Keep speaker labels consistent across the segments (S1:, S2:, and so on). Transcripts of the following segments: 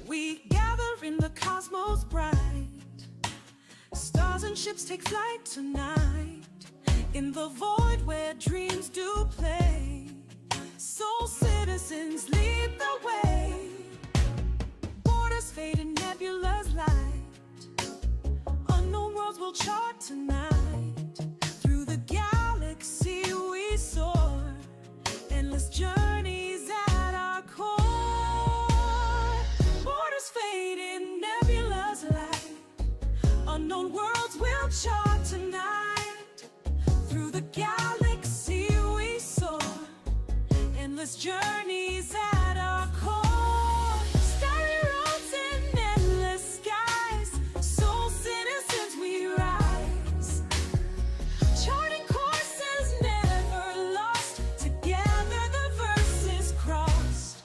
S1: We gather in the cosmos bright. Stars and ships take flight tonight. In the void where dreams do play. Soul citizens lead the way. Borders fade in nebula's light. Unknown worlds will chart tonight. Through the galaxy we soar. Endless journeys at our core. Borders fade in nebula's light. Unknown worlds will chart tonight. Through the galaxy we soar. Endless journeys at our core. Starry roads in endless skies. Soul citizens we rise. Charting courses never lost. Together the verses crossed.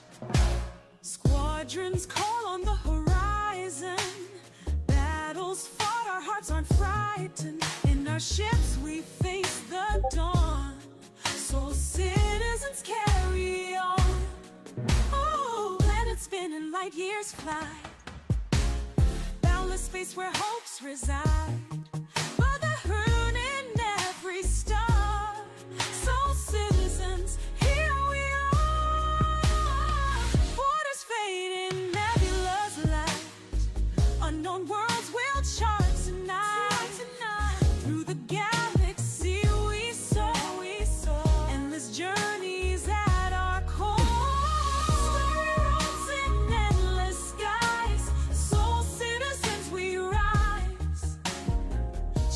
S1: Squadrons call on the horizon. Battles fought, our hearts aren't frightened. In our ships we face the dawn. Soul citizens carry on. Oh, planets spin and light years fly. Boundless space where hopes reside. Brotherhood in every star. Soul citizens, here we are. Borders fade in nebula's light. Unknown worlds will chart tonight. Through the galaxy we soar. Endless journeys at our core. Starry roads in endless skies. Soul citizens we rise.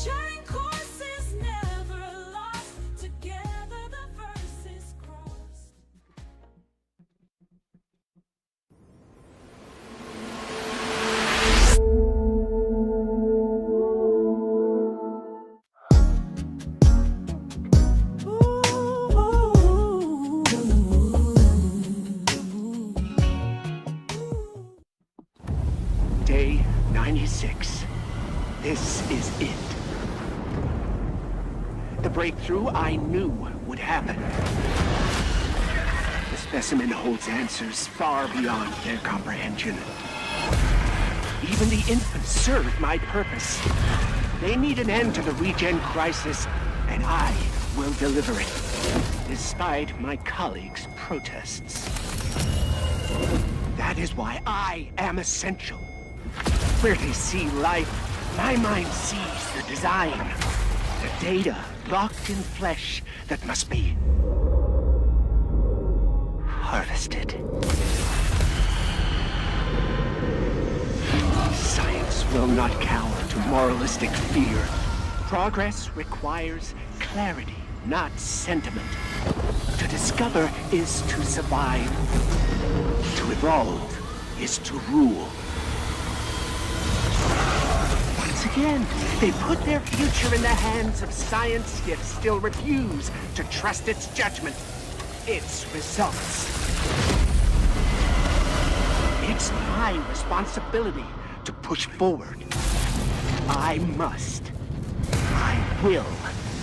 S1: Charting courses never lost. Together the verses crossed.
S2: Day 96. This is it. The breakthrough I knew would happen. The specimen holds answers far beyond their comprehension. Even the infants serve my purpose. They need an end to the regen crisis, and I will deliver it, despite my colleagues' protests. That is why I am essential. Where they see life, my mind sees the design. The data locked in flesh that must be harvested. Science will not cower to moralistic fear. Progress requires clarity, not sentiment. To discover is to survive. To evolve is to rule. Once again, they put their future in the hands of science, yet still refuse to trust its judgment, its results. It's my responsibility to push forward. I will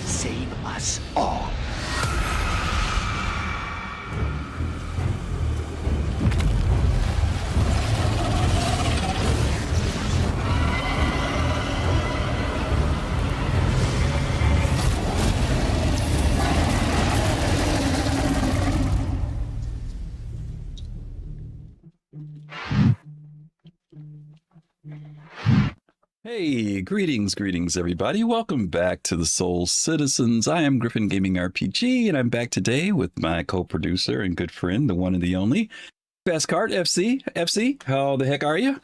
S2: save us all.
S3: Hey, greetings everybody. Welcome back to the Soul Citizens. I am GriffinGamingRPG, and I'm back today with my co-producer and good friend, the one and the only, fastcart FC. FC, how the heck are you?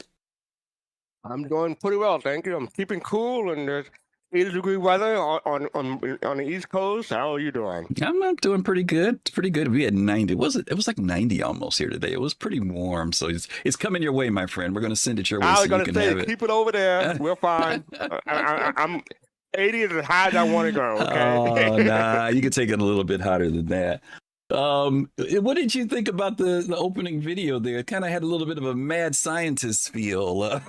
S4: I'm doing pretty well, thank you. I'm keeping cool, and there's 80-degree weather on the East Coast. How are you doing?
S3: I'm doing pretty good. Pretty good. We had 90. It was like 90 almost here today. It was pretty warm, so it's coming your way, my friend. We're gonna send it your way.
S4: I was
S3: so
S4: gonna
S3: you can
S4: say,
S3: have it.
S4: keep it over there. We're fine. I'm 80 is as high as I want to go. Okay.
S3: Oh, nah, you can take it a little bit hotter than that. What did you think about the opening video there? It kind of had a little bit of a mad scientist feel.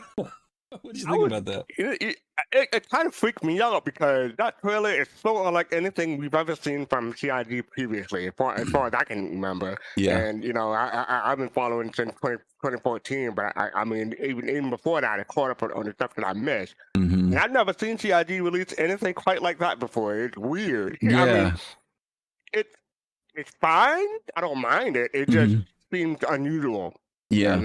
S3: What do you
S4: I
S3: think
S4: was
S3: about that?
S4: it kind of freaked me out because that trailer is so unlike anything we've ever seen from CIG previously, as far as I can remember.
S3: Yeah.
S4: And I've been following since 2014, but I mean even before that, I caught up on the stuff that I missed.
S3: Hmm.
S4: And I've never seen CIG release anything quite like that before. It's weird. I mean,
S3: Yeah.
S4: it's it's fine. I don't mind it. It just
S3: Hmm.
S4: seems unusual.
S3: Yeah.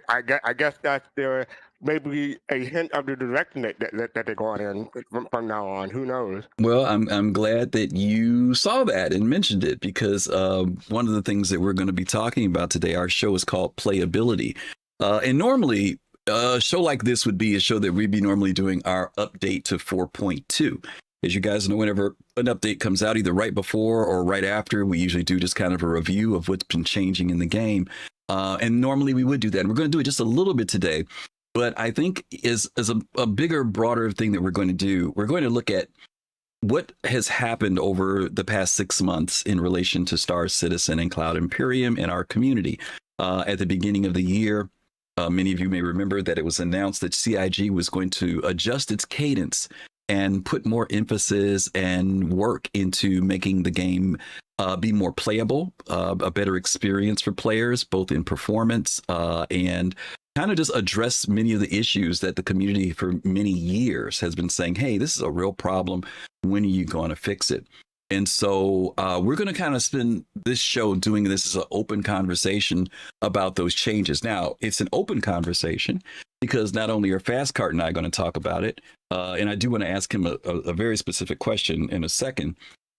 S4: I guess that's there maybe a hint of the direction that they're going in from now on. Who knows?
S3: Well, I'm glad that you saw that and mentioned it because one of the things that we're going to be talking about today, our show is called Playability, and normally a show like this would be a show that we'd be normally doing our update to 4.2. As you guys know, whenever an update comes out, either right before or right after, we usually do just kind of a review of what's been changing in the game. And normally we would do that. And we're going to do it just a little bit today. But I think is a bigger, broader thing that we're going to do. We're going to look at what has happened over the past 6 months in relation to Star Citizen and Cloud Imperium in our community. At the beginning of the year, many of you may remember that it was announced that CIG was going to adjust its cadence and put more emphasis and work into making the game be more playable, a better experience for players, both in performance and kind of just address many of the issues that the community for many years has been saying, hey, this is a real problem. When are you going to fix it? And so we're going to kind of spend this show doing this as an open conversation about those changes. Now, it's an open conversation because not only are Fastcart and I going to talk about it, and I do want to ask him a very specific question in a second,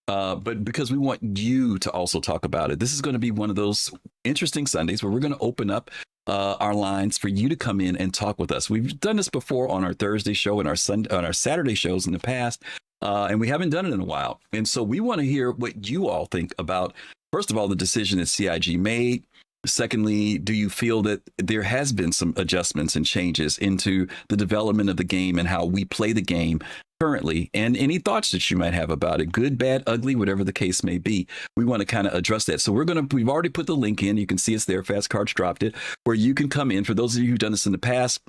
S3: but because we want you to also talk about it. This is going to be one of those interesting Sundays where we're going to open up our lines for you to come in and talk with us. We've done this before on our Thursday show and on our Saturday shows in the past. And we haven't done it in a while. And so we want to hear what you all think about, first of all, the decision that CIG made. Secondly, do you feel that there has been some adjustments and changes into the development of the game and how we play the game currently? And any thoughts that you might have about it, good, bad, ugly, whatever the case may be. We want to kind of address that. So we've already put the link in. You can see it's there. Fastcart's dropped it, where you can come in. For those of you who've done this in the past,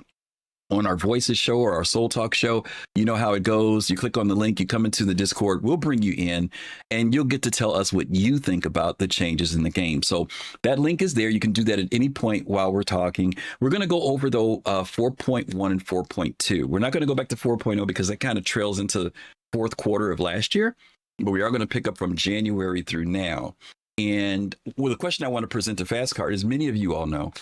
S3: on our Voices show or our Soul Talk show, you know how it goes. You click on the link, you come into the Discord, we'll bring you in, and you'll get to tell us what you think about the changes in the game. So that link is there. You can do that at any point while we're talking. We're going to go over, though, 4.1 and 4.2. We're not going to go back to 4.0 because that kind of trails into the fourth quarter of last year, but we are going to pick up from January through now. And well, the question I want to present to Fastcart is, many of you all know,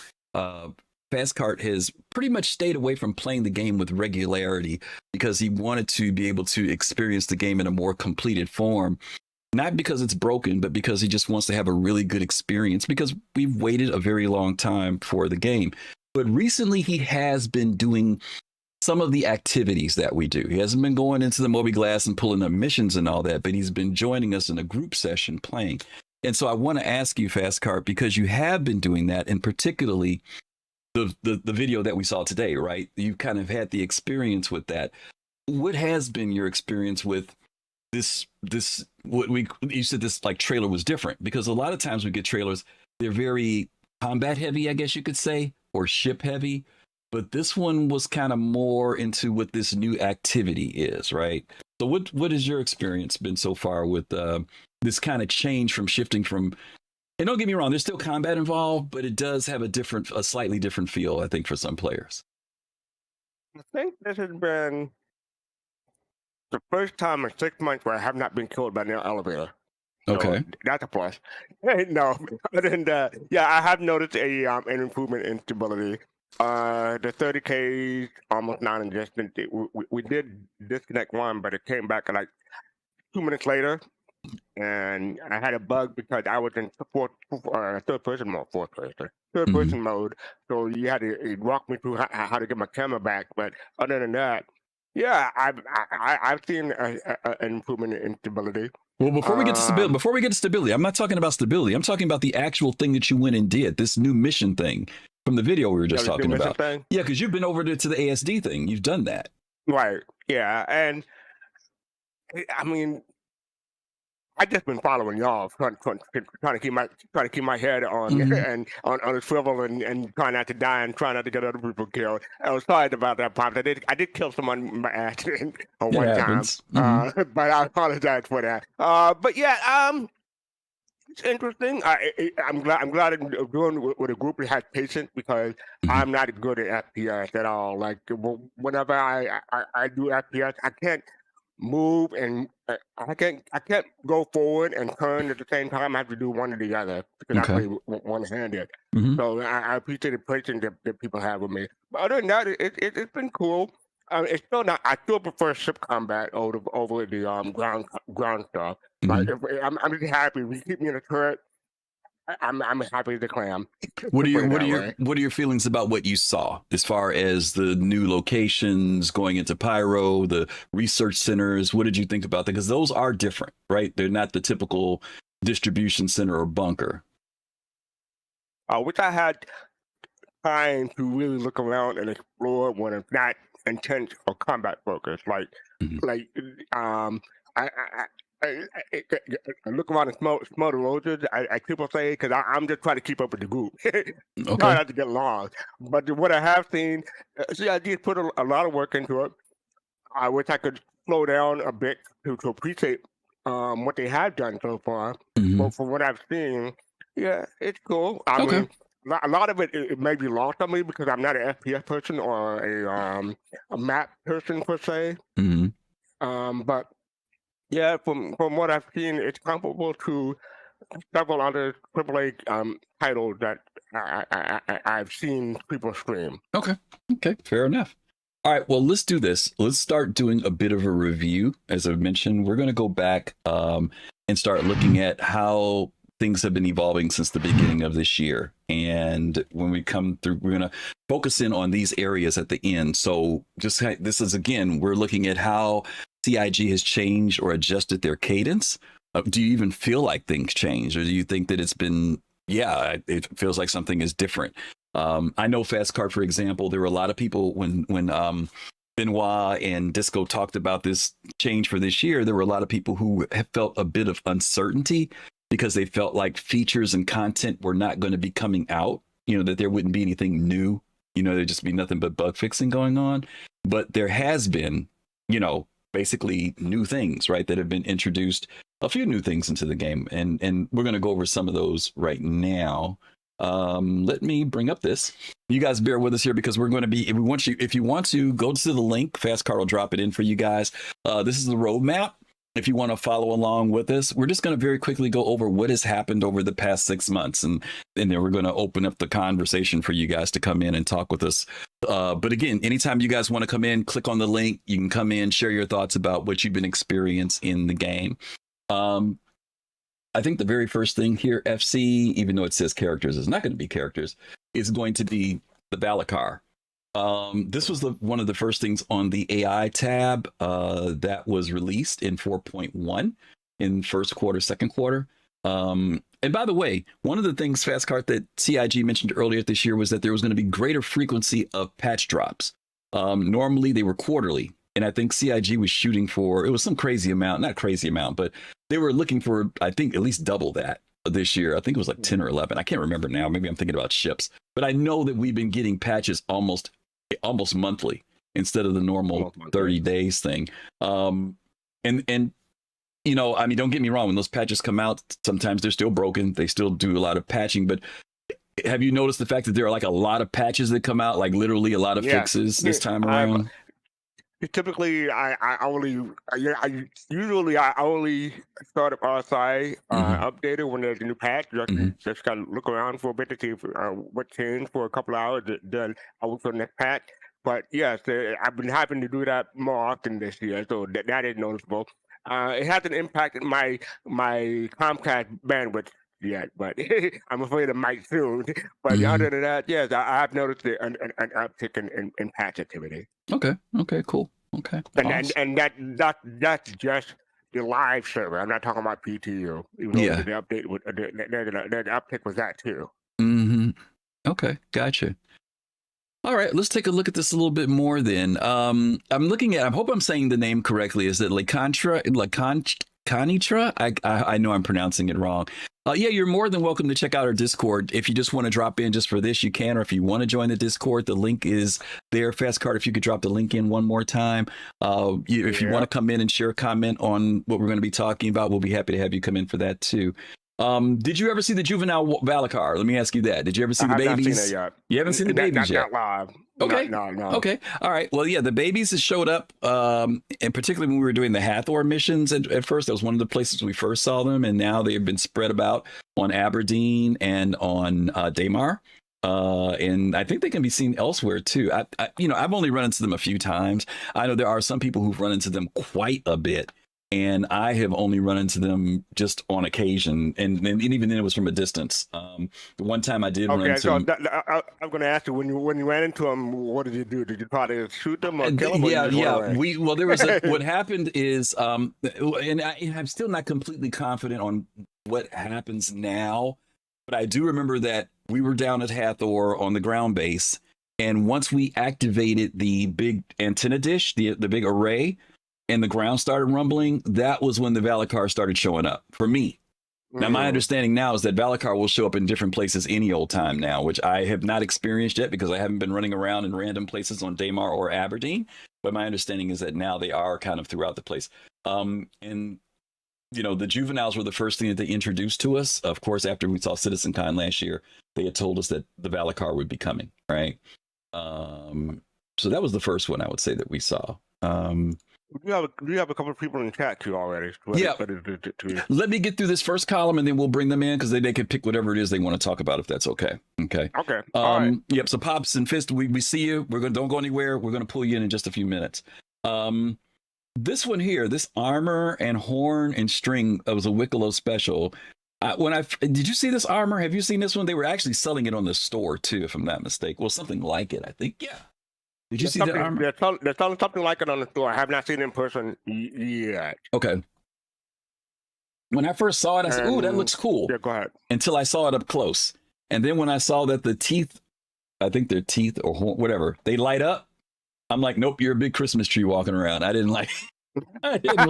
S3: Fastcart has pretty much stayed away from playing the game with regularity because he wanted to be able to experience the game in a more completed form. Not because it's broken, but because he just wants to have a really good experience because we've waited a very long time for the game. But recently he has been doing some of the activities that we do. He hasn't been going into the Moby Glass and pulling up missions and all that, but he's been joining us in a group session playing. And so I want to ask you, Fastcart, because you have been doing that, and particularly the video that we saw today, right? You've kind of had the experience with that. What has been your experience with this you said this like trailer was different? Because a lot of times we get trailers, they're very combat heavy, I guess you could say, or ship heavy. But this one was kind of more into what this new activity is, right? So what has your experience been so far with this kind of change from shifting from, and don't get me wrong, there's still combat involved, but it does have a slightly different feel, I think, for some players.
S4: I think this has been the first time in 6 months where I have not been killed by an elevator. So
S3: Okay.
S4: that's a plus. No, other than that, yeah, I have noticed an improvement in stability. The 30K almost non-existent. We did disconnect one, but it came back like 2 minutes later. And I had a bug because I was in third person mode, third person mode. So you had to walk me through how to get my camera back. But other than that, yeah, I've seen an improvement in stability.
S3: Well, before we get to stability, I'm not talking about stability. I'm talking about the actual thing that you went and did, this new mission thing from the video we were just talking about.
S4: Thing? Yeah,
S3: because you've been over to the ASD thing. You've done that.
S4: Right. Yeah. And I mean, I just been following y'all, trying to keep my head on and on a swivel and try not to die and try not to get other people killed. I was sorry about that, Pops. I did kill someone by accident on
S3: It
S4: one time,
S3: happens.
S4: but I apologize for that. But yeah, it's interesting. I'm glad I'm doing with a group that has patience because I'm not good at FPS at all. Like whenever I do FPS, I can't move and I can't go forward and turn at the same time. I have to do one or the other because I
S3: Okay.
S4: play one-handed.
S3: Hmm.
S4: So I appreciate the patience that people have with me. But other than that, it's been cool. It's still not. I still prefer ship combat over the ground stuff. Like
S3: Hmm.
S4: I'm just happy. If you keep me in a turret, I'm happy as a clam.
S3: What
S4: To
S3: are
S4: put
S3: your
S4: it
S3: what are
S4: that
S3: your
S4: way.
S3: what are your feelings about what you saw as far as the new locations going into Pyro, the research centers? What did you think about that? Because those are different, right? They're not the typical distribution center or bunker.
S4: Which I had time to really look around and explore when it's not intense or combat focused.
S3: Hmm.
S4: Like I I look around and smell the roses. I people say because I'm just trying to keep up with the group, try
S3: Okay.
S4: not to get lost. But what I have seen, CIG put a lot of work into it. I wish I could slow down a bit to appreciate what they have done so far.
S3: Hmm.
S4: But from what I've seen, yeah, it's cool. I
S3: Okay.
S4: mean, a lot of it may be lost on me because I'm not an FPS person or a map person per se.
S3: Hmm.
S4: But yeah, from what I've seen, it's comparable to several other AAA titles that I've seen people stream.
S3: Okay. Okay. Fair enough. All right. Well, let's do this. Let's start doing a bit of a review. As I mentioned, we're going to go back and start looking at how things have been evolving since the beginning of this year. And when we come through, we're going to focus in on these areas at the end. So this is, again, we're looking at how CIG has changed or adjusted their cadence. Do you even feel like things change, or do you think that it's been, yeah, it feels like something is different? I know fastcart, for example, there were a lot of people when Benoit and Disco talked about this change for this year. There were a lot of people who have felt a bit of uncertainty because they felt like features and content were not going to be coming out. That there wouldn't be anything new. There'd just be nothing but bug fixing going on. But there has been, basically new things, right, that have been introduced. A few new things into the game, and we're going to go over some of those right now. Let me bring up this. You guys bear with us here because we're going to be, if you want to go to the link, fastcart will drop it in for you guys. This is the roadmap. If you want to follow along with us, we're just going to very quickly go over what has happened over the past 6 months, and then we're going to open up the conversation for you guys to come in and talk with us. But again, anytime you guys want to come in, click on the link. You can come in, share your thoughts about what you've been experiencing in the game. I think the very first thing here, FC, even though it says characters, is not going to be characters, is going to be the Balakar. This was one of the first things on the AI tab that was released in 4.1 in first quarter, second quarter. And by the way, one of the things, Fastcart, that CIG mentioned earlier this year was that there was going to be greater frequency of patch drops. Normally they were quarterly. And I think CIG was shooting for, it was some crazy amount, not crazy amount, but they were looking for, I think, at least double that this year. I think it was like 10 or 11. I can't remember now. Maybe I'm thinking about ships. But I know that we've been getting patches almost monthly instead of the normal 30 days thing. And I mean, don't get me wrong. When those patches come out, sometimes they're still broken. They still do a lot of patching. But have you noticed the fact that there are like a lot of patches that come out, like literally a lot of fixes this time around?
S4: Typically, I usually start up RSI updated when there's a new patch. Just kind of look around for a bit to see what changed for a couple of hours. Then I look for the next patch. But yes, I've been having to do that more often this year, so that is noticeable. It hasn't impacted my Comcast bandwidth yet, but I'm afraid it might soon. But other than that, yes, I have noticed an uptick in patch activity.
S3: Okay, cool. Okay.
S4: And that's just the live server. I'm not talking about PTU. Even though the update the uptick was that too.
S3: Okay, gotcha. All right, let's take a look at this a little bit more then. I'm looking at, I hope I'm saying the name correctly. Is it Kanitra. I know I'm pronouncing it wrong. Yeah, you're more than welcome to check out our Discord. If you just want to drop in just for this, you can. Or if you want to join the Discord, the link is there. Fastcart, if you could drop the link in one more time. If you want to come in and share a comment on what we're going to be talking about, we'll be happy to have you come in for that too. Did you ever see the juvenile Valacar? Let me ask you that. Did you ever see the babies? I haven't seen it yet. You haven't seen the babies yet?
S4: Not live.
S3: Okay.
S4: No.
S3: Okay. All right. Well, yeah, the babies has showed up, and particularly when we were doing the Hathor missions at first. That was one of the places we first saw them, and now they have been spread about on Aberdeen and on Daymar. And I think they can be seen elsewhere too. I've only run into them a few times. I know there are some people who've run into them quite a bit. And I have only run into them just on occasion, and even then it was from a distance. The one time I did run into them.
S4: I'm going to ask you, when you ran into them, what did you do? Did you try to shoot them or kill them?
S3: Yeah. There was what happened is, and I'm still not completely confident on what happens now, but I do remember that we were down at Hathor on the ground base, and once we activated the big antenna dish, the big array, and the ground started rumbling, that was when the Valacar started showing up for me. Now, my understanding now is that Valacar will show up in different places any old time now, which I have not experienced yet because I haven't been running around in random places on Daymar or Aberdeen. But my understanding is that now they are kind of throughout the place. And, the juveniles were the first thing that they introduced to us. Of course, after we saw CitizenCon last year, they had told us that the Valacar would be coming, right? So that was the first one I would say that we saw.
S4: You have a couple of people in chat too already.
S3: Yeah. Let me get through this first column and then we'll bring them in because they can pick whatever it is they want to talk about if that's okay. Okay.
S4: All right.
S3: Yep. So Pops and Fist, we see you. Don't go anywhere. We're gonna pull you in just a few minutes. This one here, this armor and horn and string, was a Wicklow special. Did you see this armor? Have you seen this one? They were actually selling it on the store too, if I'm not mistaken. Well, something like it, I think. Yeah. Did you see the armor?
S4: They're selling something like it on the store. I have not seen it in person yet.
S3: Okay. When I first saw it, I said, "Ooh, that looks cool."
S4: Yeah, go ahead.
S3: Until I saw it up close, and then when I saw that the teeth, I think they're teeth or whatever, they light up. I'm like, "Nope, you're a big Christmas tree walking around." I didn't like it. I didn't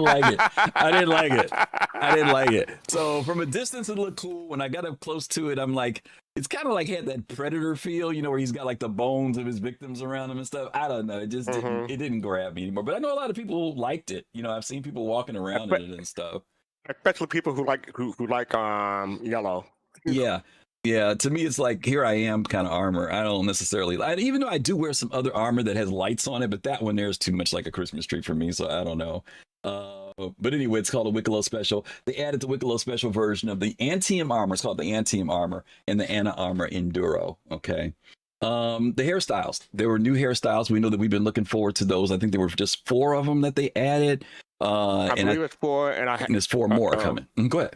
S3: like it. So from a distance, it looked cool. When I got up close to it, I'm like, it's kind of like had that Predator feel, where he's got like the bones of his victims around him and stuff. I don't know. It just didn't grab me anymore. But I know a lot of people liked it. I've seen people walking around in it and stuff.
S4: Especially people who like yellow.
S3: Yeah. Yeah, to me, it's like, here I am kind of armor. I don't necessarily, even though I do wear some other armor that has lights on it, but that one there is too much like a Christmas tree for me, so I don't know. But anyway, it's called a Wicklow Special. They added the Wicklow Special version of the Antium armor. It's called the Antium armor and the Anna armor Enduro, okay? The hairstyles. There were new hairstyles. We know that we've been looking forward to those. I think there were just 4 of them that they added.
S4: I believe it's 4, and
S3: there's 4 more coming. Go ahead.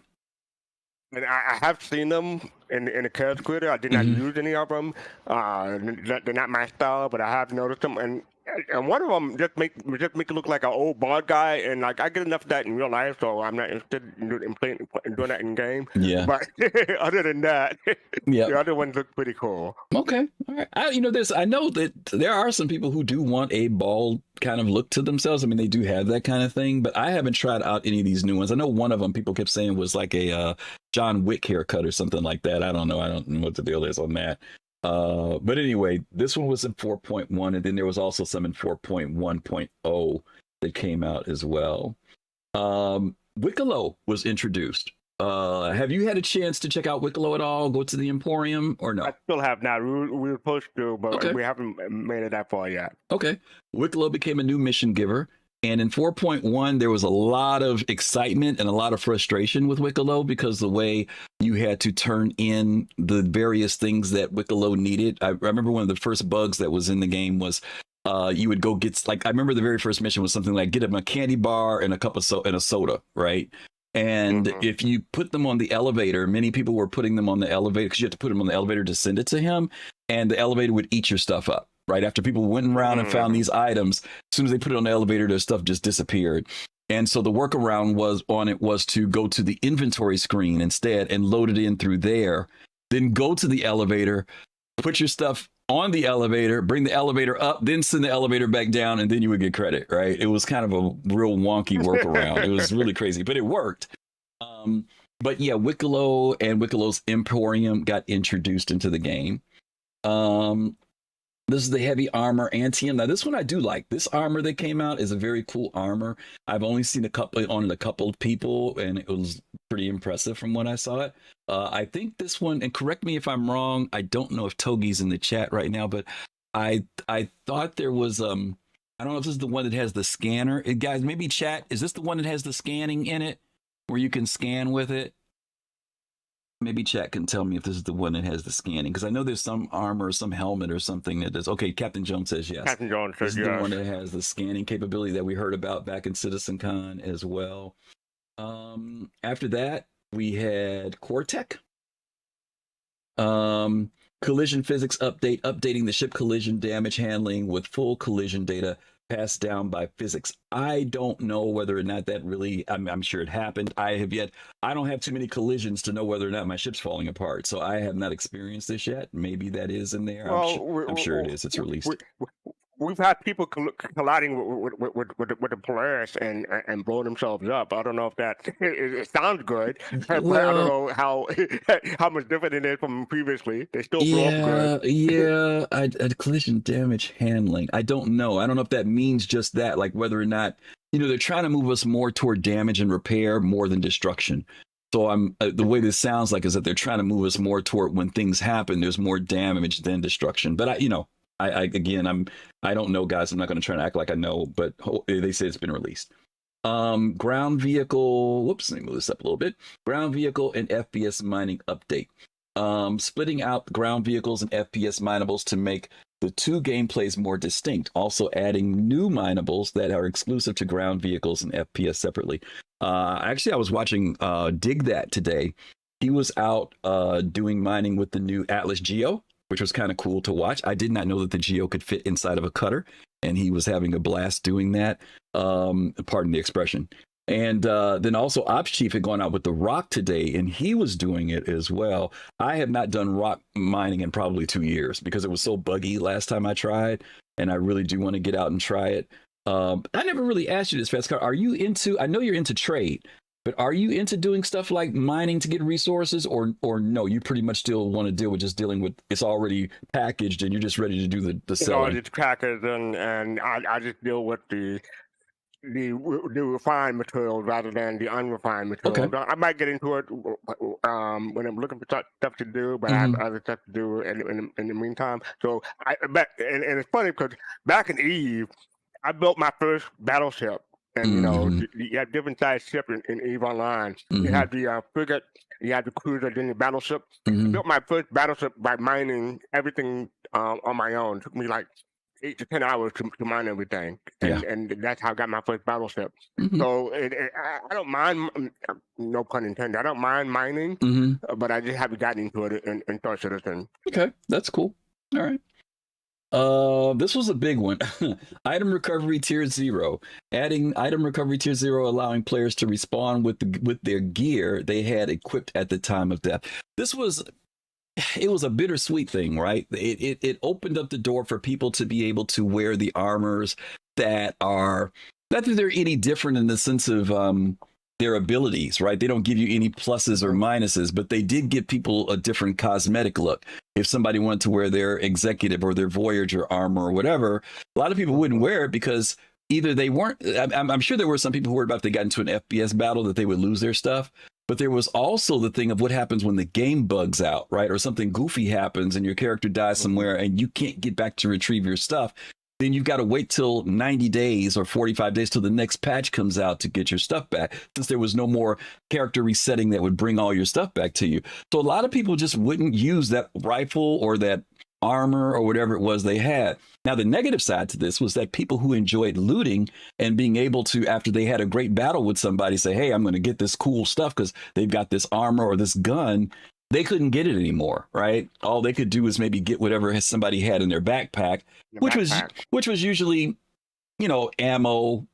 S4: And I have seen them in the Chaos Critter. I did not use any of them. They're not my style, but I have noticed them. And one of them just make it look like an old bald guy. And like I get enough of that in real life, so I'm not interested in doing that in game.
S3: Yeah.
S4: But other than that, the other ones look pretty cool.
S3: Okay. All right. I know that there are some people who do want a bald kind of look to themselves. I mean, they do have that kind of thing, but I haven't tried out any of these new ones. I know one of them people kept saying was like a John Wick haircut or something like that. I don't know what the deal is on that. But anyway, this one was in 4.1, and then there was also some in 4.1.0 that came out as well. Wicklow was introduced. Have you had a chance to check out Wicklow at all? Go to the Emporium or no?
S4: I still have not. We were supposed to, but we haven't made it that far yet.
S3: Okay. Wicklow became a new mission giver. And in 4.1, there was a lot of excitement and a lot of frustration with Wicklow because the way you had to turn in the various things that Wicklow needed. I remember one of the first bugs that was in the game was you would go get, I remember the very first mission was something like get him a candy bar and a cup of and a soda, right? And if you put them on the elevator, many people were putting them on the elevator because you had to put them on the elevator to send it to him. And the elevator would eat your stuff up. Right after people went around and found these items, as soon as they put it on the elevator, their stuff just disappeared. And so the workaround was to go to the inventory screen instead and load it in through there. Then go to the elevator, put your stuff on the elevator, bring the elevator up, then send the elevator back down, and then you would get credit, right? It was kind of a real wonky workaround. It was really crazy, but it worked. But yeah, Wicklow and Wicklow's Emporium got introduced into the game. This is the heavy armor Antium. Now, this one I do like. This armor that came out is a very cool armor. I've only seen a couple of people, and it was pretty impressive from when I saw it. I think this one, and correct me if I'm wrong, I don't know if Togi's in the chat right now, but I thought there was I don't know if this is the one that has the scanner. Guys, maybe chat, is this the one that has the scanning in it, where you can scan with it? Maybe chat can tell me if this is the one that has the scanning, because I know there's some armor, some helmet or something that does. Okay, Captain Jones says yes.
S4: Captain Jones
S3: This
S4: says
S3: is the
S4: yes.
S3: one that has the scanning capability that we heard about back in CitizenCon as well. After that, we had Cortec. Collision physics update, updating the ship collision damage handling with full collision data passed down by physics. I don't know whether or not that really, I'm sure it happened. I don't have too many collisions to know whether or not my ship's falling apart. So I have not experienced this yet. Maybe that is in there. I'm sure it is. It's released.
S4: We've had people colliding with the Polaris and blow themselves up. I don't know if that it sounds good, but I don't know how much different it is from previously. They still blow up good.
S3: Yeah. Collision damage handling. I don't know. I don't know if that means just that, like whether or not, they're trying to move us more toward damage and repair more than destruction. So the way this sounds like is that they're trying to move us more toward when things happen, there's more damage than destruction. But I don't know, guys. I'm not going to try and act like I know, but they say it's been released. Ground vehicle. Whoops, let me move this up a little bit. Ground vehicle and FPS mining update. Splitting out ground vehicles and FPS minables to make the two gameplays more distinct. Also adding new minables that are exclusive to ground vehicles and FPS separately. Actually, I was watching Dig That today. He was out doing mining with the new Atlas Geo, which was kind of cool to watch. I did not know that the Geo could fit inside of a cutter, and he was having a blast doing that. Pardon the expression. And then also Ops Chief had gone out with the Rock today, and he was doing it as well. I have not done rock mining in probably 2 years because it was so buggy last time I tried, and I really do want to get out and try it. I never really asked you this, Fastcart. Are you into, I know you're into trade, but are you into doing stuff like mining to get resources, or no? You pretty much still want to deal with just dealing with it's already packaged and you're just ready to do the selling.
S4: It's packaged, and I just deal with the refined materials rather than the unrefined materials.
S3: Okay.
S4: I might get into it when I'm looking for stuff to do, but I have other stuff to do in the meantime. So and it's funny because back in Eve, I built my first battleship. And you have different size ships in EVE Online. You have the frigate, you have the cruiser, then the battleship. I built my first battleship by mining everything on my own. It took me like 8 to 10 hours to mine everything, and that's how I got my first battleship. So I don't mind, no pun intended. I don't mind mining, but I just haven't gotten into it in Star Citizen.
S3: Okay, that's cool. All right. This was a big one. Item recovery tier 0. Adding item recovery tier 0, allowing players to respawn with their gear they had equipped at the time of death. It was a bittersweet thing, right? It opened up the door for people to be able to wear the armors that are, not that they're any different in the sense of their abilities, right? They don't give you any pluses or minuses, but they did give people a different cosmetic look. If somebody wanted to wear their executive or their Voyager armor or whatever, a lot of people wouldn't wear it because either they weren't, I'm sure there were some people who were about if they got into an FPS battle that they would lose their stuff. But there was also the thing of what happens when the game bugs out, right? Or something goofy happens and your character dies somewhere and you can't get back to retrieve your stuff. Then you've got to wait till 90 days or 45 days till the next patch comes out to get your stuff back, since there was no more character resetting that would bring all your stuff back to you. So a lot of people just wouldn't use that rifle or that armor or whatever it was they had. Now, the negative side to this was that people who enjoyed looting and being able to, after they had a great battle with somebody, say, hey, I'm going to get this cool stuff because they've got this armor or this gun. They couldn't get it anymore, right? All they could do was maybe get whatever somebody had in their backpack, which was usually, ammo,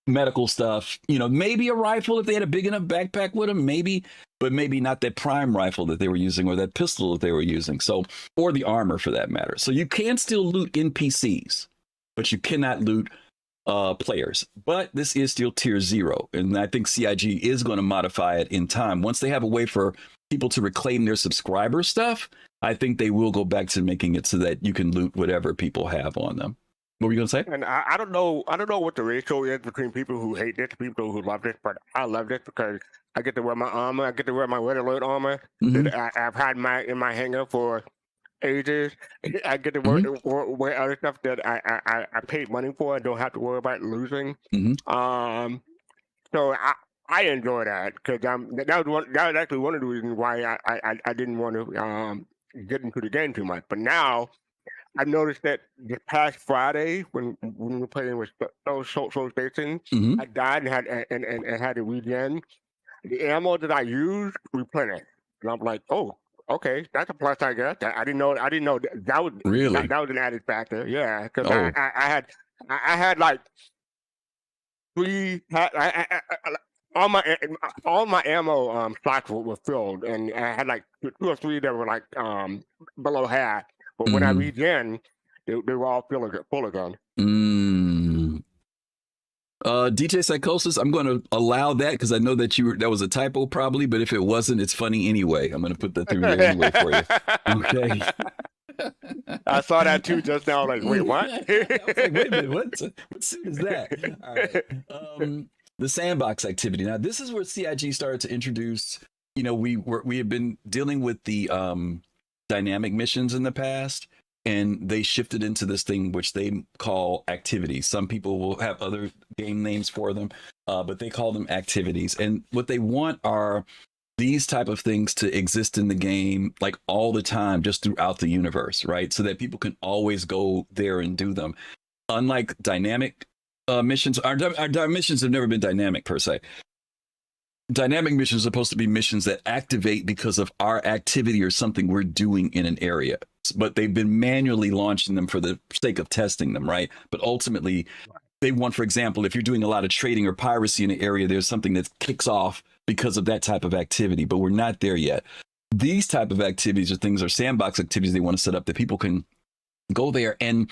S3: medical stuff, maybe a rifle if they had a big enough backpack with them, maybe, but maybe not that prime rifle that they were using or that pistol that they were using. So, or the armor for that matter. So you can still loot NPCs, but you cannot loot players. But this is still tier 0. And I think CIG is going to modify it in time. Once they have a way for people to reclaim their subscriber stuff, I think they will go back to making it so that you can loot whatever people have on them. What were you gonna say?
S4: And I don't know what the ratio is between people who hate this and people who love this, but I love this because I get to wear my armor, I get to wear my red alert armor that I've had in my hangar for ages. I get to wear other stuff that I paid money for and don't have to worry about losing. So I enjoy that because that was actually one of the reasons why I didn't want to get into the game too much. But now I noticed that this past Friday when we were playing with Soul Station, I died and had to regen. The ammo that I used replenished, and I'm like, oh, okay, that's a plus, I guess. I didn't know that was
S3: really
S4: that was an added factor. Yeah, because I had like all my ammo slots were filled, and I had like 2 or 3 that were like below half. But when I regen, they were all full again.
S3: DJ Psychosis, I'm going to allow that because I know that that was a typo probably, but if it wasn't, it's funny anyway. I'm going to put that through there anyway for you. Okay.
S4: I saw that too just now. Like, wait, what?
S3: I was like, wait a minute, what suit is that? All right. The sandbox activity. Now, this is where CIG started to introduce. We have been dealing with the dynamic missions in the past, and they shifted into this thing which they call activities. Some people will have other game names for them, but they call them activities. And what they want are these type of things to exist in the game like all the time, just throughout the universe, right? So that people can always go there and do them. Unlike dynamic missions, our missions have never been dynamic per se. Dynamic missions are supposed to be missions that activate because of our activity or something we're doing in an area. But they've been manually launching them for the sake of testing them, right? But ultimately, they want, for example, if you're doing a lot of trading or piracy in an area, there's something that kicks off because of that type of activity. But we're not there yet. These type of activities are sandbox activities they want to set up that people can go there. And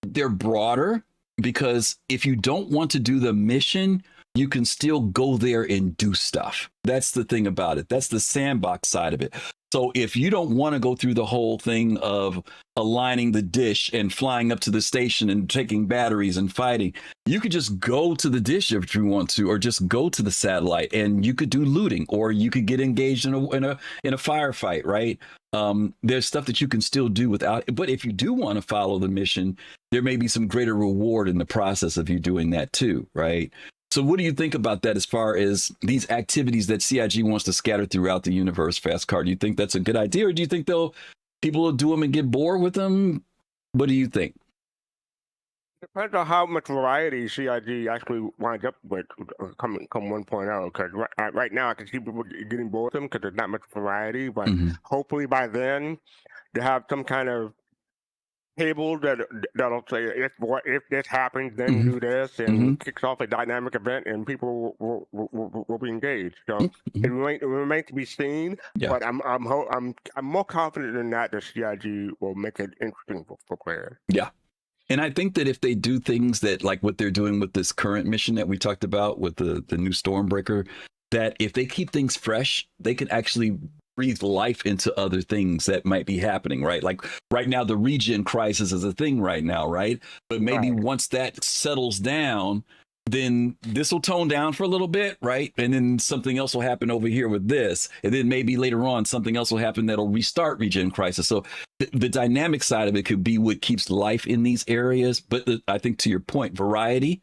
S3: they're broader because if you don't want to do the mission, you can still go there and do stuff. That's the thing about it. That's the sandbox side of it. So if you don't want to go through the whole thing of aligning the dish and flying up to the station and taking batteries and fighting, you could just go to the dish if you want to, or just go to the satellite and you could do looting, or you could get engaged in a firefight, right? There's stuff that you can still do without. But if you do want to follow the mission, there may be some greater reward in the process of you doing that too, right? So what do you think about that as far as these activities that CIG wants to scatter throughout the universe, fastcart? Do you think that's a good idea, or do you think people will do them and get bored with them? What do you think?
S4: Depends on how much variety CIG actually winds up with come 1.0. Because right now I can see people getting bored with them because there's not much variety. But hopefully by then they have some kind of table that'll say if this happens, then do this, and kicks off a dynamic event, and people will be engaged. So it remains to be seen. Yeah. But I'm more confident in that CIG will make it interesting for players.
S3: Yeah. And I think that if they do things that like what they're doing with this current mission that we talked about with the new Stormbreaker, that if they keep things fresh, they can actually breathe life into other things that might be happening, right? Like right now, the regen crisis is a thing right now, right? But maybe once that settles down, then this will tone down for a little bit, right? And then something else will happen over here with this. And then maybe later on, something else will happen that'll restart regen crisis. So the dynamic side of it could be what keeps life in these areas. But I think to your point, variety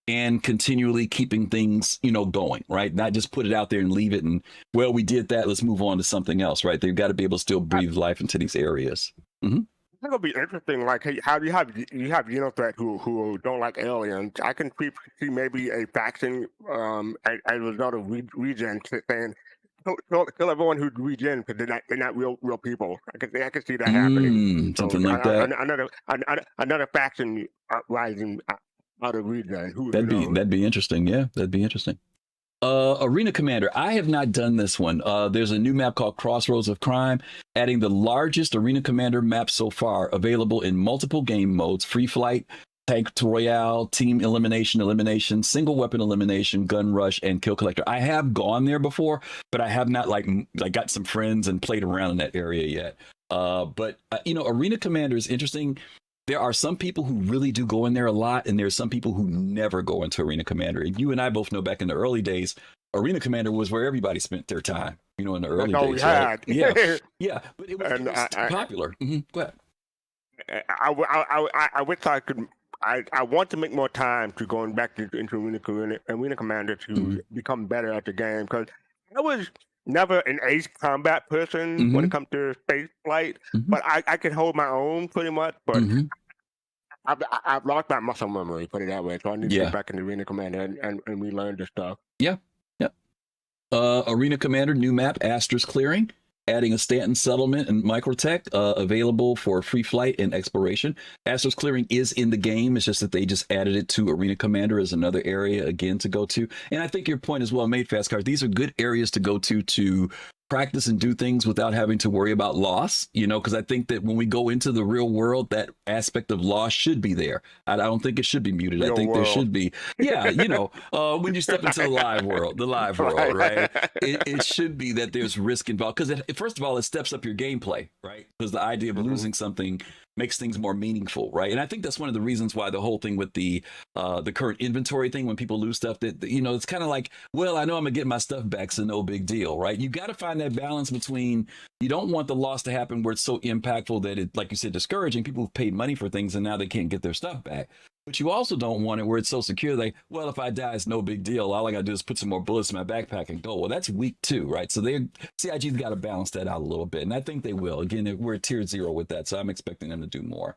S3: and continually keeping things, going, right? Not just put it out there and leave it and, well, we did that, let's move on to something else, right? They've got to be able to still breathe life into these areas.
S4: I think it'll be interesting, like, hey, how do you have Xenothreat who don't like aliens? I can see maybe a faction as a result of regen saying, kill everyone who's regen because they're not real people. I can see that happening.
S3: Something like that.
S4: Another faction rising out of region. Who
S3: That'd be interesting. Yeah, that'd be interesting. Arena Commander. I have not done this one. There's a new map called Crossroads of Crime, adding the largest Arena Commander map so far, available in multiple game modes: free flight, tank royale, team elimination, single weapon elimination, gun rush, and kill collector. I have gone there before, but I have not like got some friends and played around in that area yet. But Arena Commander is interesting. There are some people who really do go in there a lot, and there's some people who never go into Arena Commander. And you and I both know back in the early days, Arena Commander was where everybody spent their time, in the early days. Right? Yeah, but it was popular. Mm-hmm. Go ahead.
S4: I wish I could. I want to make more time to going back into Arena Commander to become better at the game, because I was never an ace combat person when it comes to space flight, but I can hold my own pretty much. But I've lost my muscle memory, put it that way. So I need to get back in the Arena Commander and relearn the stuff.
S3: Yeah. Arena Commander, new map, Astra's Clearing, adding a Stanton settlement and microtech, available for free flight and exploration. Astra's Clearing is in the game. It's just that they just added it to Arena Commander as another area again to go to. And I think your point is well made, Fastcart. These are good areas to go to practice and do things without having to worry about loss, because I think that when we go into the real world, that aspect of loss should be there. I don't think it should be muted. I think there should be. Yeah, when you step into the live world, right? It should be that there's risk involved, because first of all, it steps up your gameplay, right? Because the idea of losing something makes things more meaningful, right? And I think that's one of the reasons why the whole thing with the current inventory thing, when people lose stuff, that it's kind of like, well, I know I'm gonna get my stuff back, so no big deal, right? You got to find that balance between, you don't want the loss to happen where it's so impactful that it, like you said, discouraging people who've paid money for things and now they can't get their stuff back. But you also don't want it where it's so secure, like, well, if I die, it's no big deal. All I gotta do is put some more bullets in my backpack and go. Well, that's weak too, right? So CIG's got to balance that out a little bit, and I think they will. Again, we're at tier 0 with that, so I'm expecting them to do more.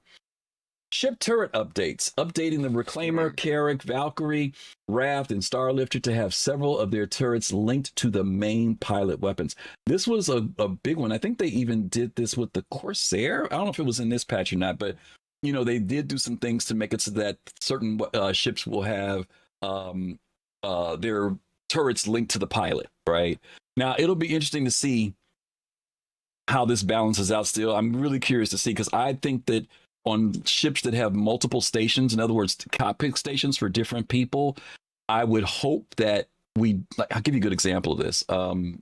S3: Ship turret updates, updating the Reclaimer, Carrack, Valkyrie, Raft, and Starlifter to have several of their turrets linked to the main pilot weapons. This was a big one. I think they even did this with the Corsair. I don't know if it was in this patch or not, but they did do some things to make it so that certain ships will have their turrets linked to the pilot, right? Now, it'll be interesting to see how this balances out still. I'm really curious to see, because I think that on ships that have multiple stations, in other words, cockpit stations for different people, I would hope that I'll give you a good example of this. Well,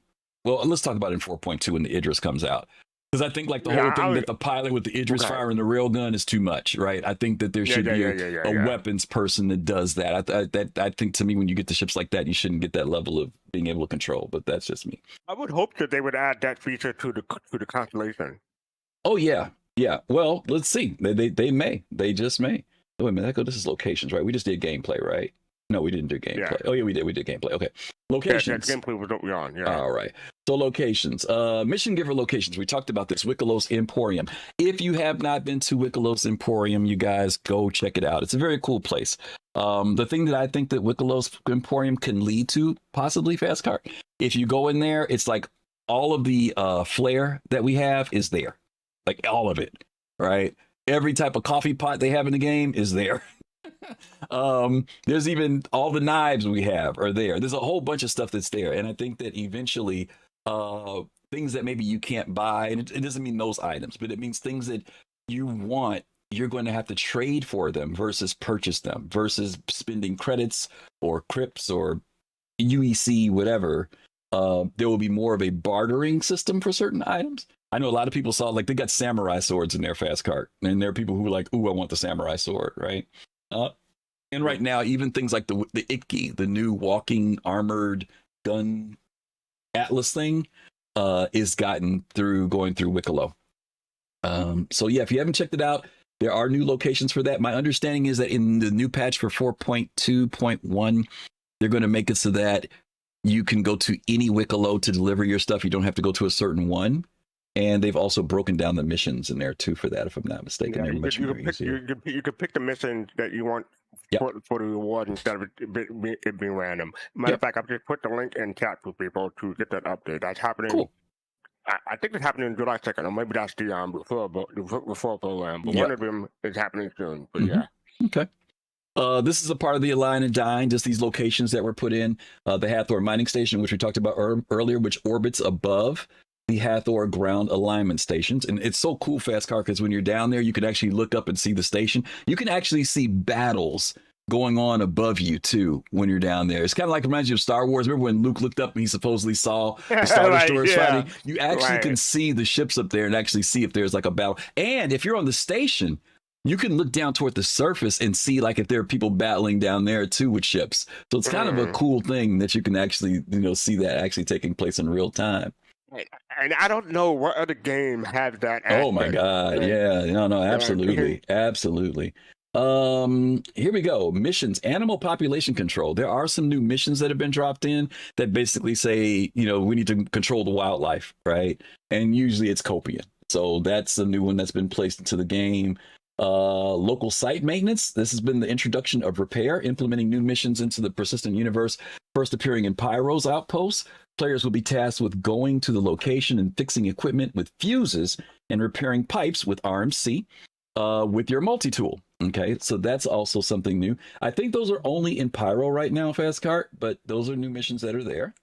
S3: let's talk about it in 4.2 when the Idris comes out. Because I think the whole thing that the pilot with the Idris firing the rail gun is too much, right? I think that there should be a weapons person that does that. I think, to me, when you get to ships like that, you shouldn't get that level of being able to control. But that's just me.
S4: I would hope that they would add that feature to the Constellation.
S3: Oh yeah. Well, let's see. They may. They just may. Oh, wait a minute. This is locations, right? We just did gameplay, right? No, we didn't do gameplay. Yeah. Oh yeah, we did. We did gameplay. Okay. Locations.
S4: Yeah, gameplay was what we're on. Yeah.
S3: All right. So locations. Mission giver locations. We talked about this. Wickelos Emporium. If you have not been to Wickelos Emporium, you guys go check it out. It's a very cool place. The thing that I think that Wickelos Emporium can lead to, possibly, Fastcart, if you go in there, it's like all of the flair that we have is there. Like all of it, right? Every type of coffee pot they have in the game is there. There's even all the knives we have are there. There's a whole bunch of stuff that's there. And I think that eventually things that maybe you can't buy, and it doesn't mean those items, but it means things that you want, you're going to have to trade for them versus purchase them, versus spending credits or crypts or UEC, whatever. There will be more of a bartering system for certain items. I know a lot of people saw, they got samurai swords in their Fastcart, and there are people who were like, ooh, I want the samurai sword, right? And right now, even things like the Ikki, the new walking armored gun Atlas thing, is gotten through going through Wicklow. So yeah, if you haven't checked it out, there are new locations for that. My understanding is that in the new patch for 4.2.1, they're going to make it so that you can go to any Wicklow to deliver your stuff. You don't have to go to a certain one. And they've also broken down the missions in there too for that, if I'm not mistaken.
S4: Yeah, you could pick the mission that you want for the reward instead of it being random. Matter of fact, I've just put the link in chat for people to get that update. That's happening. Cool. I think it's happening July 2nd, or maybe that's the before program. But one of them is happening soon. But yeah.
S3: Okay. This is a part of the Align and Dine, just these locations that were put in. The Hathor Mining Station, which we talked about earlier, which orbits above the Hathor ground alignment stations. And it's so cool, Fastcart, because when you're down there, you can actually look up and see the station. You can actually see battles going on above you, too, when you're down there. It's kind of like, reminds you of Star Wars. Remember when Luke looked up and he supposedly saw the Star Destroyers fighting? You actually can see the ships up there and actually see if there's like a battle. And if you're on the station, you can look down toward the surface and see like if there are people battling down there too with ships. So it's kind of a cool thing that you can actually, see that actually taking place in real time.
S4: And I don't know what other game has that.
S3: Oh my God. Right? Yeah. No, absolutely. Absolutely. Here we go. Missions, animal population control. There are some new missions that have been dropped in that basically say, we need to control the wildlife, right? And usually it's Copian. So that's a new one that's been placed into the game. Local site maintenance. This has been the introduction of repair, implementing new missions into the persistent universe, first appearing in Pyro's outposts. Players will be tasked with going to the location and fixing equipment with fuses and repairing pipes with RMC with your multi-tool. Okay, so that's also something new. I think those are only in Pyro right now, Fastcart, but those are new missions that are there.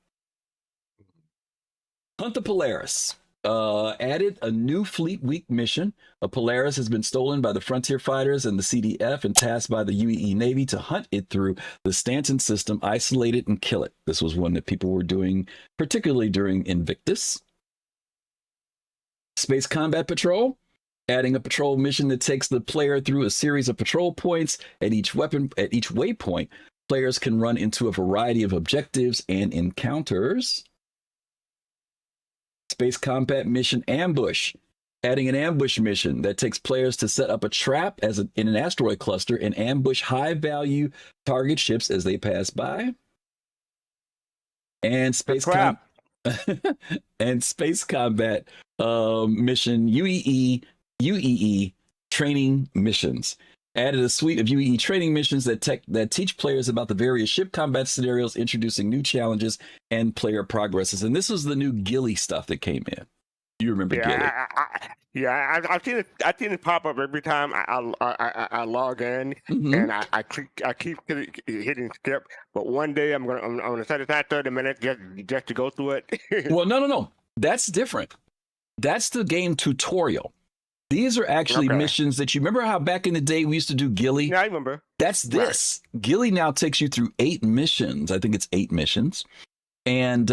S3: Hunt the Polaris. Added a new Fleet Week mission. A Polaris has been stolen by the Frontier Fighters and the CDF and tasked by the UEE Navy to hunt it through the Stanton system, isolate it, and kill it. This was one that people were doing, particularly during Invictus. Space Combat Patrol. Adding a patrol mission that takes the player through a series of patrol points. At each waypoint, players can run into a variety of objectives and encounters. Space Combat Mission Ambush, adding an ambush mission that takes players to set up a trap in an asteroid cluster and ambush high-value target ships as they pass by. And Space Combat Mission UEE training missions. Added a suite of UEE training missions that teach players about the various ship combat scenarios, introducing new challenges and player progresses. And this was the new Gilly stuff that came in. You remember Gilly?
S4: I've seen it. I've seen it pop up every time I log in, and I keep hitting skip. But one day I'm gonna set aside 30 minutes just to go through it.
S3: Well, no, that's different. That's the game tutorial. These are actually missions that you remember how back in the day we used to do Gilly?
S4: Yeah, I remember.
S3: That's this. Right. Gilly now takes you through 8 missions. I think it's 8 missions. And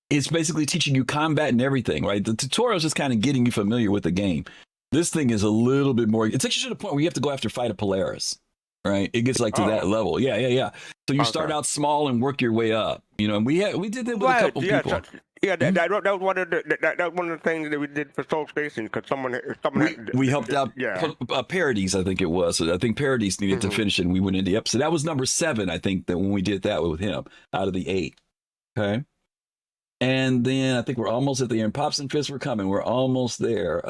S3: it's basically teaching you combat and everything, right? The tutorial is just kind of getting you familiar with the game. This thing is a little bit more. It takes you to the point where you have to go after fight a Polaris, right? It gets like to that level. Yeah. So you start out small and work your way up. And we did that with a couple people.
S4: That was one of the things that we did for Soul Station because someone
S3: we helped out Parodies, I think it was. So I think Parodies needed to finish it, and we went into the episode. That was number 7, I think, that when we did that with him out of the 8. Okay. And then I think we're almost at the end. Pops and Fists were coming. We're almost there.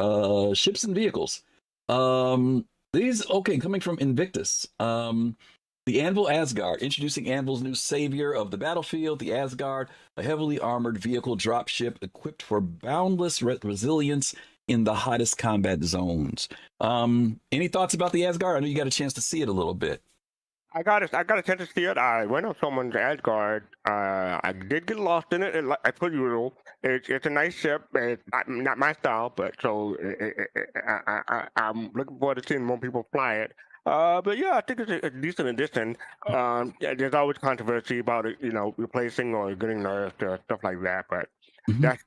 S3: Ships and vehicles. Coming from Invictus. The Anvil Asgard, introducing Anvil's new savior of the battlefield, the Asgard, a heavily armored vehicle dropship equipped for boundless resilience in the hottest combat zones. Any thoughts about the Asgard? I know you got a chance to see it a little bit.
S4: I got a chance to see it. I went on someone's Asgard. I did get lost in it. I put you. It's a nice ship. It's not my style, but so I'm looking forward to seeing more people fly it. But yeah, I think it's a decent addition. There's always controversy about it, replacing or getting nerfed or stuff like that. But that's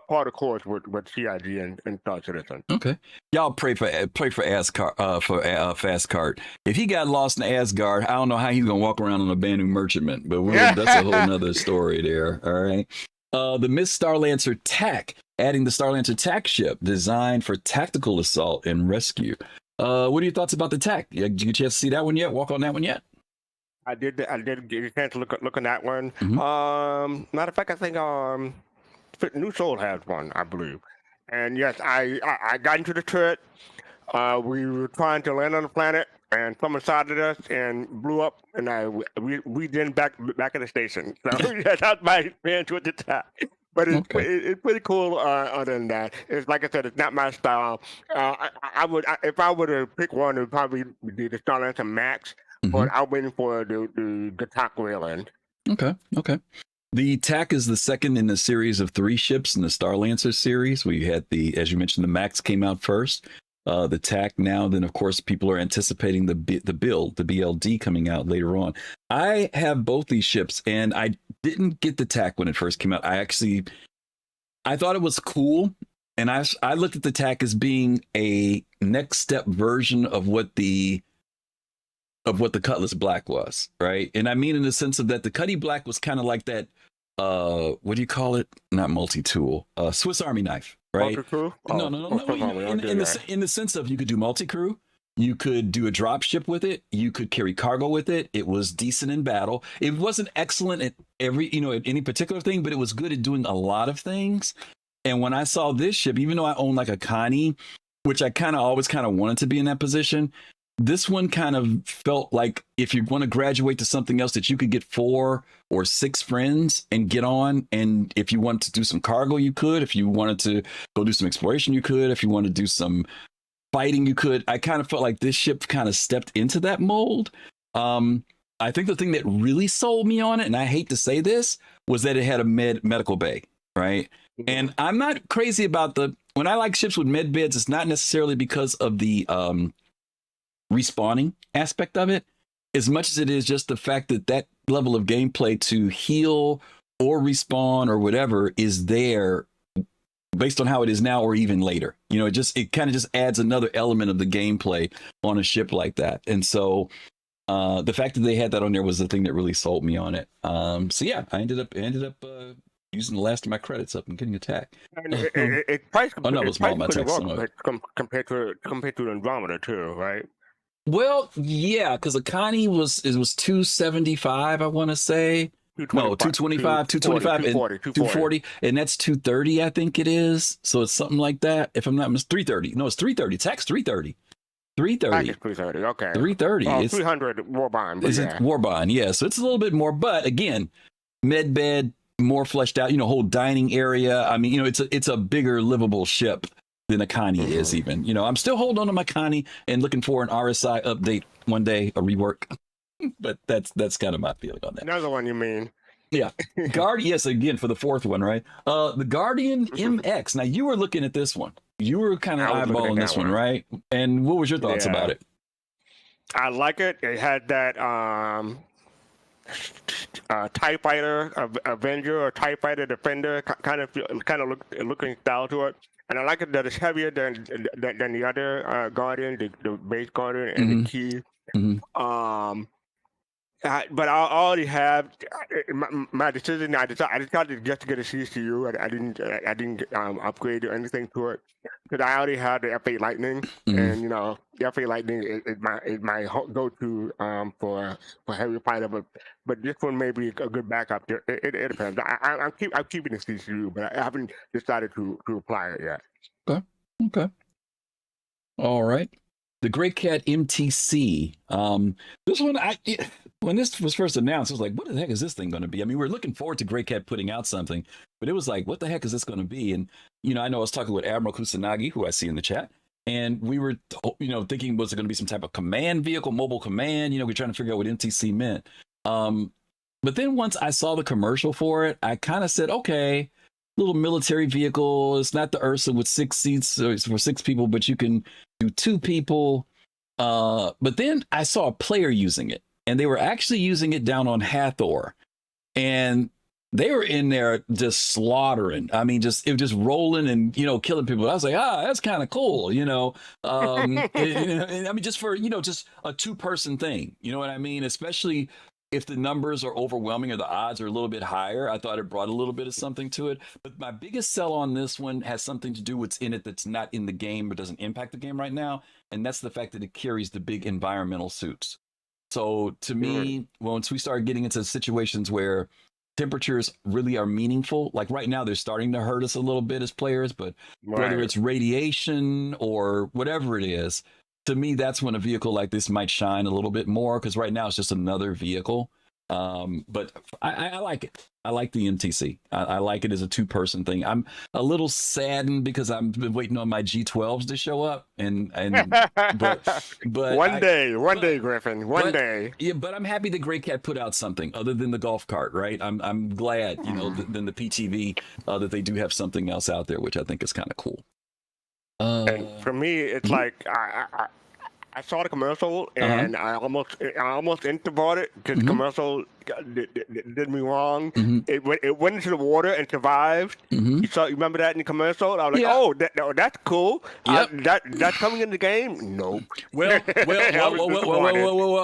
S4: part of course with CIG and Star Citizen.
S3: Okay, y'all pray for Asgard for Fastcart. If he got lost in Asgard, I don't know how he's gonna walk around on a abandoned merchantman. But that's a whole nother story there. All right. The Miss Starlancer TAC, adding the Starlancer TAC ship designed for tactical assault and rescue. What are your thoughts about the TAC? Did you get a chance to see that one yet? Walk on that one yet?
S4: I did get a chance to look on that one. Matter of fact, I think New Soul has one, I believe. And yes, I got into the turret. We were trying to land on the planet, and someone sighted us and blew up, and we then back at the station. So that's my experience with the TAC. but
S3: Okay.
S4: it's pretty cool. Other than that, it's like I said, it's not my style. If I were to pick one, it would probably be the Starlancer Max,
S3: Hmm.
S4: but I'm waiting for the Tac Wayland.
S3: Okay. Okay. The TAC is the second in the series of 3 ships in the Starlancer series. We had as you mentioned, the Max came out first. The TAC now, then of course people are anticipating the build, the BLD coming out later on. I have both these ships, and I didn't get the TAC when it first came out. I thought it was cool, and I looked at the TAC as being a next step version of what the Cutlass Black was, right? And I mean in the sense of that the Cutty Black was kind of like that, what do you call it? Not multi-tool, Swiss Army knife, right?
S4: Multi-crew?
S3: No, no, no, no. In the sense of you could do multi-crew, you could do a drop ship with it, you could carry cargo with it. It was decent in battle. It wasn't excellent at at any particular thing, but it was good at doing a lot of things. And when I saw this ship, even though I own like a Connie, which I kind of always kind of wanted to be in that position, this one kind of felt like if you want to graduate to something else that you could get 4 or 6 friends and get on. And if you wanted to do some cargo, you could. If you wanted to go do some exploration, you could. If you wanted to do some fighting, you could. I kind of felt like this ship kind of stepped into that mold. I think the thing that really sold me on it, and I hate to say this, was that it had a medical bay, right? And I'm not crazy about when I like ships with med beds, it's not necessarily because of the respawning aspect of it, as much as it is just the fact that level of gameplay to heal or respawn or whatever is there based on how it is now or even later. It kind of just adds another element of the gameplay on a ship like that. And so the fact that they had that on there was the thing that really sold me on it. So yeah, I ended up using the last of my credits up and getting attacked.
S4: It's priced
S3: Oh no, it was all my text.
S4: Compared to Andromeda too, right?
S3: Well, yeah, because Akani was 275, I want to say. No, 225, 225, 240, and that's 230, I think it is. So it's something like that. If I'm not mistaken, 330. No, it's 330. Tax 330. 330.
S4: 330. Okay.
S3: 330.
S4: It's 300 Warbond.
S3: Is it Warbond? Yeah. So it's a little bit more, but again, med bed, more fleshed out. Whole dining area. I mean, it's a bigger livable ship than a Connie is even. I'm still holding on to my Connie and looking for an RSI update one day, a rework. But that's kind of my feeling on that.
S4: Another one, you mean?
S3: Yeah. Yes, again, for the 4th one, right? The Guardian MX. Now, you were looking at this one. You were kind of eyeballing this one, right? And what was your thoughts about it?
S4: I like it. It had that TIE Fighter Avenger or TIE Fighter Defender kind of looking style to it. And I like it that it's heavier than the other Guardian, the base Guardian and the key. But I already have my decision. I decided just to get a CCU. I didn't upgrade or anything to it because I already had the F8 Lightning, and the F8 Lightning is my go-to for heavy fighter. But this one may be a good backup. It depends. I'm keeping the CCU, but I haven't decided to apply it yet.
S3: Okay. All right. The Great Cat MTC. This one, when this was first announced, I was like, what the heck is this thing going to be? I mean, we're looking forward to Great Cat putting out something, but it was like, what the heck is this going to be? And, I know I was talking with Admiral Kusanagi, who I see in the chat, and we were, thinking, was it going to be some type of command vehicle, mobile command? We're trying to figure out what MTC meant. But then once I saw the commercial for it, I kind of said, okay, little military vehicle. It's not the Ursa with 6 seats, so it's for 6 people, but you can do 2 people. But then I saw a player using it, and they were actually using it down on Hathor, and they were in there just slaughtering. I mean, it was just rolling and killing people. I was like, that's kind of cool, I mean, just for just a 2-person thing. You know what I mean? Especially if the numbers are overwhelming or the odds are a little bit higher. I thought it brought a little bit of something to it. But my biggest sell on this one has something to do with what's in it that's not in the game but doesn't impact the game right now. And that's the fact that it carries the big environmental suits. So to me, once we start getting into situations where temperatures really are meaningful, like right now, they're starting to hurt us a little bit as players, but whether it's radiation or whatever it is, to me, that's when a vehicle like this might shine a little bit more, because right now it's just another vehicle. But I like it. I like the MTC. I like it as a 2-person thing. I'm a little saddened because I've been waiting on my G12s to show up, but
S4: one day, Griffin, one day.
S3: Yeah, but I'm happy that Grey Cat put out something other than the golf cart, right? I'm glad, than the PTV that they do have something else out there, which I think is kind of cool.
S4: And for me, it's like I saw the commercial and I almost insta-bought it because the commercial did me wrong. It went into the water and survived. You remember that in the commercial? I was like, oh, that's cool.
S3: Yep.
S4: That's coming in the game. Nope.
S3: Well,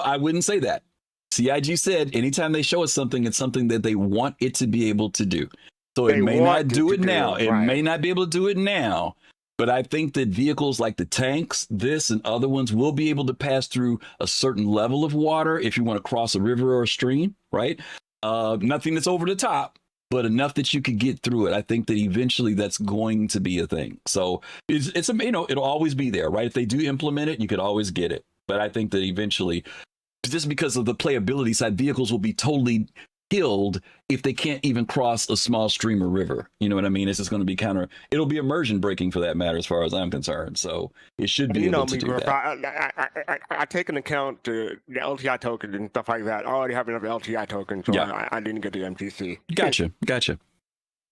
S3: I wouldn't say that. CIG said anytime they show us something, it's something that they want it to be able to do. So it may not do it now. It may not be able to do it now. But I think that vehicles like the tanks, this and other ones will be able to pass through a certain level of water if you want to cross a river or a stream, right? Nothing that's over the top, but enough that you could get through it. I think that eventually that's going to be a thing. So it's it'll always be there, right? If they do implement it, you could always get it. But I think that eventually, just because of the playability side, vehicles will be totally killed if they can't even cross a small stream or river. You know what I mean? It's just going to be it'll be immersion breaking for that matter, as far as I'm concerned. So it should be able to do that.
S4: I take into account the LTI tokens and stuff like that. I already have enough LTI tokens, so I didn't get the MTC.
S3: Gotcha.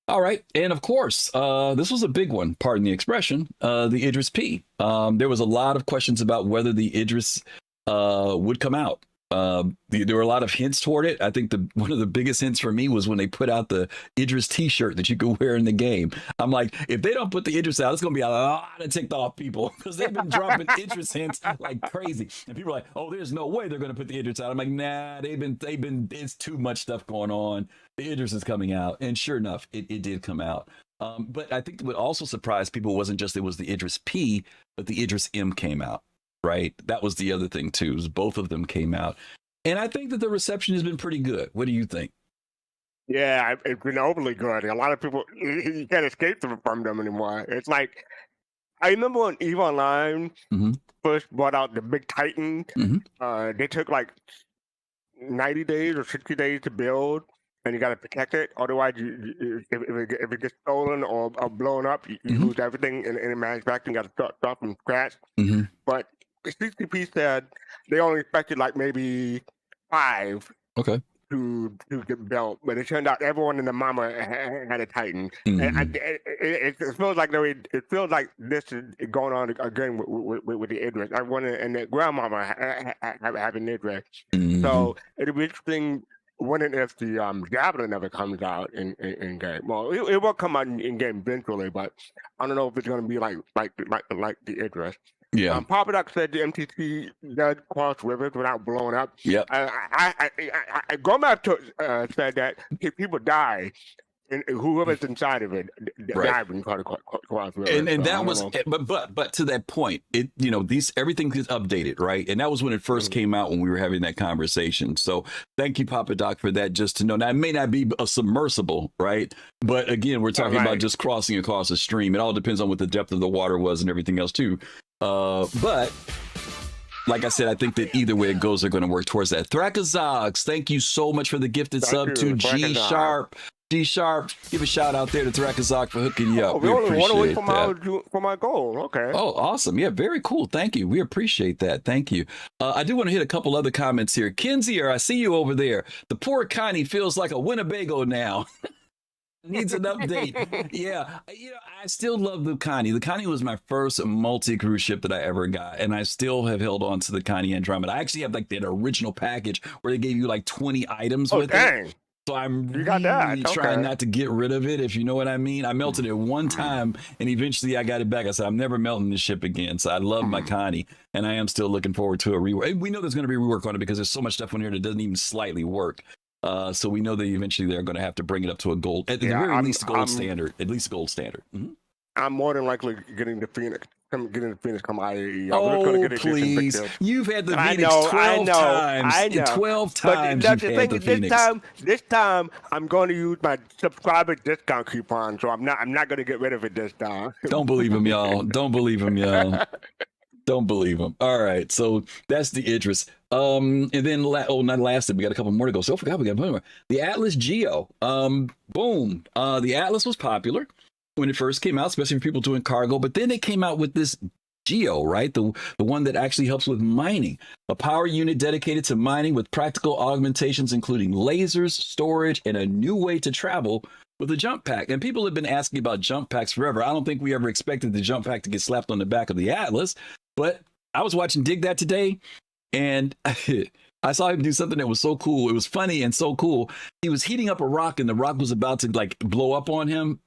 S3: All right. And of course, this was a big one, pardon the expression, the Idris P. There was a lot of questions about whether the Idris would come out. There were a lot of hints toward it. I think one of the biggest hints for me was when they put out the Idris t-shirt that you could wear in the game. I'm like, if they don't put the Idris out, it's going to be a lot of ticked off people because they've been dropping Idris hints like crazy. And people are like, oh, there's no way they're going to put the Idris out. I'm like, nah, they've been, it's too much stuff going on. The Idris is coming out. And sure enough, it did come out. But I think what also surprised people wasn't just it was the Idris P, but the Idris M came out. Right. That was the other thing, too, is both of them came out. And I think that the reception has been pretty good. What do you think?
S4: Yeah, it's been overly good. A lot of people, you can't escape from them anymore. It's like, I remember when EVE Online first brought out the Big Titan, they took like 90 days or 60 days to build. And you got to protect it. Otherwise, if it gets stolen or blown up, you lose everything in the manufacturing. You got to start from scratch. But CCP said they only expected like maybe 5 to get built, but it turned out everyone in the mama had a Titan. And it feels like this is going on again with the Idris. Everyone and the grandmama have an Idris. So it'll be interesting when and if the Javelin never comes out in game. Well, it will come out in game eventually, but I don't know if it's going to be like the Idris.
S3: Yeah.
S4: Papa Doc said the MTC does cross rivers without blowing up.
S3: Yep.
S4: Gomez said that if people die, and whoever's inside of it died when you call it cross rivers.
S3: And that was, but to that point, everything is updated, right? And that was when it first came out when we were having that conversation. So thank you, Papa Doc, for that. Just to know, now it may not be a submersible, right? But again, we're talking about just crossing across a stream. It all depends on what the depth of the water was and everything else too. But like I said, I think that either way it goes, they're going to work towards that. Thracazogs, thank you so much for the gifted sub to G Sharp. G Sharp, give a shout out there to Thrakazog for hooking you up.
S4: We only want to wait for my goal. Okay.
S3: Oh, awesome. Yeah, very cool. Thank you. We appreciate that. Thank you. I do want to hit a couple other comments here. Kinzier, I see you over there. The poor Connie feels like a Winnebago now. Needs an update. Yeah. I still love the Connie. The Connie was my first multi-cruise ship that I ever got. And I still have held on to the Connie Andromeda. I actually have like that original package where they gave you like 20 items with it. So I'm really trying not to get rid of it, if you know what I mean. I melted it one time, and eventually I got it back. I said, I'm never melting this ship again. So I love my Connie, and I am still looking forward to a rework. We know there's going to be a rework on it because there's so much stuff on here that doesn't even slightly work. So we know that eventually they're going to have to bring it up to a gold, at the very least, gold standard. At least gold standard.
S4: I'm more than likely getting the Phoenix. Come IAE.
S3: Oh, please. You've had the Phoenix 12 times. I know. 12 times
S4: but you've had the Phoenix. This time, I'm going to use my subscriber discount coupon, so I'm not going to get rid of it this time.
S3: Don't believe him, y'all. Don't believe him, y'all. Don't believe him. All right, so that's the Idris. And then, not lasted. We got a couple more to go. So I forgot we got more. The Atlas Geo. Boom. The Atlas was popular when it first came out, especially for people doing cargo. But then they came out with this Geo, right? The one that actually helps with mining. A power unit dedicated to mining with practical augmentations, including lasers, storage, and a new way to travel with a jump pack. And people have been asking about jump packs forever. I don't think we ever expected the jump pack to get slapped on the back of the Atlas, but I was watching Dig That today, and I saw him do something that was so cool. It was funny and so cool. He was heating up a rock, and the rock was about to like blow up on him.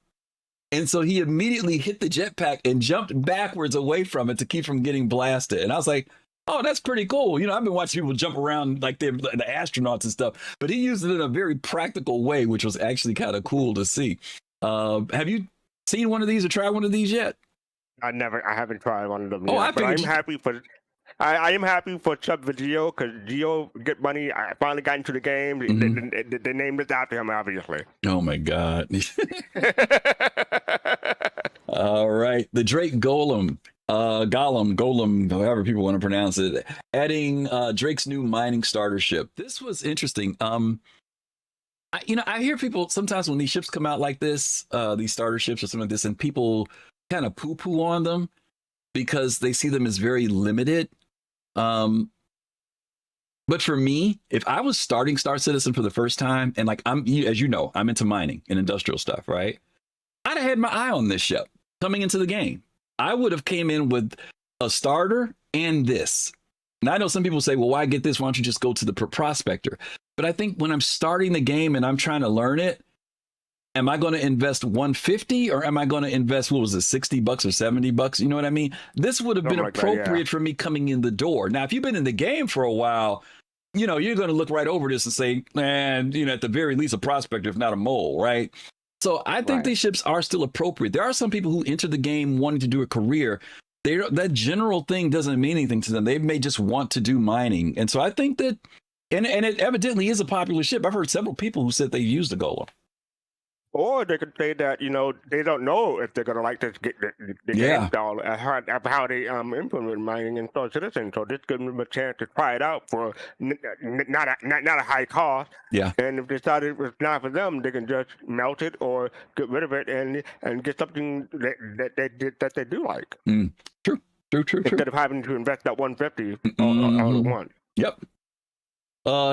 S3: And so he immediately hit the jetpack and jumped backwards away from it to keep from getting blasted. And I was like, oh, that's pretty cool. You know, I've been watching people jump around like they're the astronauts and stuff, but he used it in a very practical way, which was actually kind of cool to see. Have you seen one of these or tried one of these yet?
S4: I haven't tried one of them
S3: Oh,
S4: yet, but I'm happy for. I am happy for Chubb for Geo, because Geo get money. I finally got into the game. They named it after him, obviously.
S3: Oh my God. All right. The Drake Golem, Golem, however people want to pronounce it, adding Drake's new mining starter ship. This was interesting. I hear people sometimes when these ships come out like this, these starter ships or something like this, and people kind of poo-poo on them because they see them as very limited. But for me, if I was starting Star Citizen for the first time, and like as you know, I'm into mining and industrial stuff, right? I'd have had my eye on this ship coming into the game. I would have came in with a starter and this. Now I know some people say, well, why get this? Why don't you just go to the prospector? But I think when I'm starting the game and I'm trying to learn it, am I going to invest $150 or am I going to invest, what was it, $60 or $70? You know what I mean? This would have been appropriate for me coming in the door. Now, if you've been in the game for a while, you know, you're going to look right over this and say, man, you know, at the very least a prospector, if not a mole, right? So I think these ships are still appropriate. There are some people who enter the game wanting to do a career. That general thing doesn't mean anything to them. They may just want to do mining. And so I think that, and it evidently is a popular ship. I've heard several people who said they used the Golem.
S4: Or they could say that, you know, they don't know if they're going to like this the game style, how they implement mining in Star Citizen. So this gives them a chance to try it out for not a high cost.
S3: Yeah.
S4: And if they decide it was not for them, they can just melt it or get rid of it and get something that they do like.
S3: True.
S4: Instead of having to invest that $150 all at once.
S3: Yep.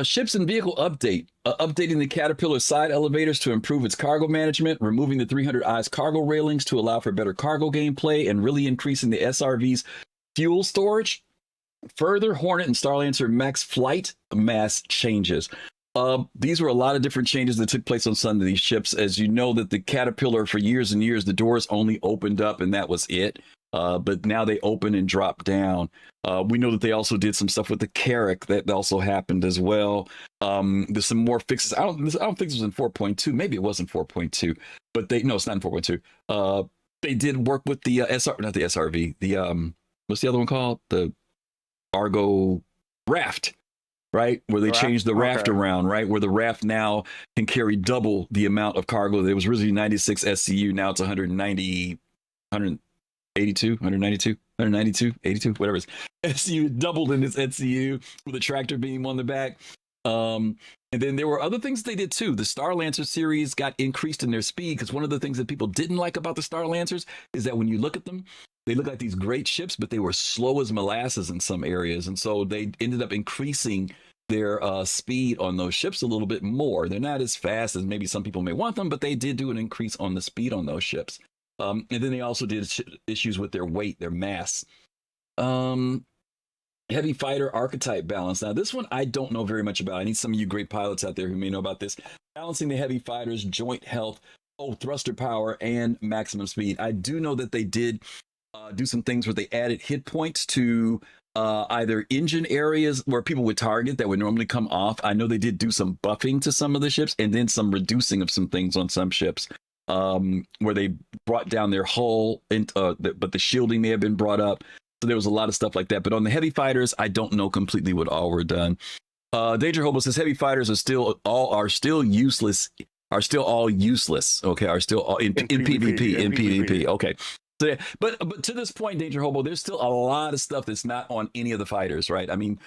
S3: Ships and vehicle update. Updating the Caterpillar side elevators to improve its cargo management, removing the 300 eyes cargo railings to allow for better cargo gameplay, and really increasing the SRV's fuel storage. Further Hornet and Starlancer max flight mass changes. These were a lot of different changes that took place on some of these ships. As you know, that the Caterpillar for years and years, the doors only opened up and that was it. But now they open and drop down. We know that they also did some stuff with the Carrack that also happened as well. There's some more fixes. I don't think this was in 4.2. Maybe it wasn't 4.2, but no, it's not in 4.2. They did work with the not the SRV. The what's the other one called? The Argo raft, right? Where they changed the raft around, right? Where the raft now can carry double the amount of cargo. It was originally 96 SCU. Now it's 182, 82, whatever it is. SCU doubled in its SCU with a tractor beam on the back. And then there were other things they did too. The Star Lancer series got increased in their speed because one of the things that people didn't like about the Star Lancers is that when you look at them, they look like these great ships, but they were slow as molasses in some areas. And so they ended up increasing their speed on those ships a little bit more. They're not as fast as maybe some people may want them, but they did do an increase on the speed on those ships. And then they also did issues with their weight, their mass. Heavy fighter archetype balance. Now, this one I don't know very much about. I need some of you great pilots out there who may know about this. Balancing the heavy fighters, joint health, thruster power, and maximum speed. I do know that they did do some things where they added hit points to either engine areas where people would target that would normally come off. I know they did do some buffing to some of the ships and then some reducing of some things on some ships. Where they brought down their hull, but the shielding may have been brought up. So there was a lot of stuff like that. But on the heavy fighters, I don't know completely what all were done. Danger Hobo says heavy fighters are still useless. Are still all useless. Okay, are still all in PvP. Okay. So, but to this point, Danger Hobo, there's still a lot of stuff that's not on any of the fighters, right? I mean,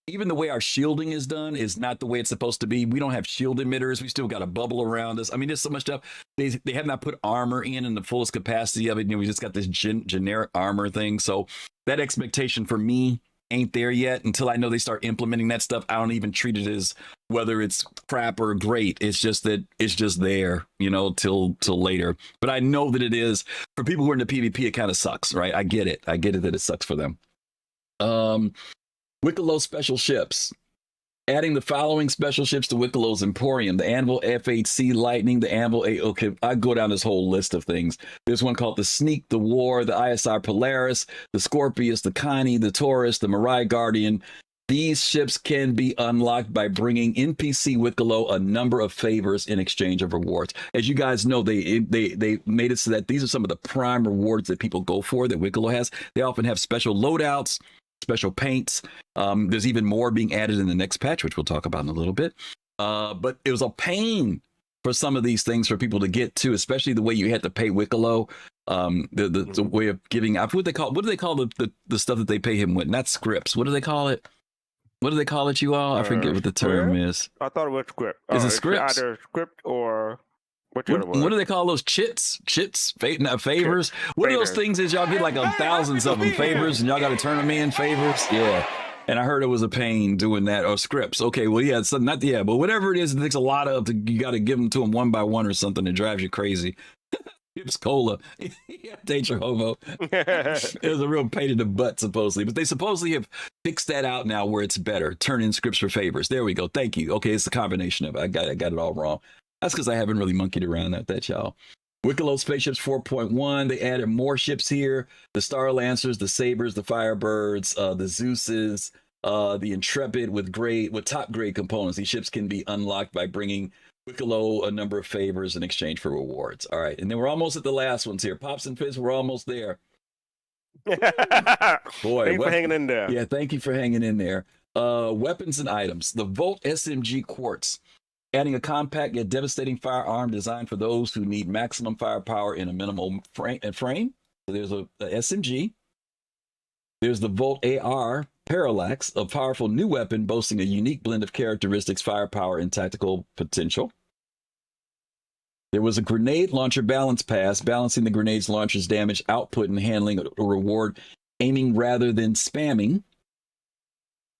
S3: even the way our shielding is done is not the way it's supposed to be. We don't have shield emitters. We still got a bubble around us. I mean, there's so much stuff. They have not put armor in the fullest capacity of it. We just got this generic armor thing. So that expectation for me ain't there yet until I know they start implementing that stuff. I don't even treat it as whether it's crap or great. It's just that it's just there, till later. But I know that it is for people who are in the PvP. It kind of sucks, right? I get it that it sucks for them. Wicklow special ships. Adding the following special ships to Wicklow's Emporium: the Anvil FHC Lightning, the Anvil A. Okay, I go down this whole list of things. There's one called the Sneak, the War, the ISR Polaris, the Scorpius, the Connie, the Taurus, the Mirai Guardian. These ships can be unlocked by bringing NPC Wicklow a number of favors in exchange of rewards. As you guys know, they made it so that these are some of the prime rewards that people go for that Wicklow has. They often have special loadouts, special paints. There's even more being added in the next patch, which we'll talk about in a little bit. But it was a pain for some of these things for people to get to, especially the way you had to pay Wicklow. The way of giving out. What do they call the stuff that they pay him with? Not scripts. What do they call it? What do they call it, you all? I forget what the term is.
S4: I thought it was script.
S3: Is it scripts?
S4: Either script or
S3: what do they call those chits? Not favors. What are those things that y'all get like thousands of them? Favors, and y'all got to turn them in favors. Yeah. And I heard it was a pain doing that, or scripts. Okay, well, yeah, so but whatever it is, it takes a lot of. You got to give them to them one by one or something. It drives you crazy. Chips Cola. Date your hobo. It was a real pain in the butt, supposedly. But they supposedly have fixed that out now where it's better. Turn in scripts for favors. There we go. Thank you. Okay, it's the combination of it. I got it all wrong. That's because I haven't really monkeyed around at that, y'all. Wicklow Spaceships 4.1. They added more ships here. The Star Lancers, the Sabres, the Firebirds, the Zeuses, the Intrepid with top grade components. These ships can be unlocked by bringing Wicklow a number of favors in exchange for rewards. All right, and then we're almost at the last ones here. Pops and Fizz, we're almost there. Boy,
S4: thanks for hanging in there.
S3: Yeah, thank you for hanging in there. Weapons and items. The Volt SMG Quartz, adding a compact yet devastating firearm designed for those who need maximum firepower in a minimal frame. So there's a SMG. There's the Volt AR Parallax, a powerful new weapon boasting a unique blend of characteristics, firepower, and tactical potential. There was a grenade launcher balance pass, balancing the grenade's launcher's damage output and handling a reward, aiming rather than spamming.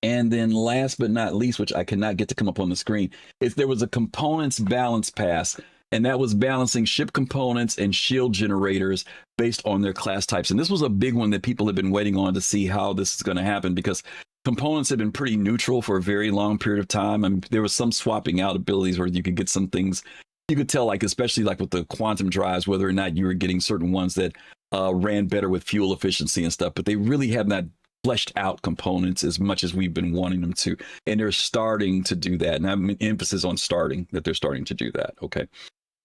S3: And then last but not least, which I cannot get to come up on the screen, is there was a components balance pass, and that was balancing ship components and shield generators based on their class types. And this was a big one that people have been waiting on to see how this is going to happen, because components have been pretty neutral for a very long period of time. I mean, there was some swapping out abilities where you could get some things. You could tell, like, especially like with the quantum drives, whether or not you were getting certain ones that ran better with fuel efficiency and stuff. But they really have not fleshed out components as much as we've been wanting them to. And they're starting to do that. And I'm emphasis on that they're starting to do that. Okay.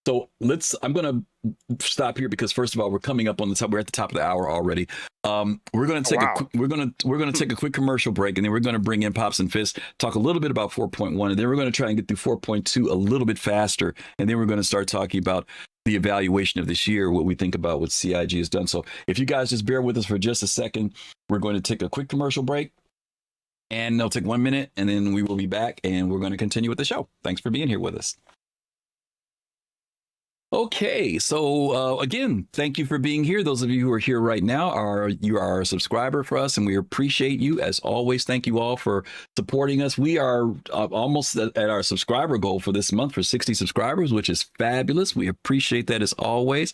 S3: So I'm going to stop here because, first of all, we're coming up on the top. We're at the top of the hour already. We're going to take we're going to take a quick commercial break, and then we're going to bring in Pops and Fist, talk a little bit about 4.1, and then we're going to try and get through 4.2 a little bit faster, and then we're going to start talking about the evaluation of this year, what we think about what CIG has done. So if you guys just bear with us for just a second, we're going to take a quick commercial break, and they'll take 1 minute, and then we will be back, and we're going to continue with the show. Thanks for being here with us. Okay, so again, thank you for being here. Those of you who are here right now you are a subscriber for us, and we appreciate you as always. Thank you all for supporting us. We are almost at our subscriber goal for this month for 60 subscribers, which is fabulous. We appreciate that as always.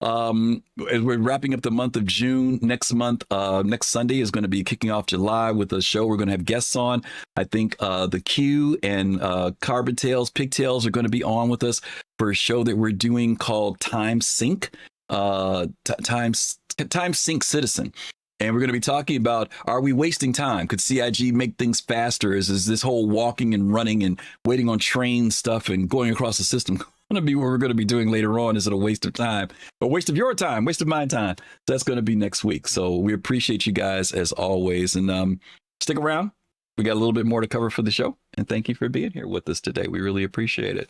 S3: As we're wrapping up the month of June, next Sunday is going to be kicking off July with a show. We're going to have guests on. I think the Q and Carbon Tails, Pigtails are going to be on with us for a show that we're doing called Time Sync, Time Sync Citizen. And we're going to be talking about, are we wasting time? Could CIG make things faster? Is this whole walking and running and waiting on train stuff and going across the system going to be what we're going to be doing later on? Is it a waste of time? A waste of your time, waste of my time? That's going to be next week. So we appreciate you guys as always. And stick around. We got a little bit more to cover for the show. And thank you for being here with us today. We really appreciate it.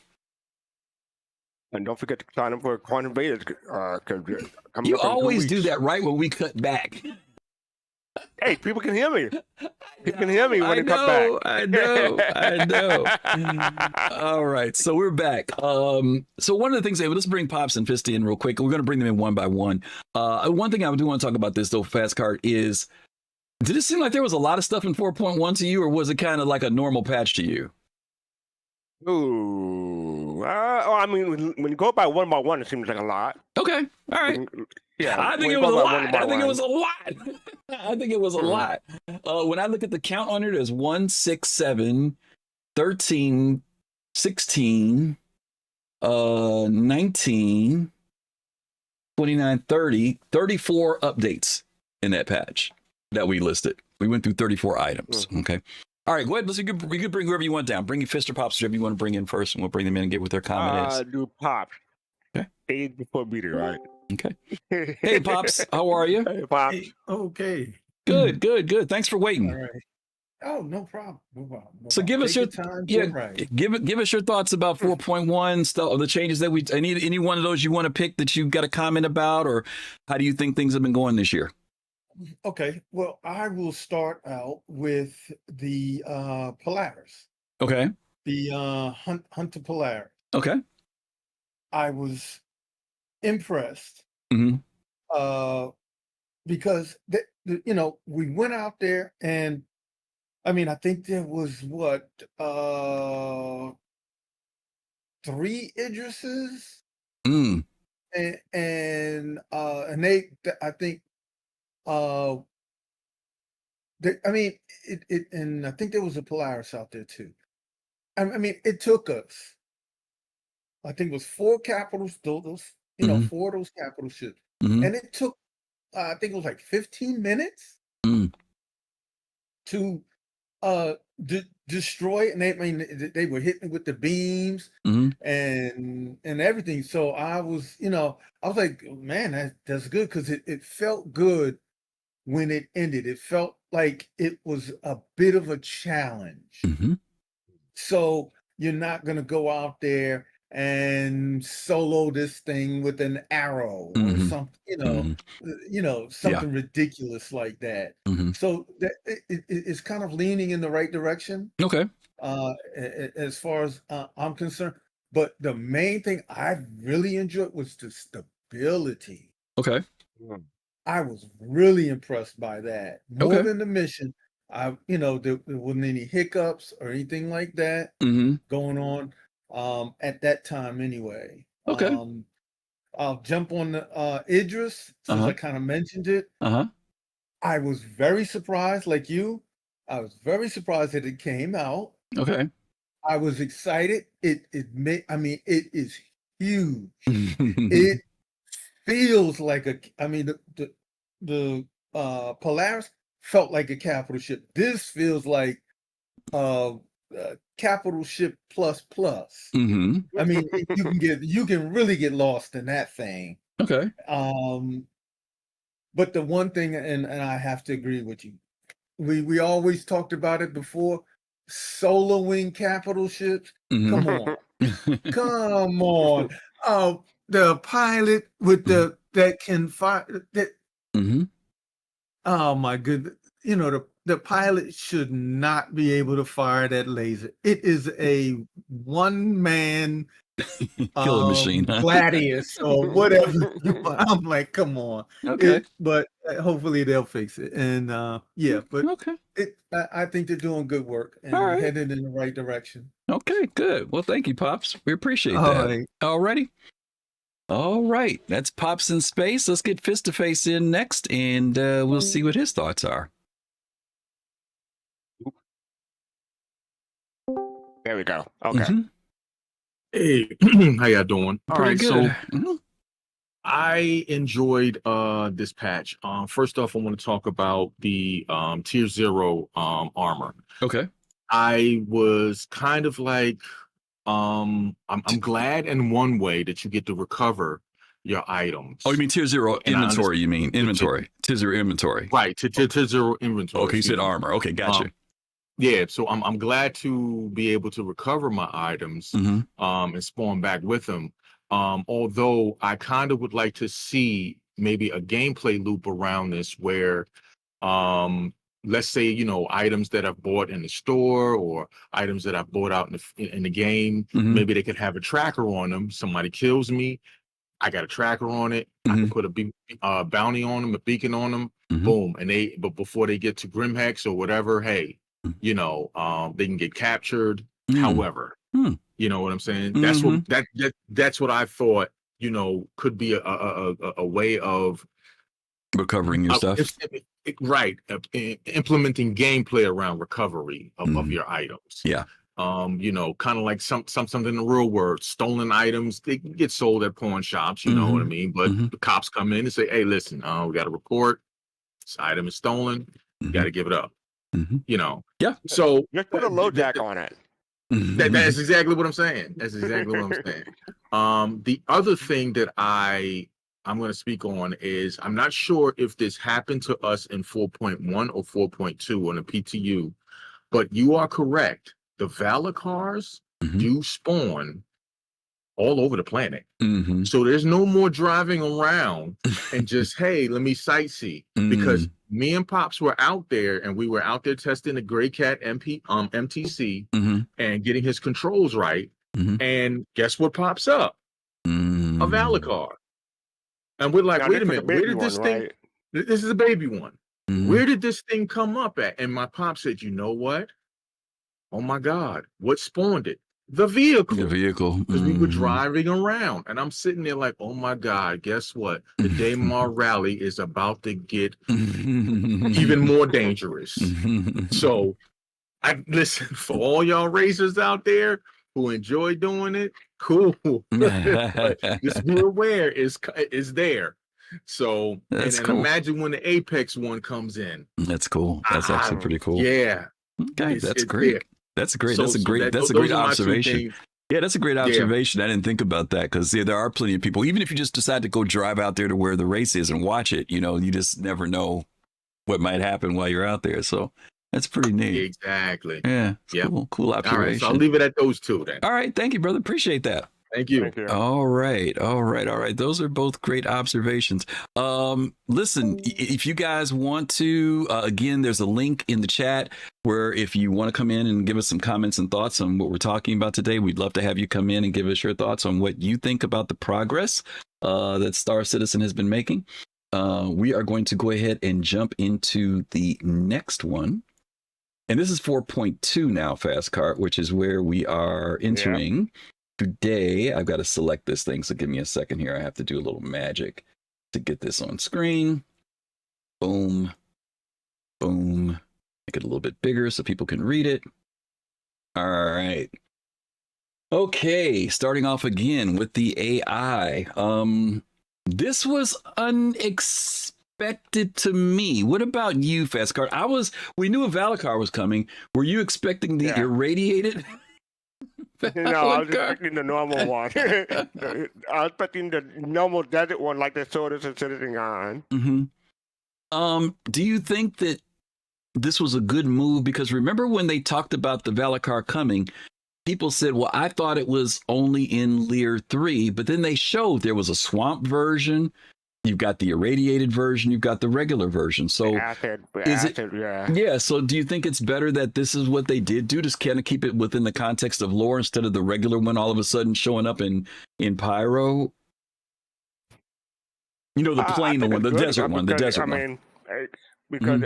S4: And don't forget to sign up for Quantum Beta.
S3: You always do that right when we cut back.
S4: Hey, people can hear me. People can hear me when they come back.
S3: I know. All right, so we're back. So one of the things, let's bring Pops and Fisty in real quick. We're going to bring them in one by one. One thing I do want to talk about this though, Fastcart, is did it seem like there was a lot of stuff in 4.1 to you, or was it kind of like a normal patch to you?
S4: Ooh. I mean, when you go by one, it seems like a lot.
S3: Okay, all right.
S4: Yeah,
S3: I think it was a lot. I think it was a lot. I think it was a lot. When I look at the count on it, there's 1, 6, 7, 13, 16, 19, 29, 30, 34 updates in that patch that we listed. We went through 34 items. Okay. All right, go ahead. We could bring whoever you want down. Bring your Fist or Pops, whoever you want to bring in first, and we'll bring them in and get what their comment is.
S4: Do Pops.
S3: Okay.
S4: Age before beater, right?
S3: Okay. Hey, Pops, how are you?
S4: Hey, Pops.
S5: Hey, okay.
S3: Good. Thanks for waiting.
S5: All right. Oh, no problem.
S3: So give us your
S5: time.
S3: give us your thoughts about 4.1 stuff, the changes that any one of those you want to pick that you've got a comment about, or how do you think things have been going this year?
S5: Okay. Well, I will start out with the Polaris.
S3: Okay.
S5: The Hunter Polaris.
S3: Okay.
S5: I was impressed.
S3: Mm-hmm.
S5: Because we went out there, and I mean, I think there was 3 Idrises, and they, I think, and I think there was a Polaris out there too. I mean, it took us, I think it was 4 capitals, those 4 of those capital ships, and it took, I think it was like 15 minutes to destroy it. And they were hitting with the beams and everything. So I was like, man, that's good, because it felt good when it ended. It felt like it was a bit of a challenge. So you're not gonna go out there and solo this thing with an arrow or something, something ridiculous like that. So that it's kind of leaning in the right direction.
S3: Okay.
S5: As far as I'm concerned, but the main thing I really enjoyed was the stability.
S3: Okay.
S5: I was really impressed by that, more than the mission. There wasn't any hiccups or anything like that going on. At that time anyway.
S3: Okay.
S5: I'll jump on the Idris, since I kind of mentioned it. I was very surprised, like you. I was very surprised that it came out.
S3: Okay.
S5: I was excited. It is huge. It feels like the Polaris felt like a capital ship. This feels like capital ship plus. I mean, you can really get lost in that thing.
S3: Okay.
S5: But the one thing, and I have to agree with you, we always talked about it before, soloing capital ships. Come on. Come on. The pilot with that can fire that. Oh my goodness. The pilot should not be able to fire that laser. It is a one-man
S3: killer machine, huh?
S5: Gladius or whatever. I'm like, come on.
S3: Okay.
S5: But hopefully they'll fix it. And but
S3: okay.
S5: I think they're doing good work and headed in the right direction.
S3: Okay, good. Well, thank you, Pops. We appreciate that. Alrighty. All right. That's Pops in space. Let's get Fist to Face in next, and we'll see what his thoughts are.
S4: There we go. Okay.
S6: Hey, how y'all doing? All right,
S3: good.
S6: So I enjoyed this patch. First off, I want to talk about the Tier 0 armor.
S3: Okay.
S6: I was kind of like, I'm glad in one way that you get to recover your items.
S3: Oh, you mean Tier 0 inventory? You mean inventory? Tier 0 inventory.
S6: Right, Tier 0 inventory.
S3: Okay, you said armor. Okay, gotcha.
S6: Yeah, so I'm glad to be able to recover my items and spawn back with them. Although I kind of would like to see maybe a gameplay loop around this where let's say, you know, items that I've bought in the store or items that I've bought out in the game. Maybe they could have a tracker on them. Somebody kills me, I got a tracker on it. I can put a bounty on them, a beacon on them. Boom, and but before they get to Grimhex or whatever, hey, you know, they can get captured. However, you know what I'm saying? That's what that's what I thought. You know, could be a way of
S3: recovering your stuff.
S6: Right. Implementing gameplay around recovery of your items.
S3: Yeah.
S6: You know, kind of like something in the real world, stolen items, they can get sold at pawn shops, you know what I mean? But the cops come in and say, hey, listen, we got a report. This item is stolen. You got to give it up. You know?
S3: Yeah.
S6: So
S4: just put a low jack on it.
S6: That's exactly what I'm saying. That's exactly what I'm saying. The other thing that I'm going to speak on is I'm not sure if this happened to us in 4.1 or 4.2 on the PTU, but you are correct. The Valor cars do spawn all over the planet. So there's no more driving around and just, hey, let me sightsee. Because me and Pops were out there and we were out there testing the Gray Cat MTC and getting his controls right. And guess what pops up? A Valor car. And we're like,
S4: now,
S6: wait a minute, where did this thing, this is a baby one. Where did this thing come up at? And my pop said, you know what? Oh my God, what spawned it? The vehicle.
S3: The vehicle.
S6: Because we were driving around. And I'm sitting there like, oh my God, guess what? The Daymar rally is about to get even more dangerous. So I listen, for all y'all racers out there who enjoy doing it, cool. But just be aware is there. So
S3: that's
S6: and
S3: cool.
S6: Imagine when the Apex one comes in.
S3: That's cool. That's actually pretty cool.
S6: Yeah.
S3: Okay, that's great.
S6: There.
S3: That's great.
S6: So,
S3: that's a great. That's a
S6: those
S3: great
S6: are my two
S3: observation.
S6: things.
S3: Yeah, that's a great observation. I didn't think about that because there are plenty of people. Even if you just decide to go drive out there to where the race is and watch it, you know, you just never know what might happen while you're out there. So that's pretty neat.
S6: Exactly.
S3: Yeah. Cool observation.
S6: All right, so I'll leave it at those two then.
S3: All right. Thank you, brother. Appreciate that.
S6: Thank you.
S3: All right. Those are both great observations. Listen, if you guys want to, again, there's a link in the chat where if you want to come in and give us some comments and thoughts on what we're talking about today, we'd love to have you come in and give us your thoughts on what you think about the progress that Star Citizen has been making. We are going to go ahead and jump into the next one. And this is 4.2 now, fastcart, which is where we are entering. Yeah. Today, I've got to select this thing, so give me a second here. I have to do a little magic to get this on screen. Boom. Boom. Make it a little bit bigger so people can read it. All right. Okay, starting off again with the AI. This was unexpected to me. What about you, fastcart? We knew a Valakar was coming. Were you expecting the irradiated?
S4: No, I was expecting the normal one. I was expecting the normal desert one, like the Sword is sitting on.
S3: Do you think that this was a good move? Because remember when they talked about the Valakar coming, people said, well, I thought it was only in Lear 3, but then they showed there was a swamp version. You've got the irradiated version. You've got the regular version. So yeah. So do you think it's better that this is what they did do to kind of keep it within the context of lore instead of the regular one all of a sudden showing up in Pyro? You know, the plain one, the desert one, the desert one.
S4: I mean, because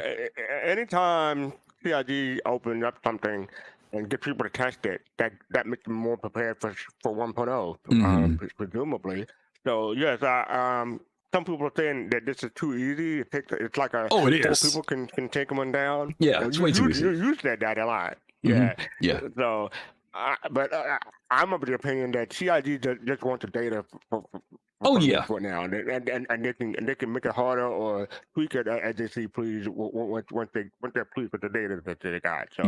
S4: anytime CIG opens up something and get people to test it, that makes them more prepared for 1.0, presumably. So yes, some people are saying that this is too easy. It's like a
S3: it is.
S4: People can take one down.
S3: Yeah, it's way too easy.
S4: You said that a lot.
S3: Yeah.
S4: So, but I'm of the opinion that CIG just wants the data for now, and they can make it harder or tweak it as they see please once they're pleased with the data that they got. So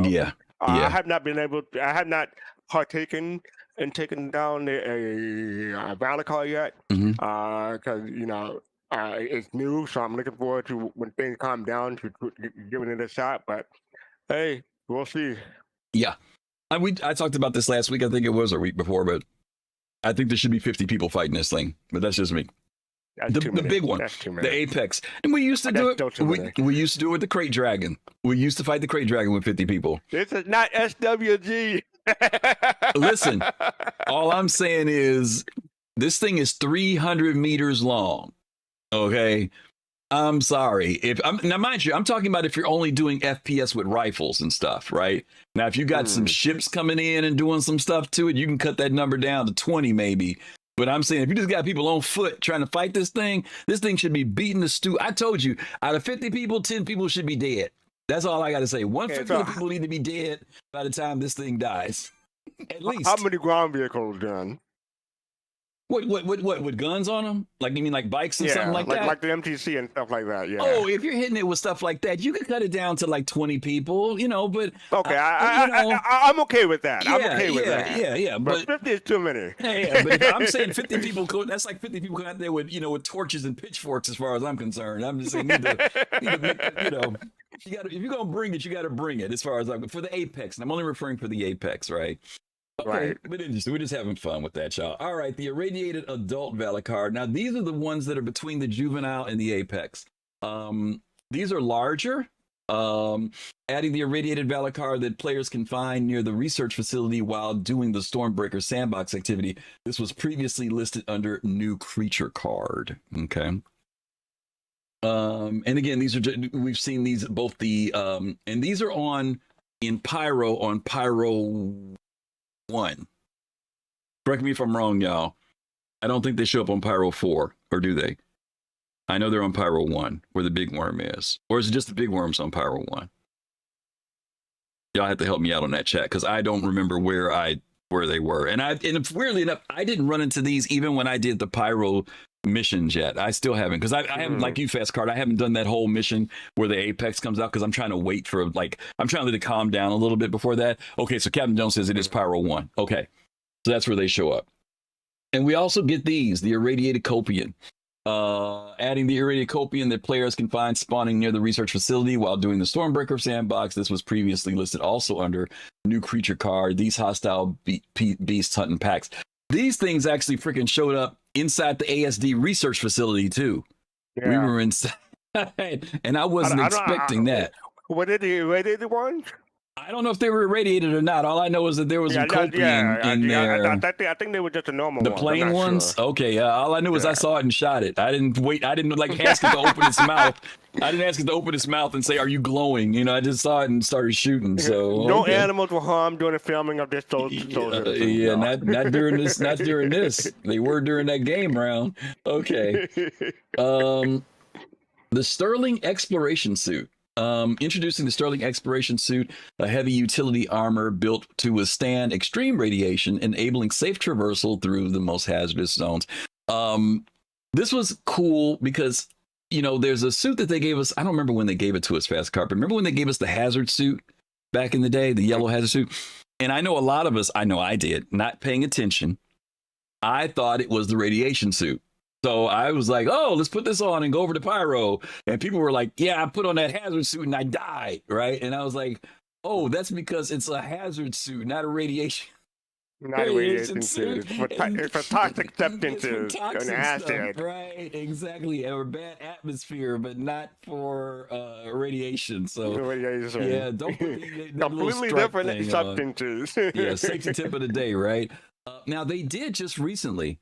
S4: I have not partaken in taking down a Valakar yet, because it's new, so I'm looking forward to when things calm down to giving it a shot. But hey, we'll see.
S3: Yeah, I talked about this last week. I think it was a week before, but I think there should be 50 people fighting this thing. But that's just me.
S4: That's
S3: The
S4: too many.
S3: big one,
S4: That's too many.
S3: the Apex. And we used to
S4: That's
S3: do
S4: still
S3: it.
S4: too many.
S3: We used to do it with the Crate Dragon. We used to fight the Crate Dragon with 50 people.
S4: This is not SWG.
S3: Listen, all I'm saying is this thing is 300 meters long. Okay. I'm sorry. Now, mind you, I'm talking about if you're only doing FPS with rifles and stuff, right? Now, if you got some ships coming in and doing some stuff to it, you can cut that number down to 20 maybe. But I'm saying if you just got people on foot trying to fight this thing should be beating the stew. I told you, out of 50 people, 10 people should be dead. That's all I got to say. 1/5 of the people need to be dead by the time this thing dies. At least.
S4: How many ground vehicles done?
S3: What with guns on them? Like you mean like bikes and something like that?
S4: Like the MTC and stuff like that. Yeah.
S3: Oh, if you're hitting it with stuff like that, you could cut it down to like 20 people, but
S4: okay, I'm okay with that.
S3: Yeah,
S4: I'm okay with that.
S3: Yeah.
S4: But 50 is too many.
S3: Yeah, but if I'm saying 50 people, that's like 50 people out there with with torches and pitchforks. As far as I'm concerned, I'm just saying, you got to, if you're gonna bring it, you got to bring it. As far as for the Apex, and I'm only referring for the Apex, right? Okay,
S4: Right.
S3: but interesting. We're just having fun with that, y'all. All right, the irradiated adult Valakar. Now, these are the ones that are between the juvenile and the Apex. These are larger. Adding the irradiated Valakar that players can find near the research facility while doing the Stormbreaker sandbox activity. This was previously listed under new creature card. Okay. And again, we've seen these both and these are in Pyro on Pyro 1. Correct me if I'm wrong, y'all. I don't think they show up on Pyro 4, or do they? I know they're on Pyro 1, where the big worm is. Or is it just the big worms on Pyro 1? Y'all have to help me out on that chat, because I don't remember where they were. And weirdly enough, I didn't run into these even when I did the Pyro missions yet. I still haven't, because I haven't, like you, Fastcart, I haven't done that whole mission where the Apex comes out, because I'm trying to wait for, I'm trying to let it calm down a little bit before that. Okay, so Captain Jones says it is Pyro 1. Okay, so that's where they show up. And we also get these, the irradiated Copian. Adding the irradiated Copian that players can find spawning near the research facility while doing the Stormbreaker sandbox. This was previously listed also under new creature card. These hostile beast hunting packs. These things actually freaking showed up inside the ASD research facility too.
S4: Yeah.
S3: We were inside, and I wasn't expecting that.
S4: What did the irradiated ones?
S3: I don't know if they were irradiated or not. All I know is that there was a Copian in there.
S4: I think they were just the normal
S3: The
S4: ones.
S3: plain ones?
S4: Sure.
S3: Okay, all I knew is I saw it and shot it. I didn't wait. I didn't ask it to open its mouth. I didn't ask it to open its mouth and say, "Are you glowing?" I just saw it and started shooting. So
S4: no animals were harmed during the filming of this.
S3: Yeah, not during this. Not during this. They were during that game round. Okay. The Sterling Exploration Suit. Introducing the Sterling Exploration Suit, a heavy utility armor built to withstand extreme radiation, enabling safe traversal through the most hazardous zones. This was cool because, there's a suit that they gave us. I don't remember when they gave it to us, Fastcart, but remember when they gave us the hazard suit back in the day, the yellow hazard suit? And I know a lot of us, I know I did, not paying attention. I thought it was the radiation suit. So I was like, oh, let's put this on and go over to Pyro. And people were like, yeah, I put on that hazard suit and I died, right? And I was like, oh, that's because it's a hazard suit, not a radiation.
S4: Not a radiation suit. It's for toxic substances and acid.
S3: Stuff, right, exactly. Or bad atmosphere, but not for radiation. So,
S4: radiation.
S3: Yeah, don't put the
S4: completely different substances.
S3: Yeah, safety tip of the day, right? Now, they did just recently.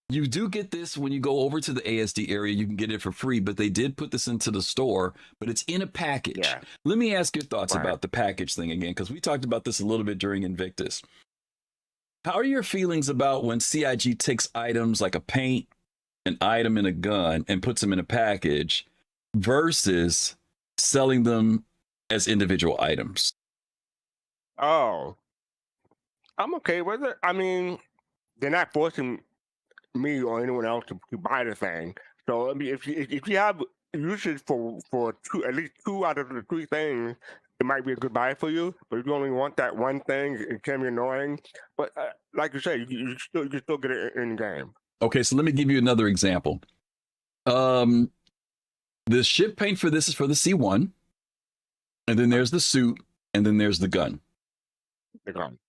S3: You do get this when you go over to the ASD area. You can get it for free, but they did put this into the store, but it's in a package.
S4: Yeah.
S3: Let me ask your thoughts about the package thing again, because we talked about this a little bit during Invictus. How are your feelings about when CIG takes items like a paint, an item, and a gun and puts them in a package versus selling them as individual items?
S4: Oh, I'm okay with it. I mean, they're not forcing me or anyone else to buy the thing. So I mean, if you have usage for at least two out of the three things, it might be a good buy for you. But if you only want that one thing, it can be annoying. But like you say, you can still get it in game.
S3: Okay, so let me give you another example. The ship paint for this is for the C1, and then there's the suit, and then there's the gun.
S4: The gun.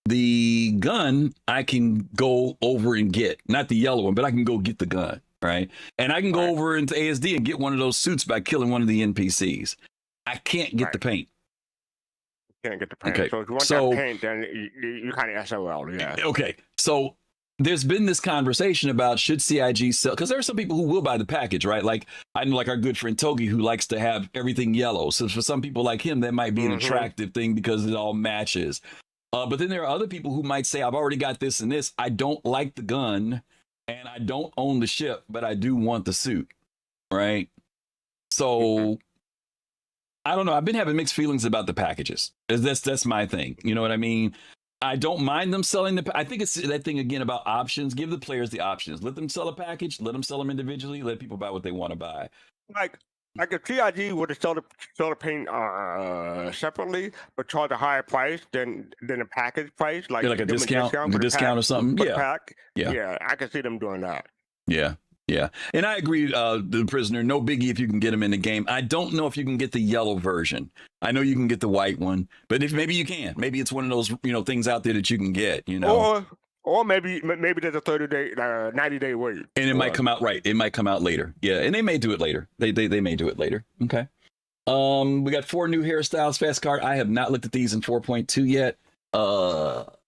S3: The gun I can go over and get, not the yellow one, but I can go get the gun, right? And I can go over into ASD and get one of those suits by killing one of the NPCs. I can't get the paint.
S4: You can't get the paint.
S3: Okay.
S4: So if you want that paint, then you kind of SOL, yeah.
S3: Okay. So there's been this conversation about should CIG sell, because there are some people who will buy the package, right? Like I know, like our good friend Togi, who likes to have everything yellow. So for some people like him, that might be an attractive thing because it all matches. But then there are other people who might say, I've already got this and this. I don't like the gun and I don't own the ship, but I do want the suit, right? So I don't know. I've been having mixed feelings about the packages. That's my thing. You know what I mean? I don't mind them selling I think it's that thing again about options. Give the players the options. Let them sell a package. Let them sell them individually. Let people buy what they want to buy.
S4: Like if TIG would have sold the paint separately, but charge a higher price than a package price, like
S3: a discount or something.
S4: Yeah, I can see them doing that.
S3: Yeah, and I agree. The prisoner, no biggie if you can get them in the game. I don't know if you can get the yellow version. I know you can get the white one, but if maybe you can, maybe it's one of those things out there that you can get.
S4: Or maybe there's a 30-day, 90-day wait.
S3: And it might come out right. It might come out later. Yeah, and they may do it later. They may do it later. Okay. We got 4 new hairstyles. fastcart. I have not looked at these in 4.2 yet.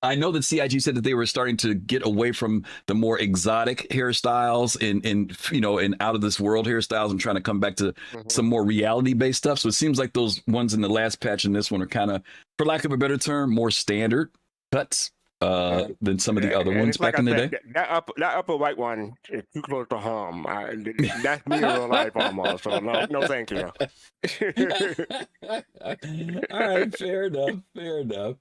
S3: I know that CIG said that they were starting to get away from the more exotic hairstyles and out of this world hairstyles and trying to come back to some more reality based stuff. So it seems like those ones in the last patch and this one are kind of, for lack of a better term, more standard cuts than some of the other ones back in the day.
S4: That upper right one is too close to home. That's me in real life almost. So no, thank you.
S3: All right, fair enough.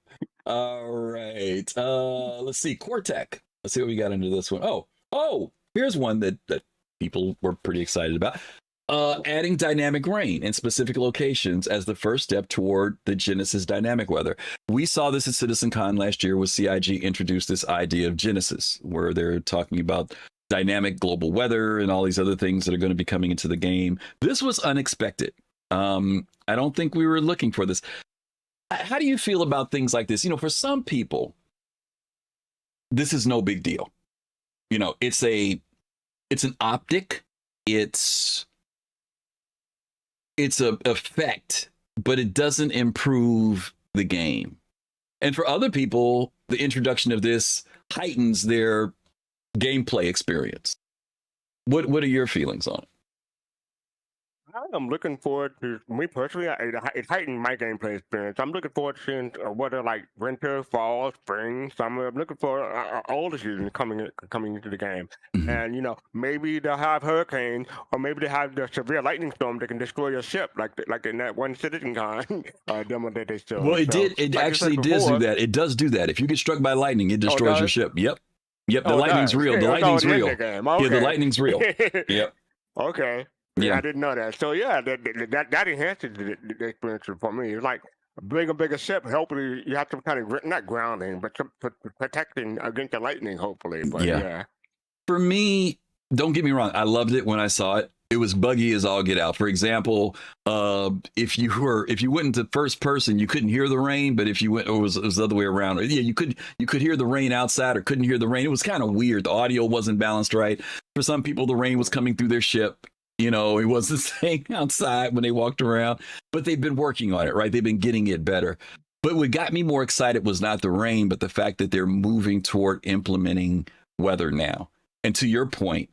S3: All right. Let's see. Quartec. Let's see what we got into this one. Oh, here's one that people were pretty excited about. Adding dynamic rain in specific locations as the first step toward the Genesis dynamic weather. We saw this at CitizenCon last year, where CIG introduced this idea of Genesis, where they're talking about dynamic global weather and all these other things that are going to be coming into the game. This was unexpected. I don't think we were looking for this. How do you feel about things like this? For some people, this is no big deal. It's an optic. It's a effect, but it doesn't improve the game. And for other people, the introduction of this heightens their gameplay experience. What are your feelings on it?
S4: I'm looking forward to, me personally, it heightened my gameplay experience. I'm looking forward to seeing whether like winter, fall, spring, summer. I'm looking for all the seasons coming into the game. And maybe they'll have hurricanes, or maybe they have the severe lightning storm that can destroy your ship, like in that one CitizenCon demo that they showed.
S3: Well, it actually does do that. It does do that. If you get struck by lightning, it destroys your ship. Yep. The lightning's real. The lightning's real. Yeah, the lightning's real. Yep.
S4: Okay. Yeah, I didn't know that. So yeah, that enhances the experience for me. It's like bring a bigger ship. Hopefully, you have some kind of not grounding, but some protecting against the lightning. Hopefully, but yeah.
S3: For me, don't get me wrong. I loved it when I saw it. It was buggy as all get out. For example, if you went into first person, you couldn't hear the rain. But if you went, or it was the other way around. Yeah, you could hear the rain outside, or couldn't hear the rain. It was kind of weird. The audio wasn't balanced right. For some people, the rain was coming through their ship. It wasn't staying outside when they walked around, but they've been working on it, right? They've been getting it better. But what got me more excited was not the rain, but the fact that they're moving toward implementing weather now. And to your point,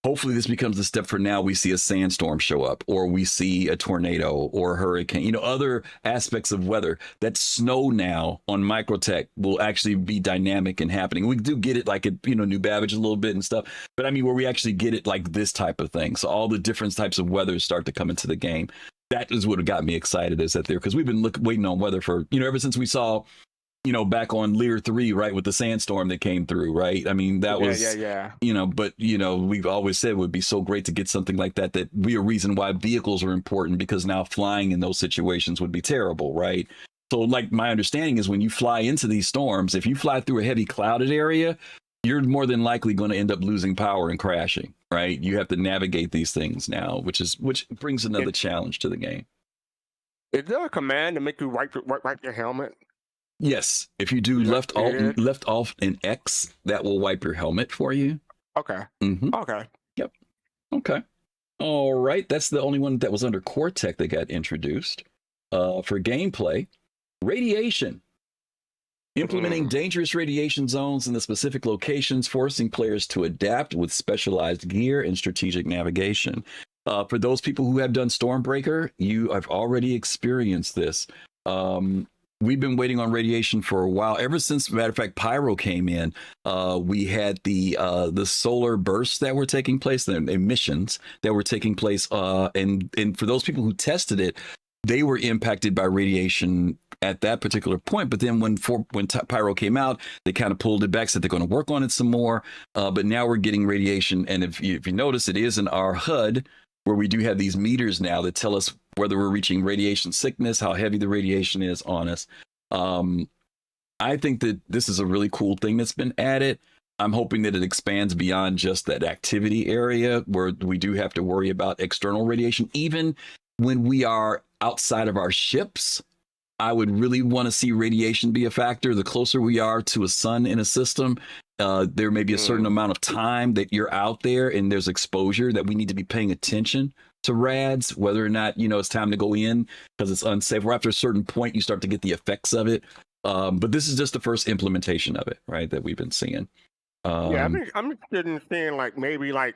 S3: hopefully this becomes a step for now. We see a sandstorm show up, or we see a tornado or a hurricane, other aspects of weather. That snow now on Microtech will actually be dynamic and happening. We do get it like at, New Babbage a little bit and stuff, but I mean, where we actually get it like this type of thing. So all the different types of weather start to come into the game. That is what got me excited, is that there, because we've been waiting on weather for, ever since we saw, back on Lear 3, right, with the sandstorm that came through, right? I mean, that was, but, we've always said it would be so great to get something like that be a reason why vehicles are important, because now flying in those situations would be terrible, right? So, like, my understanding is when you fly into these storms, if you fly through a heavy clouded area, you're more than likely going to end up losing power and crashing, right? You have to navigate these things now, which brings another challenge to the game.
S4: Is there a command to make you wipe your helmet?
S3: Yes, if you do left off an X, that will wipe your helmet for you.
S4: Okay.
S3: Mm-hmm.
S4: Okay.
S3: Yep. Okay. All right. That's the only one that was under Core Tech that got introduced. For gameplay, radiation. Implementing dangerous radiation zones in the specific locations, forcing players to adapt with specialized gear and strategic navigation. For those people who have done Stormbreaker, you have already experienced this. We've been waiting on radiation for a while. Ever since, matter of fact, Pyro came in, we had the solar bursts that were taking place, the emissions that were taking place, and for those people who tested it, they were impacted by radiation at that particular point. But then when Pyro came out, they kind of pulled it back, said they're going to work on it some more. But now we're getting radiation, and if you notice, it is in our HUD where we do have these meters now that tell us whether we're reaching radiation sickness, how heavy the radiation is on us. I think that this is a really cool thing that's been added. I'm hoping that it expands beyond just that activity area where we do have to worry about external radiation. Even when we are outside of our ships, I would really want to see radiation be a factor. The closer we are to a sun in a system, there may be a certain amount of time that you're out there and there's exposure that we need to be paying attention to rads, whether or not, it's time to go in because it's unsafe. Or after a certain point, you start to get the effects of it. But this is just the first implementation of it, right, that we've been seeing.
S4: I'm interested in seeing maybe a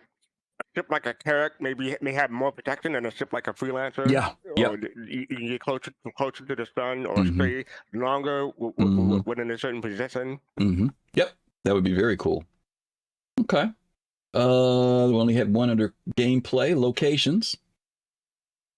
S4: ship like a Carrack may have more protection than a ship like a Freelancer.
S3: Yeah.
S4: Or you get closer to the sun or stay longer within a certain position.
S3: Yep. That would be very cool. Okay. We only had one under gameplay, locations.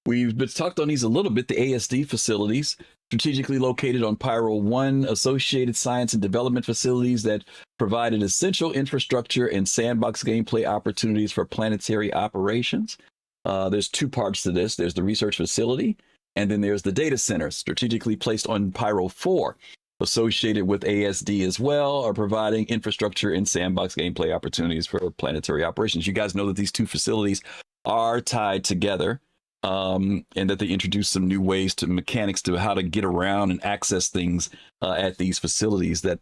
S3: We've been talked on these a little bit. The ASD facilities, strategically located on Pyro 1, associated science and development facilities that provided essential infrastructure and sandbox gameplay opportunities for planetary operations. There's two parts to this. There's the research facility, and then there's the data center, strategically placed on Pyro 4, associated with ASD as well, are providing infrastructure and sandbox gameplay opportunities for planetary operations. You guys know that these two facilities are tied together, and that they introduced some new ways to mechanics to how to get around and access things at these facilities that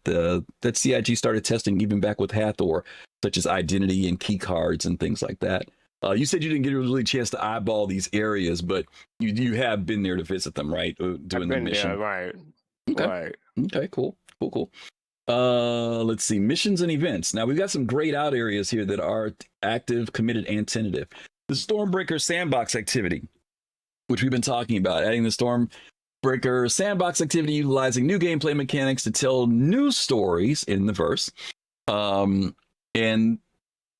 S3: CIG started testing even back with Hathor, such as identity and key cards and things like that. You said you didn't get a really chance to eyeball these areas, but you have been there to visit them, right? Doing the mission.
S4: There, right.
S3: Okay.
S4: Right.
S3: Okay, cool. Let's see, missions and events. Now we've got some grayed out areas here that are active, committed, and tentative. The Stormbreaker sandbox activity, which we've been talking about, adding the Stormbreaker sandbox activity, utilizing new gameplay mechanics to tell new stories in the verse. And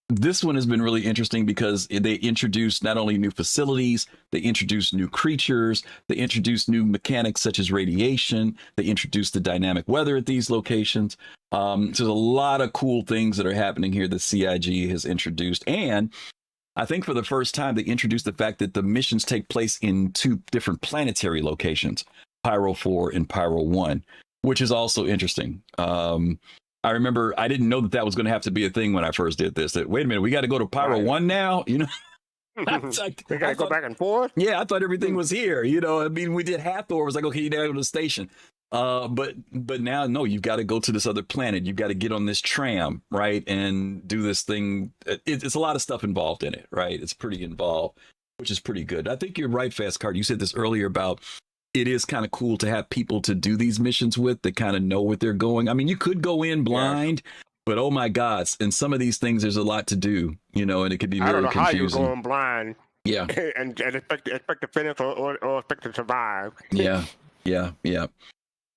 S3: this one has been really interesting because they introduced not only new facilities, they introduced new creatures, they introduced new mechanics such as radiation, they introduced the dynamic weather at these locations. So there's a lot of cool things that are happening here that CIG has introduced. And I think for the first time, they introduced the fact that the missions take place in two different planetary locations, Pyro 4 and Pyro 1, which is also interesting. I remember I didn't know that was going to have to be a thing when I first did this. That, wait a minute, we got to go to Pyro 1 now?
S4: We got to go back and forth?
S3: Yeah, I thought everything was here. I mean, we did Hathor. It was like, okay, you got to go to the station. But now, no, you've got to go to this other planet. You've got to get on this tram, right? And do this thing. It's a lot of stuff involved in it, right? It's pretty involved, which is pretty good. I think you're right, Fastcart. You said this earlier about it is kind of cool to have people to do these missions with that kind of know what they're going. I mean, you could go in blind, but oh my God, in some of these things, there's a lot to do, and it could be very confusing.
S4: I don't know how you're going blind.
S3: Yeah.
S4: and expect to finish or expect to survive.
S3: Yeah.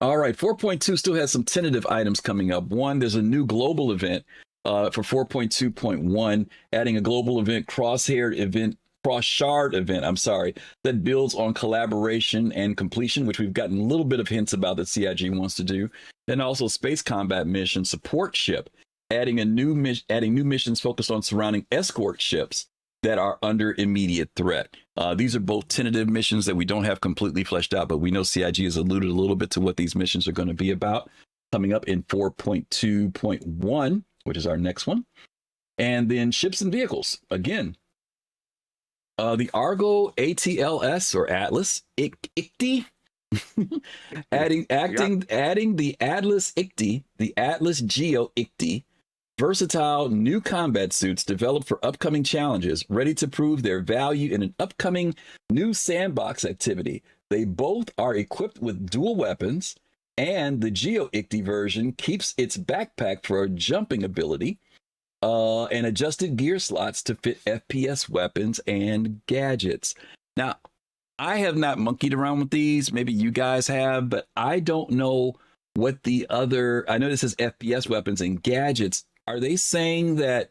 S3: All right, 4.2 still has some tentative items coming up. One, there's a new global event for 4.2.1, adding a global event, cross-shard event, that builds on collaboration and completion, which we've gotten a little bit of hints about that CIG wants to do. And also space combat mission support ship, adding new missions focused on surrounding escort ships that are under immediate threat. These are both tentative missions that we don't have completely fleshed out, but we know CIG has alluded a little bit to what these missions are going to be about coming up in 4.2.1, which is our next one. And then ships and vehicles. Again, the Argo ATLS or Atlas, ICTY, adding the Atlas ICTY, the Atlas Geo ICTY, versatile new combat suits developed for upcoming challenges, ready to prove their value in an upcoming new sandbox activity. They both are equipped with dual weapons, and the Geo ICTY version keeps its backpack for a jumping ability, and adjusted gear slots to fit FPS weapons and gadgets. Now, I have not monkeyed around with these. Maybe you guys have, but I don't know what the other. I know this is FPS weapons and gadgets. Are they saying that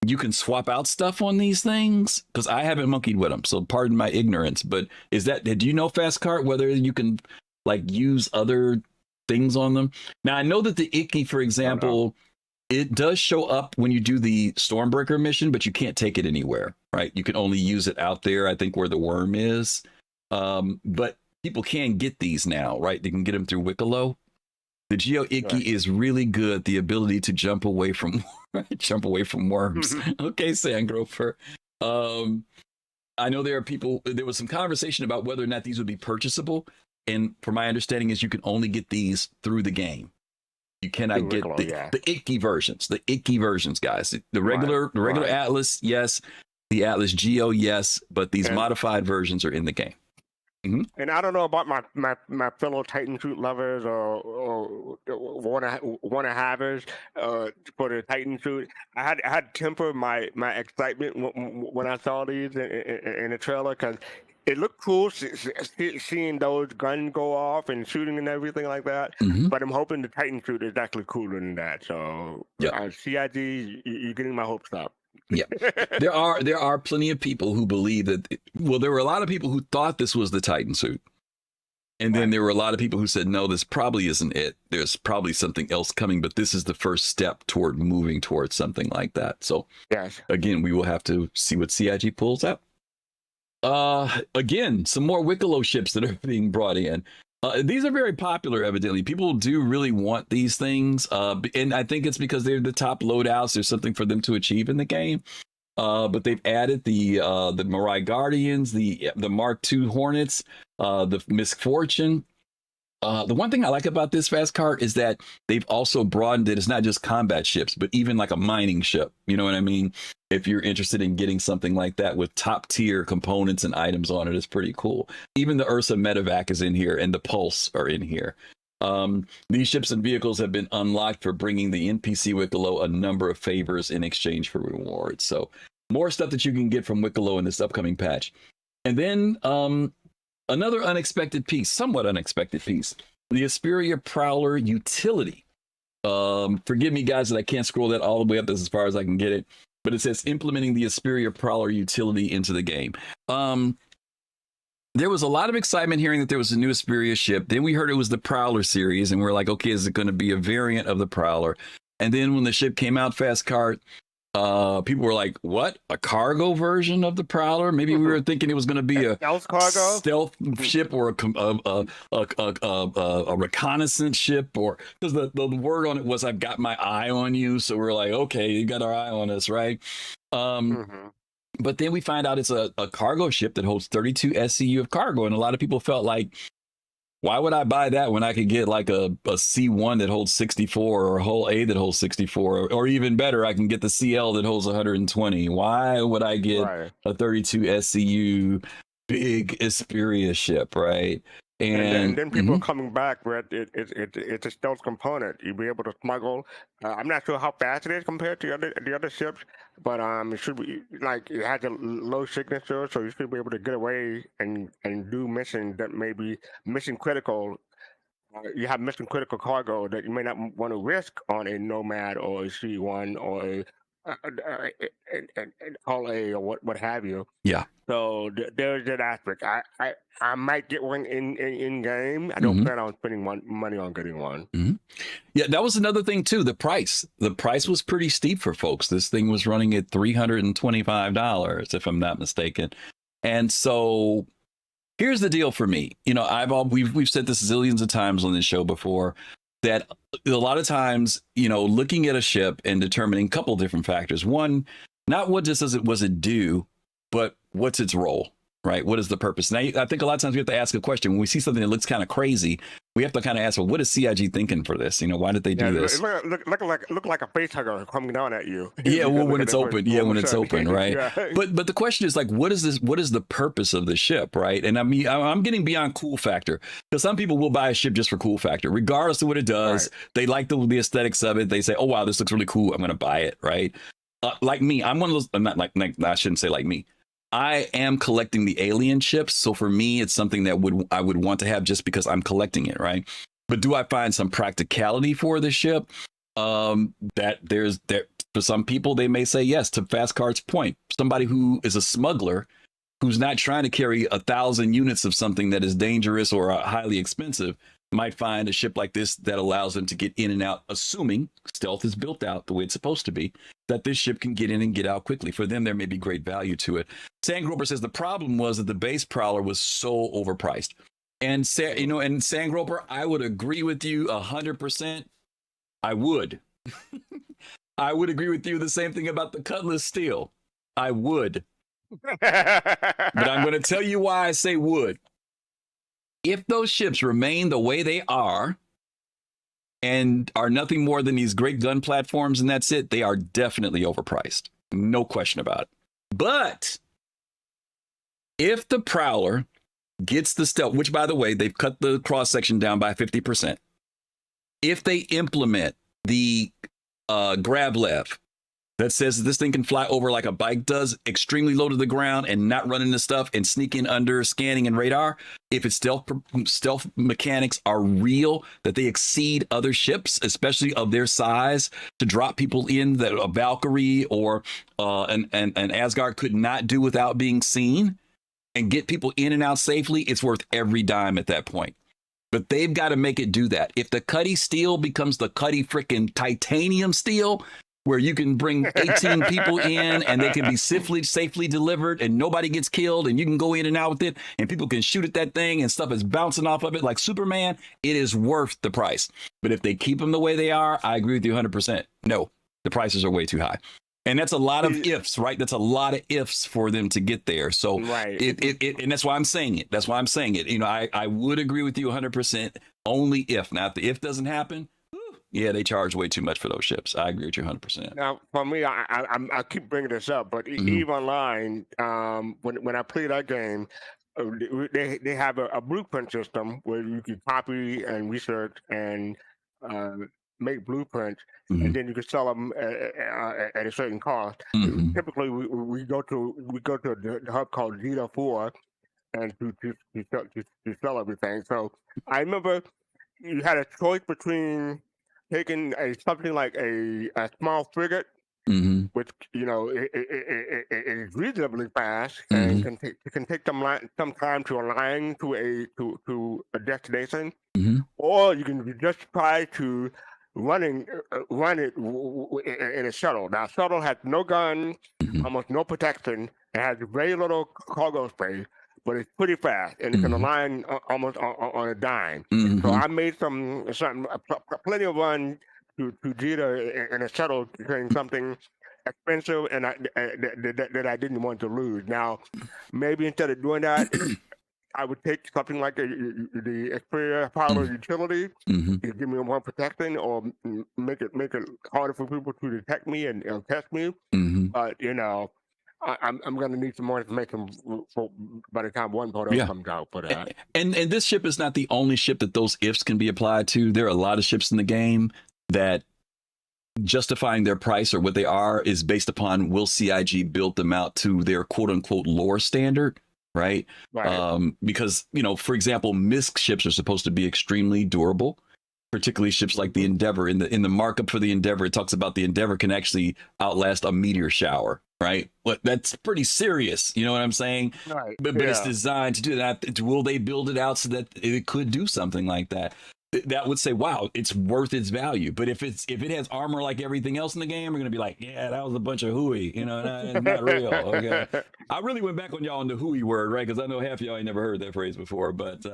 S3: you can swap out stuff on these things? Because I haven't monkeyed with them, so pardon my ignorance. But is that? Do you know, fastcart, whether you can like use other things on them? Now I know that the ICTY, for example, it does show up when you do the Stormbreaker mission, but you can't take it anywhere, right? You can only use it out there, I think, where the worm is. But people can get these now, right? They can get them through Wicklow. The Geo ICTY is really good. The ability to jump away from worms. Okay, Sandgroper. I know there are people. There was some conversation about whether or not these would be purchasable, and from my understanding, is you can only get these through the game. You cannot get the ICTY versions. The ICTY versions, guys. The regular Atlas, yes. The Atlas Geo, yes. But these modified versions are in the game. Mm-hmm.
S4: And I don't know about my fellow Titan suit lovers or wanna havers for the Titan suit. I had to temper my excitement when I saw these in the trailer, because it looked cool seeing those guns go off and shooting and everything like that. Mm-hmm. But I'm hoping the Titan suit is actually cooler than that. So CIG, you're getting my hopes up.
S3: Yeah, there are plenty of people who believe that. Well, there were a lot of people who thought this was the Titan suit, and then there were a lot of people who said, no, this probably isn't it. There's probably something else coming, but this is the first step toward moving towards something like that. So again, we will have to see what CIG pulls out. Again, some more Wicklow ships that are being brought in. These are very popular, evidently. People do really want these things. And I think it's because they're the top loadouts. There's something for them to achieve in the game. But they've added the Mirai Guardians, the Mark II Hornets, the Misfortune. The one thing I like about this fastcart is that they've also broadened it. It's not just combat ships, but even like a mining ship. You know what I mean? If you're interested in getting something like that with top tier components and items on it, it's pretty cool. Even the Ursa Medevac is in here, and the Pulse are in here. These ships and vehicles have been unlocked for bringing the NPC Wicklow a number of favors in exchange for rewards. So more stuff that you can get from Wicklow in this upcoming patch. And then another unexpected piece, somewhat unexpected piece, the Asperia Prowler utility. Forgive me, guys, that I can't scroll that all the way up as far as I can get it. But it says implementing the Asperia Prowler utility into the game. There was a lot of excitement hearing that there was a new Asperia ship. Then we heard it was the Prowler series, and we're like, okay, is it going to be a variant of the Prowler? And then when the ship came out, fastcart, people were like, what? A cargo version of the Prowler? Maybe we were thinking it was going to be a stealth ship or a reconnaissance ship, or because the word on it was, I've got my eye on you. So we're like, okay, you got our eye on us, right? But then we find out it's a cargo ship that holds 32 SCU of cargo. And a lot of people felt like, why would I buy that when I could get like a C1 that holds 64 or a hull A that holds 64, or even better, I can get the CL that holds 120. Why would I get a 32 SCU big Asperia ship, right? And
S4: then people are coming back where it's a stealth component. You'll be able to smuggle. I'm not sure how fast it is compared to the other ships, but it should be like it has a low signature, so you should be able to get away and do missions that may be mission critical. You have mission critical cargo that you may not want to risk on a Nomad or a C1 or a Hull A or what have you.
S3: Yeah.
S4: So there's that aspect. I might get one in game. I don't plan on spending money on getting one.
S3: Yeah, that was another thing too. The price was pretty steep for folks. This thing was running at $325, if I'm not mistaken. And so here's the deal for me. You know, we've said this zillions of times on this show before, that a lot of times, you know, looking at a ship and determining a couple different factors. One, not what does it do, but what's its role, right? What is the purpose? Now, I think a lot of times we have to ask a question when we see something that looks kind of crazy. We have to kind of ask, well, what is CIG thinking for this? You know, why did they do this?
S4: Look like a face hugger coming down at you.
S3: Yeah, well, when it's open. Yeah, when it's open, right?
S4: Yeah.
S3: But the question is like, what is this? What is the purpose of the ship, right? And I mean, I'm getting beyond cool factor because some people will buy a ship just for cool factor, regardless of what it does. Right. They like the aesthetics of it. They say, oh wow, this looks really cool. I'm going to buy it, right? Like me, I'm one of those. I'm not like I shouldn't say like me. I am collecting the alien ships, so for me, it's something that I would want to have just because I'm collecting it, right? But do I find some practicality for the ship? That for some people, they may say yes. To fastcart's point, somebody who is a smuggler, who's not trying to carry 1,000 units of something that is dangerous or highly expensive, might find a ship like this that allows them to get in and out, assuming stealth is built out the way it's supposed to be, that this ship can get in and get out quickly. For them, there may be great value to it. Sandgroper says the problem was that the base Prowler was so overpriced. And Sandgroper, I would agree with you 100%. I would. I would agree with you the same thing about the Cutlass Steel. I would. But I'm going to tell you why I say would. If those ships remain the way they are and are nothing more than these great gun platforms and that's it, they are definitely overpriced. No question about it. But if the Prowler gets the stealth, which by the way, they've cut the cross section down by 50%. If they implement the grab lev that says that this thing can fly over like a bike does, extremely low to the ground and not run into stuff and sneak in under scanning and radar, if its stealth mechanics are real, that they exceed other ships, especially of their size, to drop people in that a Valkyrie or an Asgard could not do without being seen, and get people in and out safely, it's worth every dime at that point. But they've got to make it do that. If the Cuddy steel becomes the Cuddy freaking titanium steel, where you can bring 18 people in and they can be safely delivered and nobody gets killed and you can go in and out with it and people can shoot at that thing and stuff is bouncing off of it like Superman, it is worth the price. But if they keep them the way they are, I agree with you 100%. No, the prices are way too high. And that's a lot of ifs, right? That's a lot of ifs for them to get there. So
S4: right.
S3: And that's why I'm saying it. That's why I'm saying it. You know, I would agree with you 100%, only if. Now, if the if doesn't happen, yeah, they charge way too much for those ships. I agree with you 100%.
S4: Now, for me, I keep bringing this up, but EVE Online, when I play that game, they have a blueprint system where you can copy and research and make blueprints, and then you can sell them at a certain cost. Typically, we go to the hub called Zeta 4 and to sell everything. So I remember you had a choice between taking something like a small frigate, which it is reasonably fast and can take some time to align to a destination, or you can just try to run it in a shuttle. Now, shuttle has no gun, almost no protection. It has very little cargo space, but it's pretty fast and it can align almost on a dime. So I made plenty of run to Jita in a shuttle carrying something expensive and that I didn't want to lose. Now, maybe instead of doing that, I would take something like the Xperia Power Utility, give me more protection, or make it harder for people to detect me and test me. But I'm going to need some more information by the time one photo comes out for that.
S3: And this ship is not the only ship that those ifs can be applied to. There are a lot of ships in the game that justifying their price or what they are is based upon will CIG build them out to their quote unquote lore standard. Right. Because, for example, MISC ships are supposed to be extremely durable, particularly ships like the Endeavor. In the markup for the Endeavor, it talks about the Endeavor can actually outlast a meteor shower. Right. But that's pretty serious. You know what I'm saying? Right. But it's designed to do that. Will they build it out so that it could do something like that? That would say, wow, it's worth its value. But if it has armor like everything else in the game, we're going to be like, yeah, that was a bunch of hooey. It's not real. Okay. I really went back on y'all on the hooey word, right? Because I know half of y'all ain't never heard that phrase before. But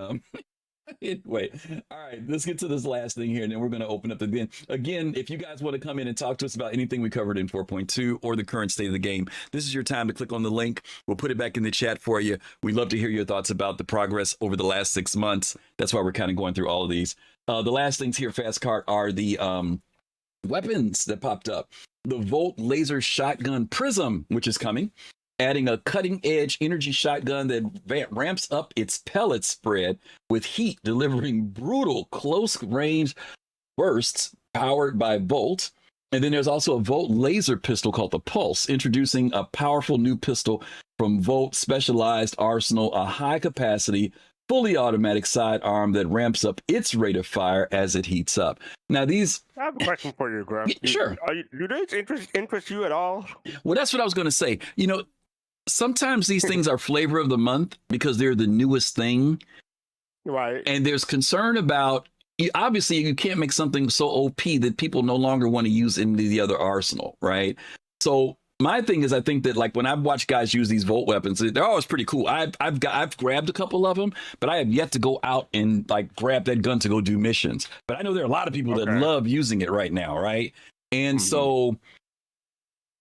S3: Anyway, all right, let's get to this last thing here, and then we're going to open up the bin. Again, if you guys want to come in and talk to us about anything we covered in 4.2 or the current state of the game, this is your time to click on the link. We'll put it back in the chat for you. We'd love to hear your thoughts about the progress over the last 6 months. That's why we're kind of going through all of these. The last things here, Fastcart, are the weapons that popped up. The Volt Laser Shotgun Prism, which is coming, adding a cutting-edge energy shotgun that ramps up its pellet spread with heat, delivering brutal close-range bursts powered by Volt. And then there's also a Volt laser pistol called the Pulse, introducing a powerful new pistol from Volt Specialized Arsenal, a high-capacity, fully automatic sidearm that ramps up its rate of fire as it heats up. Now, these...
S4: I have a question for you, Griff.
S3: Sure.
S4: Do they interest you at all?
S3: Well, that's what I was going to say. You know, sometimes these things are flavor of the month because they're the newest thing.
S4: Right.
S3: And there's concern about, obviously, you can't make something so OP that people no longer want to use in the other arsenal, right? So my thing is, I think that like when I've watched guys use these Volt weapons, they're always pretty cool. I've grabbed a couple of them, but I have yet to go out and like grab that gun to go do missions. But I know there are a lot of people that love using it right now, right? And so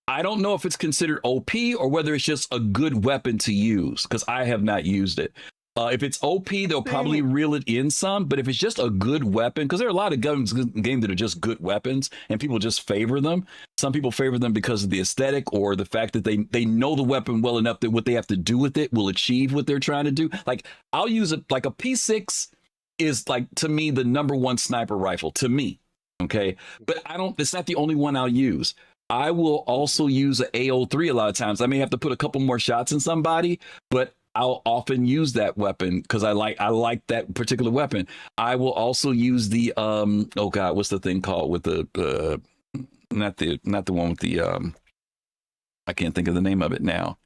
S3: I don't know if it's considered OP or whether it's just a good weapon to use, because I have not used it. If it's OP, they'll probably reel it in some. But if it's just a good weapon, because there are a lot of guns in the game that are just good weapons and people just favor them. Some people favor them because of the aesthetic or the fact that they know the weapon well enough that what they have to do with it will achieve what they're trying to do. Like I'll use it like a P6 is like, to me, the #1 sniper rifle to me. OK, but it's not the only one I'll use. I will also use an AO3 a lot of times. I may have to put a couple more shots in somebody, but I'll often use that weapon because I like that particular weapon. I will also use the oh god, what's the thing called with the not the one with the I can't think of the name of it now.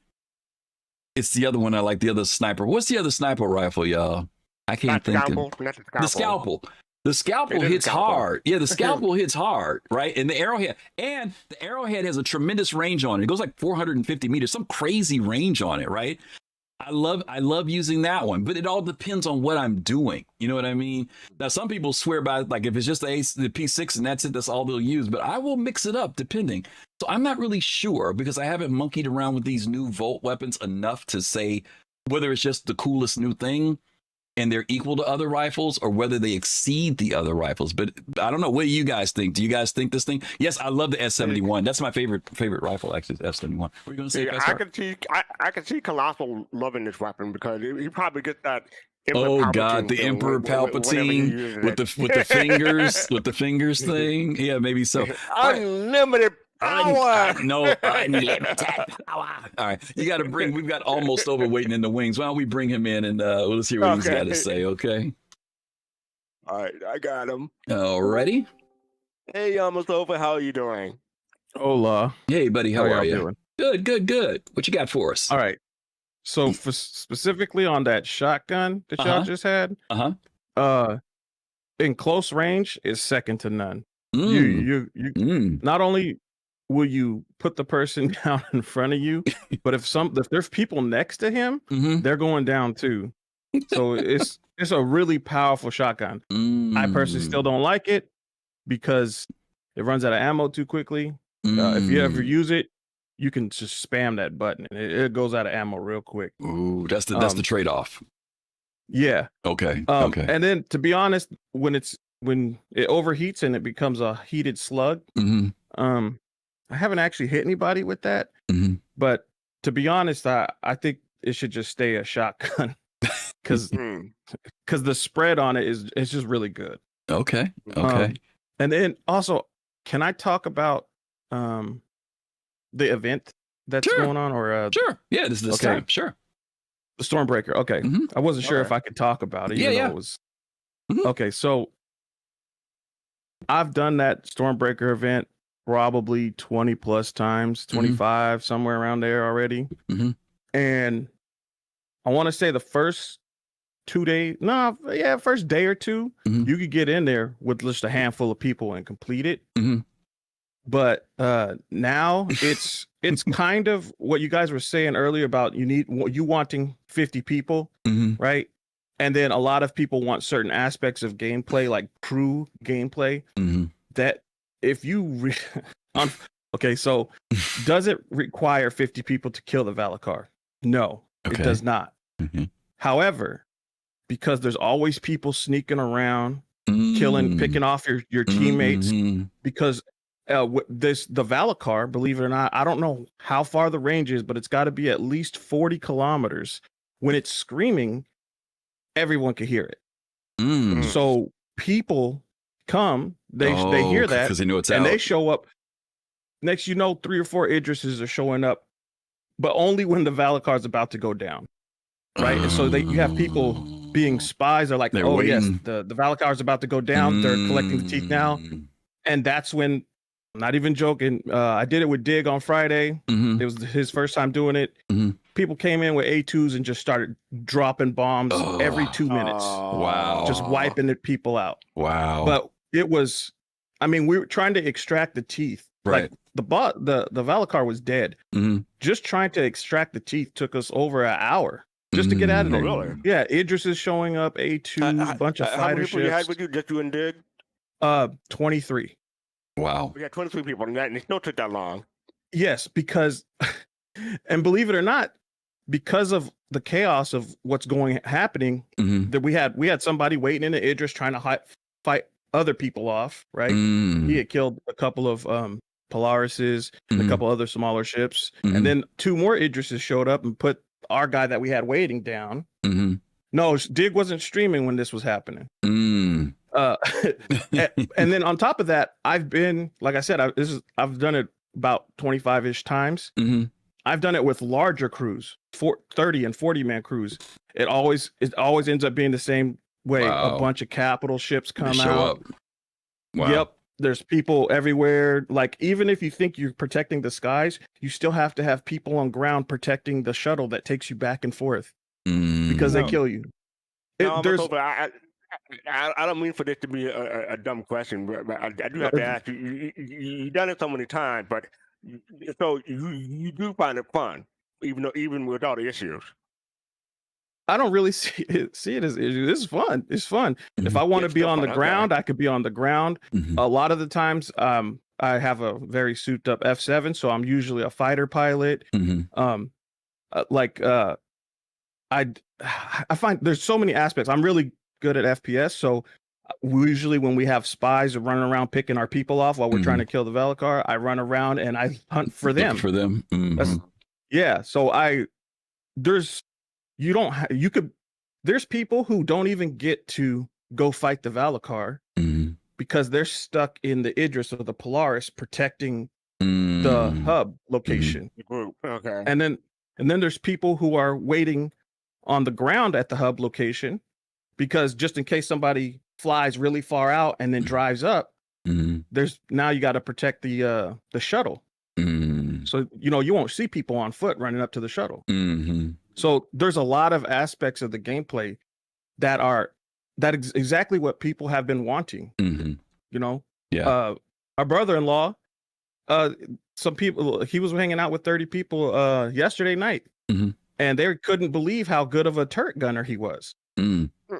S3: It's the other one I like, the other sniper. What's the other sniper rifle, y'all? I can't think of the scalpel. The scalpel hits hard. Yeah, the scalpel hits hard, right? And the arrowhead has a tremendous range on it. It goes like 450 meters, some crazy range on it, right? I love using that one, but it all depends on what I'm doing. You know what I mean? Now, some people swear by like if it's just the P6 and that's it, that's all they'll use. But I will mix it up depending. So I'm not really sure because I haven't monkeyed around with these new Volt weapons enough to say whether it's just the coolest new thing and they're equal to other rifles or whether they exceed the other rifles. But I don't know. What do you guys think? Do you guys think this thing? Yes, I love the S71. That's my favorite rifle, actually, the S71. What are you going to say?
S4: I can see Colossal loving this weapon because he probably gets that.
S3: Oh God, the Emperor Palpatine with the fingers, with the fingers thing. Yeah, maybe so.
S4: Unlimited power.
S3: Unlimited power. All right, we've got almost over waiting in the wings. Why don't we bring him in and let's hear what he's got to say, okay?
S4: All right, I got him.
S3: All righty.
S4: Hey, almost over. How are you doing?
S7: Hola.
S3: Hey, buddy, how are you?
S7: Doing?
S3: Good. What you got for us?
S7: All right. So for specifically on that shotgun that y'all just had, in close range is second to none. You not only will you put the person down in front of you, but if there's people next to him, they're going down too. So it's a really powerful shotgun. I personally still don't like it because it runs out of ammo too quickly. If you ever use it, you can just spam that button and it goes out of ammo real quick.
S3: Ooh, that's the trade-off.
S7: Yeah.
S3: Okay.
S7: And then to be honest, when it overheats and it becomes a heated slug, I haven't actually hit anybody with that. But to be honest, I think it should just stay a shotgun because the spread on it is just really good.
S3: Okay.
S7: And then also, can I talk about the event that's going on, or
S3: sure, yeah, this time, sure,
S7: the Stormbreaker. Okay, I wasn't sure if I could talk about it. It was okay. So I've done that Stormbreaker event probably 20 plus times, 25 somewhere around there already, and I want to say the first 2 days, first day or two, you could get in there with just a handful of people and complete it. But now it's kind of what you guys were saying earlier about you wanting 50 people, right? And then a lot of people want certain aspects of gameplay, like crew gameplay, that if you okay, so does it require 50 people to kill the Valakar? No, it does not. However, because there's always people sneaking around, picking off your teammates, because the Valakar, believe it or not, I don't know how far the range is, but it's got to be at least 40 kilometers. When it's screaming, everyone can hear it. So people come, they hear that
S3: because they know it's
S7: and
S3: out.
S7: they show up. Next, 3 or 4 Idrises are showing up, but only when the Valakar is about to go down, right? And so you have people being spies. Are like,
S3: They're
S7: oh yes,
S3: waiting.
S7: the Valakar is about to go down. They're collecting the teeth now, and that's when. I'm not even joking. I did it with Dig on Friday. It was his first time doing it. People came in with A2s and just started dropping bombs every 2 minutes.
S3: Wow.
S7: Just wiping the people out.
S3: Wow.
S7: But it was, I mean, we were trying to extract the teeth.
S3: Right.
S7: Like the Valakar was dead. Just trying to extract the teeth took us over an hour just to get out of there.
S4: Really?
S7: Yeah, Idris is showing up, A2s, a bunch of
S4: how
S7: fighter
S4: many people you had
S7: ships.
S4: with you? Just you and Dig?
S7: 23.
S3: Wow.
S4: We had 23 people, and it still took that long.
S7: Yes, because, and believe it or not, because of the chaos of what's happening, that we had somebody waiting in the Idris trying to fight other people off, right? He had killed a couple of Polarises and a couple other smaller ships, and then 2 more Idrises showed up and put our guy that we had waiting down. No, Dig wasn't streaming when this was happening. And then on top of that, I've been, like I said, I've done it about 25-ish times. I've done it with larger crews, 30 and 40 man crews. It always ends up being the same way.
S3: Wow.
S7: A bunch of capital ships come
S3: They show
S7: out.
S3: up. Wow.
S7: Yep. There's people everywhere. Like, even if you think you're protecting the skies, you still have to have people on ground protecting the shuttle that takes you back and forth because they kill you.
S4: I don't mean for this to be a dumb question, but I do have to ask you. You've done it so many times, but so you do find it fun, even with all the issues.
S7: I don't really see it as issues. It's fun. It's fun. If I want to be on the ground, I could be on the ground. A lot of the times, I have a very souped up F7, so I'm usually a fighter pilot. I find there's so many aspects. I'm really good at FPS, so usually when we have spies running around picking our people off while we're trying to kill the Valakar, I run around and I hunt for them. Yeah. So there's people who don't even get to go fight the Valakar because they're stuck in the Idris or the Polaris protecting the hub location.
S4: Okay.
S7: And then there's people who are waiting on the ground at the hub location because just in case somebody flies really far out and then drives up, now you got to protect the shuttle. So you won't see people on foot running up to the shuttle. So there's a lot of aspects of the gameplay that is exactly what people have been wanting.
S3: Yeah.
S7: Our brother-in-law, some people, he was hanging out with 30 people yesterday night, and they couldn't believe how good of a turret gunner he was.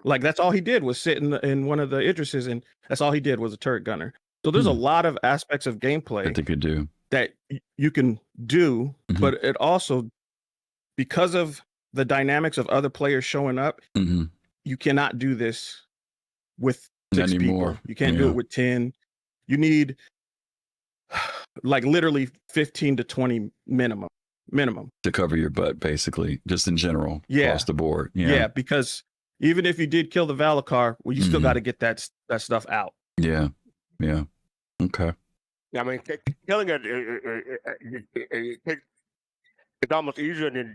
S7: Like, that's all he did was sit in one of the Idrises, and that's all he did was a turret gunner. So there's a lot of aspects of gameplay
S3: that they could do,
S7: that you can do, but it also, because of the dynamics of other players showing up, you cannot do this with 6 people. You can't do it with 10. You need like literally 15 to 20 minimum
S3: to cover your butt, basically, just in general, across the board.
S7: Yeah, because even if you did kill the Valakar, well, you still got to get that stuff out.
S3: Yeah. Okay.
S4: I mean, killing it, it's almost easier than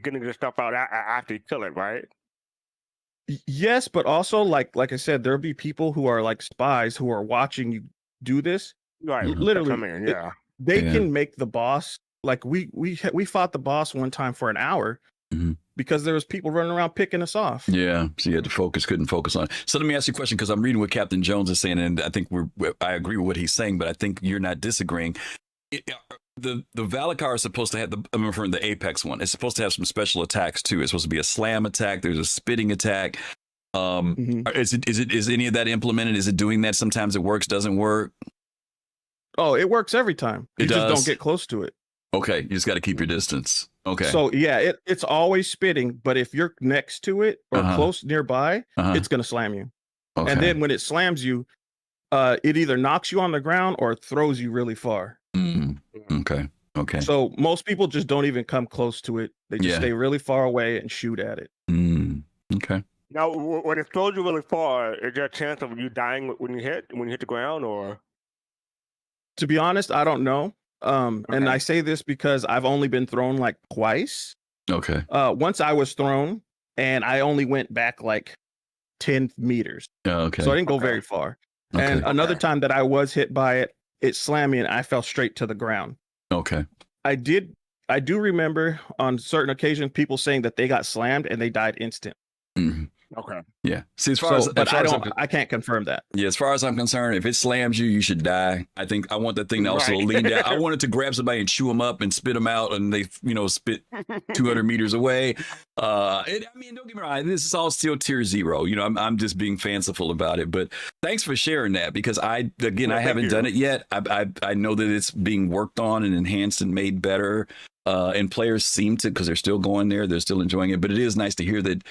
S4: getting the stuff out after you kill it, right?
S7: Yes, but also, like I said, there'll be people who are like spies who are watching you do this.
S4: Right.
S7: Literally, they can make the boss. Like we fought the boss one time for an hour because there was people running around picking us off.
S3: Yeah, so you had to couldn't focus on it. So let me ask you a question, because I'm reading what Captain Jones is saying, and I think I agree with what he's saying, but I think you're not disagreeing. the Valakar is supposed to have I'm referring to the Apex one. It's supposed to have some special attacks too. It's supposed to be a slam attack. There's a spitting attack. Is any of that implemented? Is it doing that? Sometimes it works, doesn't work.
S7: Oh, it works every time. You just don't get close to it.
S3: Okay, you just got to keep your distance. Okay.
S7: So yeah, it's always spitting, but if you're next to it or close nearby, it's gonna slam you. Okay. And then when it slams you, it either knocks you on the ground or throws you really far.
S3: Okay. Okay.
S7: So most people just don't even come close to it. They just stay really far away and shoot at it.
S3: Okay.
S4: Now, when it throws you really far, is there a chance of you dying when you hit the ground, or?
S7: To be honest, I don't know. And I say this because I've only been thrown like twice.
S3: Okay.
S7: Once I was thrown and I only went back like 10 meters.
S3: Okay.
S7: So I didn't go very far. Okay. And another time that I was hit by it, it slammed me and I fell straight to the ground.
S3: Okay.
S7: I do remember on certain occasions people saying that they got slammed and they died instant.
S4: Okay.
S3: Yeah. See,
S7: I can't confirm that.
S3: Yeah, as far as I'm concerned, if it slams you, you should die. I want that thing to also lean down. I want it to grab somebody and chew them up and spit them out, and they, spit 200 meters away. Don't get me wrong. This is all still tier 0. I'm just being fanciful about it. But thanks for sharing that, because I haven't done it yet. I know that it's being worked on and enhanced and made better. And players seem to, because they're still going there, they're still enjoying it. But it is nice to hear that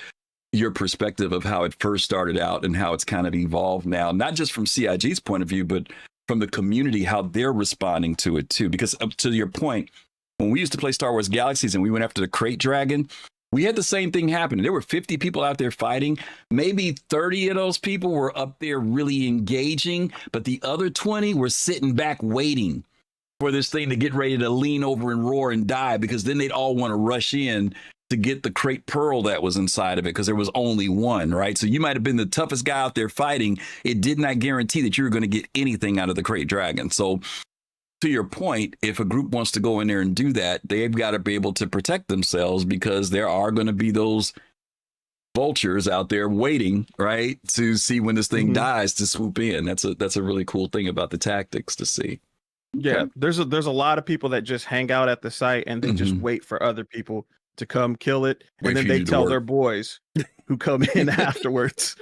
S3: your perspective of how it first started out and how it's kind of evolved now, not just from CIG's point of view, but from the community, how they're responding to it too. Because up to your point, when we used to play Star Wars Galaxies and we went after the Crate Dragon, we had the same thing happen. There were 50 people out there fighting. Maybe 30 of those people were up there really engaging, but the other 20 were sitting back waiting for this thing to get ready to lean over and roar and die, because then they'd all want to rush in to get the crate pearl that was inside of it, because there was only one, right? So you might have been the toughest guy out there fighting. It did not guarantee that you were going to get anything out of the crate dragon. So to your point, if a group wants to go in there and do that, they've got to be able to protect themselves, because there are going to be those vultures out there waiting, right, to see when this thing dies to swoop in. That's a really cool thing about the tactics to see.
S7: Yeah, there's a lot of people that just hang out at the site and they just wait for other people to come kill it, and then they tell their boys who come in afterwards,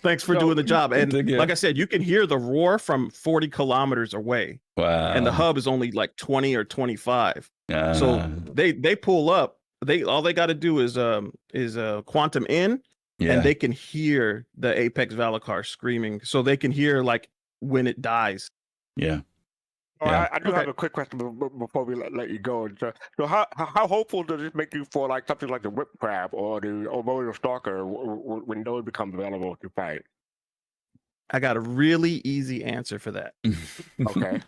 S7: thanks for doing the job. And like I said, you can hear the roar from 40 kilometers away. Wow. And the hub is only like 20 or 25. So they pull up. All they got to do is quantum in, and they can hear the Apex Valakar screaming. So they can hear like when it dies.
S3: Yeah.
S4: Yeah. I do have a quick question before we let you go. So how hopeful does this make you for like something like the Whip Crab or the Royal Stalker when those become available to fight?
S7: I got a really easy answer for that.
S4: Okay.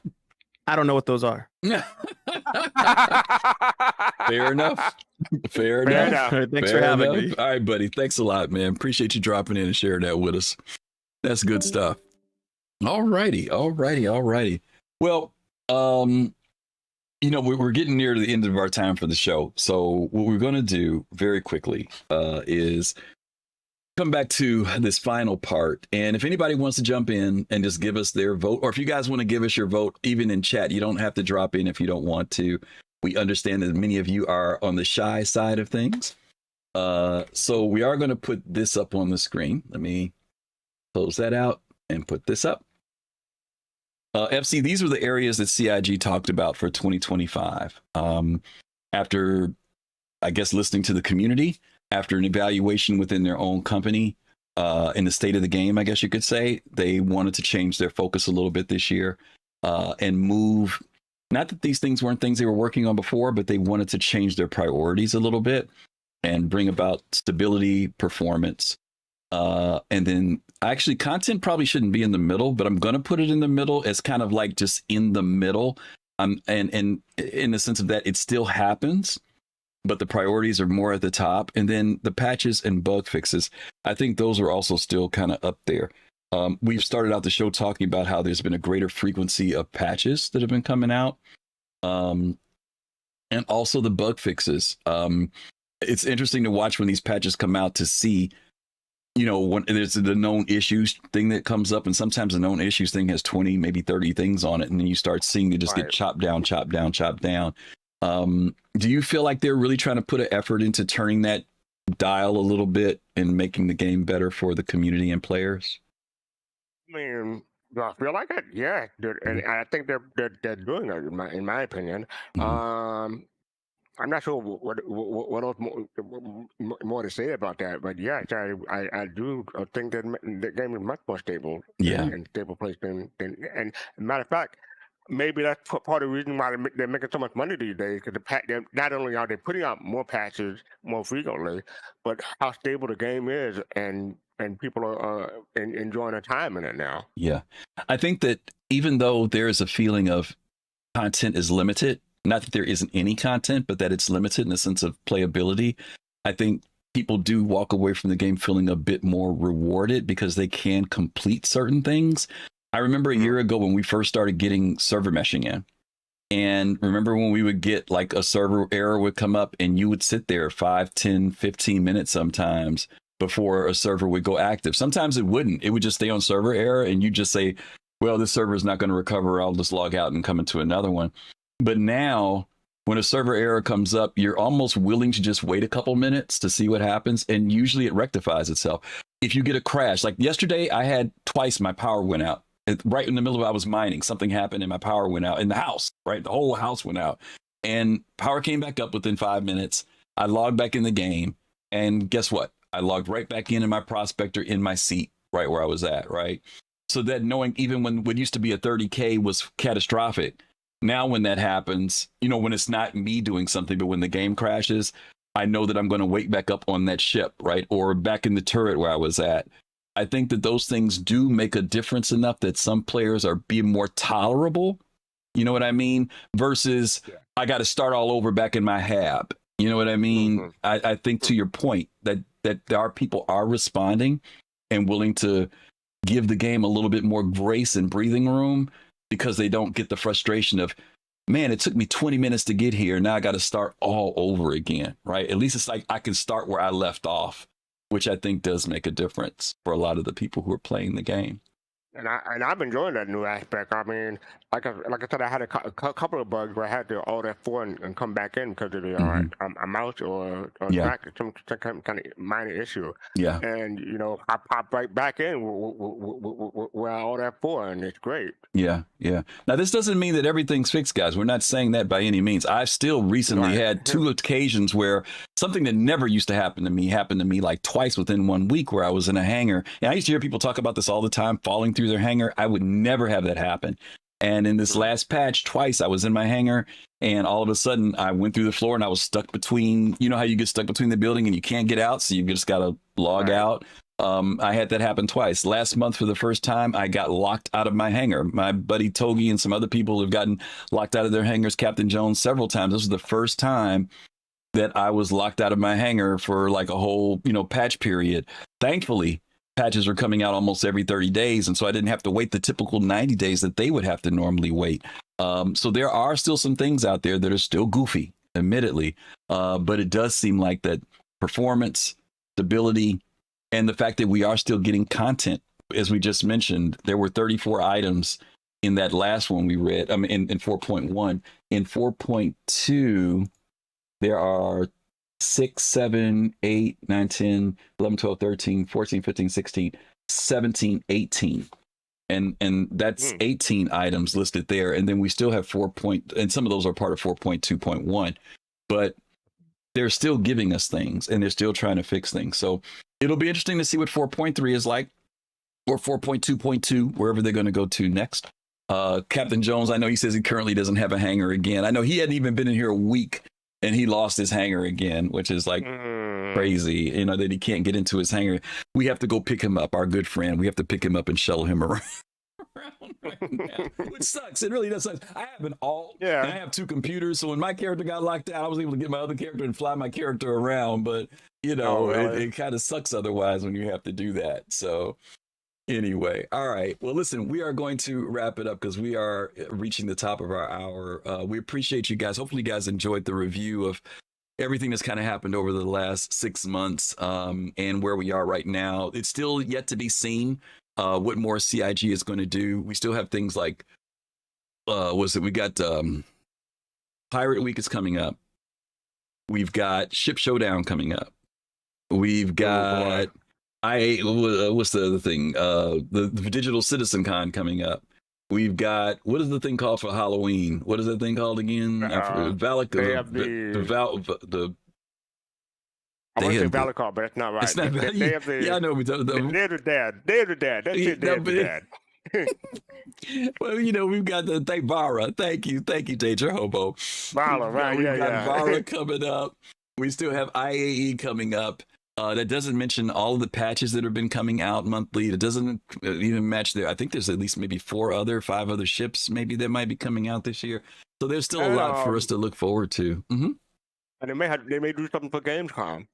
S7: I don't know what those are.
S3: Fair enough. Fair enough.
S7: Thanks for having me.
S3: All right, buddy. Thanks a lot, man. Appreciate you dropping in and sharing that with us. That's good stuff. All righty. Well, we're getting near the end of our time for the show. So what we're going to do very quickly is come back to this final part. And if anybody wants to jump in and just give us their vote, or if you guys want to give us your vote, even in chat, you don't have to drop in if you don't want to. We understand that many of you are on the shy side of things. So we are going to put this up on the screen. Let me close that out and put this up. FC, these were the areas that CIG talked about for 2025. After, I guess, listening to the community, after an evaluation within their own company, in the state of the game, I guess you could say, they wanted to change their focus a little bit this year and move. Not that these things weren't things they were working on before, but they wanted to change their priorities a little bit and bring about stability, performance. And then actually content probably shouldn't be in the middle, but I'm going to put it in the middle as kind of like just in the middle. And in the sense of that it still happens, but the priorities are more at the top. And then the patches and bug fixes, I think those are also still kind of up there. We've started out the show talking about how there's been a greater frequency of patches that have been coming out. And also the bug fixes. It's interesting to watch when these patches come out to see you know, there's the known issues thing that comes up, and sometimes the known issues thing has 20, maybe 30 things on it, and then you start seeing it just get chopped down, chopped down, chopped down. Do you feel like they're really trying to put an effort into turning that dial a little bit and making the game better for the community and players?
S4: I mean, do I feel like it? Yeah, and I think they're doing it in my opinion. I'm not sure what else more to say about that, but yeah, I do think that the game is much more stable, and stable place than and matter of fact, maybe that's part of the reason why they're making so much money these days. Because not only are they putting out more patches more frequently, but how stable the game is, and people are enjoying their time in it now.
S3: Yeah, I think that even though there is a feeling of content is limited, not that there isn't any content, but that it's limited in the sense of playability, I think people do walk away from the game feeling a bit more rewarded because they can complete certain things. I remember a year ago when we first started getting server meshing in. And remember when we would get like a server error would come up and you would sit there 5, 10, 15 minutes sometimes before a server would go active. Sometimes it wouldn't. It would just stay on server error and you just say, well, this server is not going to recover. I'll just log out and come into another one. But now when a server error comes up, you're almost willing to just wait a couple minutes to see what happens. And usually it rectifies itself. If you get a crash, like yesterday, I had twice my power went out. Right in the middle of I was mining, something happened and my power went out in the house, right? The whole house went out and power came back up within 5 minutes. I logged back in the game and guess what? I logged right back in my prospector in my seat, right where I was at, right? So that knowing even when what used to be a 30K was catastrophic. Now, when that happens, you know, when it's not me doing something, but when the game crashes, I know that I'm going to wake back up on that ship, right? Or back in the turret where I was at. I think that those things do make a difference enough that some players are being more tolerable. You know what I mean? Versus I got to start all over back in my hab. You know what I mean? I think to your point that our people are responding and willing to give the game a little bit more grace and breathing room because they don't get the frustration of, man, it took me 20 minutes to get here. Now I got to start all over again, right? At least it's like I can start where I left off, which I think does make a difference for a lot of the people who are playing the game.
S4: And I'm enjoying that new aspect. I mean, like I said, I had a couple of bugs where I had to alt F4 and come back in because of the a mouse or track, some kind of minor issue.
S3: Yeah.
S4: And you know, I pop right back in where I alt F4, and it's great.
S3: Yeah, yeah. Now this doesn't mean that everything's fixed, guys. We're not saying that by any means. I've still recently had 2 occasions where something that never used to happen to me happened to me like twice within 1 week, where I was in a hangar. And I used to hear people talk about this all the time, falling through their hangar. I would never have that happen. And in this last patch, twice I was in my hangar and all of a sudden I went through the floor and I was stuck between, you know how you get stuck between the building and you can't get out. So you just got to log out. I had that happen twice. Last month, for the first time, I got locked out of my hangar. My buddy Togi and some other people have gotten locked out of their hangars, Captain Jones, several times. This was the first time that I was locked out of my hangar for like a whole, you know, patch period. Thankfully, patches are coming out almost every 30 days. And so I didn't have to wait the typical 90 days that they would have to normally wait. So there are still some things out there that are still goofy, admittedly. But it does seem like that performance, stability, and the fact that we are still getting content, as we just mentioned, there were 34 items in that last one we read, I mean, in 4.1. In 4.2, there are 6, 7, 8, 9, 10, 11, 12, 13, 14, 15, 16, 17, 18. And that's 18 items listed there. And then we still have and some of those are part of 4.2.1. But they're still giving us things and they're still trying to fix things. So it'll be interesting to see what 4.3 is like, or 4.2.2, wherever they're going to go to next. Captain Jones, I know he says he currently doesn't have a hangar again. I know he hadn't even been in here a week and he lost his hangar again, which is like crazy, you know, that he can't get into his hangar. We have to go pick him up, our good friend. We have to pick him up and shuttle him around. Right now, which sucks. It really does suck. I have an alt, and I have 2 computers. So when my character got locked out, I was able to get my other character and fly my character around. But, you know, it kind of sucks otherwise when you have to do that. So anyway, all right. Well, listen, we are going to wrap it up because we are reaching the top of our hour. We appreciate you guys. Hopefully you guys enjoyed the review of everything that's kind of happened over the last 6 months, and where we are right now. It's still yet to be seen what more CIG is going to do. We still have things like, we got Pirate Week is coming up. We've got Ship Showdown coming up. We've got what's the other thing? The Digital Citizen Con coming up. We've got, what is the thing called for Halloween? What is that thing called again?
S4: They have I want to say Valakar, but that's not right.
S3: It's not,
S4: they have the,
S3: yeah, I know.
S4: Day of the Dead. Day of the Dead. That's it. Day of the Dead.
S3: Well, we've got Vara. Thank you, Danger Hobo.
S4: Vara, right?
S3: We've got Vara coming up. We still have IAE coming up. That doesn't mention all of the patches that have been coming out monthly. It doesn't even match there. I think there's at least maybe 5 other ships maybe that might be coming out this year. So there's still a lot for us to look forward to. Mm-hmm.
S4: And they may do something for Gamescom.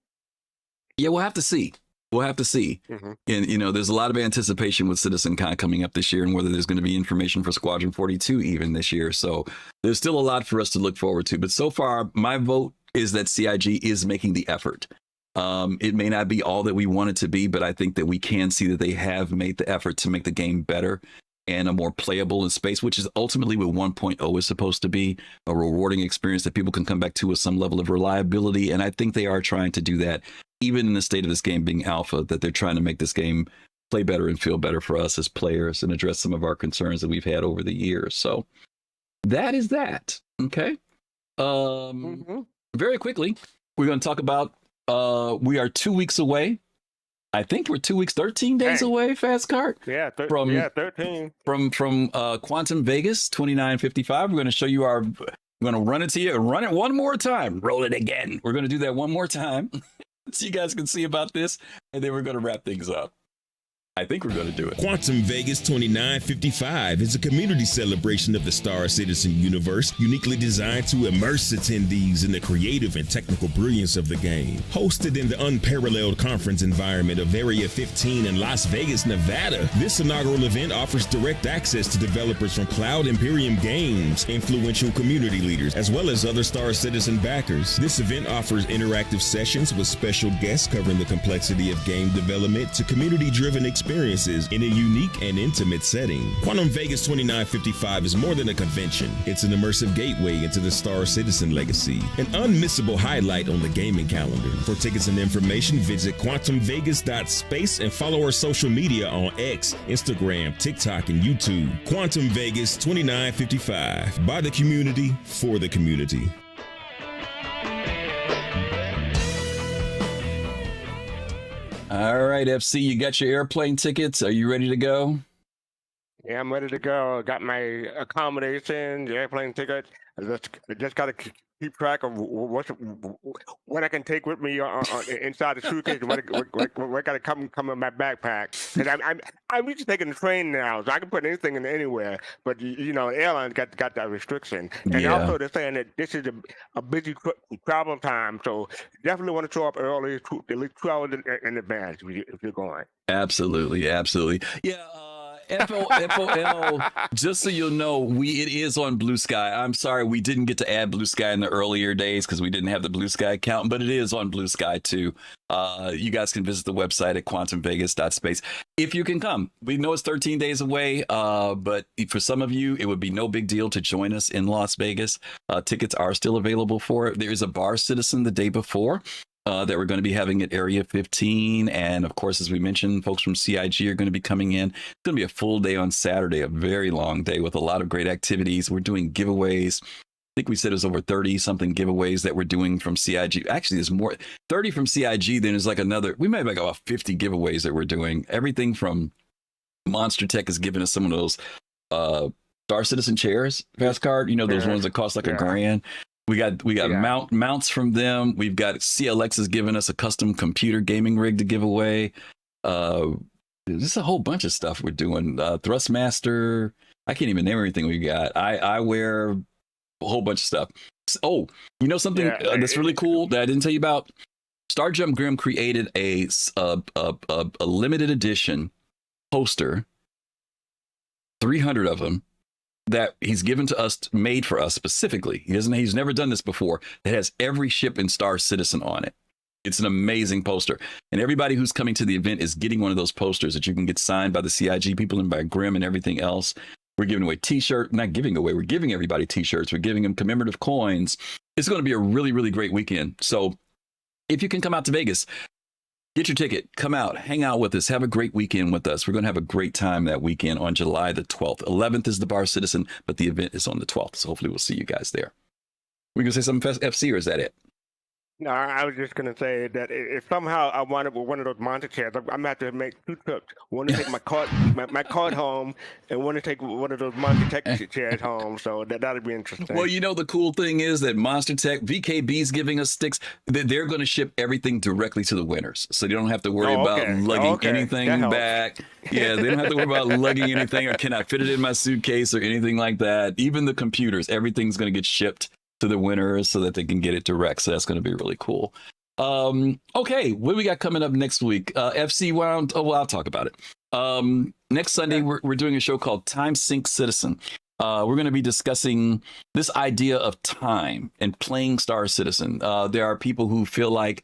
S3: Yeah, we'll have to see. Mm-hmm. And there's a lot of anticipation with CitizenCon coming up this year, and whether there's going to be information for Squadron 42 even this year. So there's still a lot for us to look forward to. But so far, my vote is that CIG is making the effort. It may not be all that we want it to be, but I think that we can see that they have made the effort to make the game better and a more playable in space, which is ultimately what 1.0 is supposed to be, a rewarding experience that people can come back to with some level of reliability. And I think they are trying to do that, even in the state of this game being alpha, that they're trying to make this game play better and feel better for us as players and address some of our concerns that we've had over the years. So that is that. Okay. Very quickly, we're going to talk about, we are 2 weeks away. I think we're 2 weeks, 13 days away, fastcart.
S4: Yeah, 13.
S3: From Quantum Vegas 2955. We're going to show you we're going to run it to you and run it one more time. Roll it again. We're going to do that one more time so you guys can see about this, and then we're going to wrap things up. I think we're going to do it.
S8: Quantum Vegas 2955 is a community celebration of the Star Citizen universe, uniquely designed to immerse attendees in the creative and technical brilliance of the game. Hosted in the unparalleled conference environment of Area 15 in Las Vegas, Nevada, this inaugural event offers direct access to developers from Cloud Imperium Games, influential community leaders, as well as other Star Citizen backers. This event offers interactive sessions with special guests covering the complexity of game development to community-driven experiences in a unique and intimate setting. Quantum Vegas 2955 is more than a convention. It's an immersive gateway into the Star Citizen legacy, an unmissable highlight on the gaming calendar. For tickets and information, visit quantumvegas.space and follow our social media on X, Instagram, TikTok, and YouTube. Quantum Vegas 2955. By the community, for the community.
S3: All right, FC, you got your airplane tickets. Are you ready to go?
S4: Yeah, I'm ready to go. Got my accommodation, the airplane ticket. I just got to keep track of what I can take with me inside the suitcase. What got to come in my backpack? And I'm used to taking the train now, so I can put anything in anywhere. But airlines got that restriction. And also they're saying that this is a busy travel time, so definitely want to show up early, at least 2 hours in advance if you're going.
S3: Absolutely. Yeah. FOL, just so you'll know, it is on Blue Sky. I'm sorry we didn't get to add Blue Sky in the earlier days because we didn't have the Blue Sky account, but it is on Blue Sky too. You guys can visit the website at quantumvegas.space if you can come. We know it's 13 days away, but for some of you, it would be no big deal to join us in Las Vegas. Tickets are still available for it. There is a Bar Citizen the day before. That we're going to be having at Area 15. And of course, as we mentioned, folks from CIG are going to be coming in. It's going to be a full day on Saturday, a very long day with a lot of great activities. We're doing giveaways. I think we said it was over 30 something giveaways that we're doing from CIG. Actually, there's more, 30 from CIG. Then there's like we might have like about 50 giveaways that we're doing. Everything from Monster Tech is giving us some of those Star Citizen chairs, fastcart, those ones that cost like $1,000. We got mounts from them. We've got CLX has given us a custom computer gaming rig to give away. There's a whole bunch of stuff we're doing. Thrustmaster. I can't even name everything we got. I wear a whole bunch of stuff. Oh, something that's really cool that I didn't tell you about? Starjump Grim created a limited edition poster, 300 of them, that he's given to us, made for us specifically. He's never done this before. It has every ship in Star Citizen on it. It's an amazing poster. And everybody who's coming to the event is getting one of those posters that you can get signed by the CIG people and by Grimm and everything else. We're giving away t-shirt, not giving away, we're giving everybody t-shirts. We're giving them commemorative coins. It's going to be a really, really great weekend. So if you can come out to Vegas, get your ticket, come out, hang out with us, have a great weekend with us. We're going to have a great time that weekend on July the 12th. 11th is the Bar Citizen, but the event is on the 12th. So hopefully we'll see you guys there. We going to say something, FC, or is that it?
S4: No, I was just gonna say that if somehow I wind up with one of those monster chairs, I'm gonna have to make two trips. One to take my card, my card home, and one to take one of those Monster Tech chairs home. So that'll be interesting.
S3: Well, the cool thing is that Monster Tech, VKB's giving us sticks. They're going to ship everything directly to the winners, so they don't have to worry about lugging anything back. Yeah, they don't have to worry about lugging anything, or can I fit it in my suitcase or anything like that. Even the computers, everything's going to get shipped to the winners so that they can get it direct. So that's going to be really cool. Okay, what do we got coming up next week? FC Wound. Oh, well, I'll talk about it. Next Sunday, we're doing a show called Time Sync Citizen. We're going to be discussing this idea of time and playing Star Citizen. There are people who feel like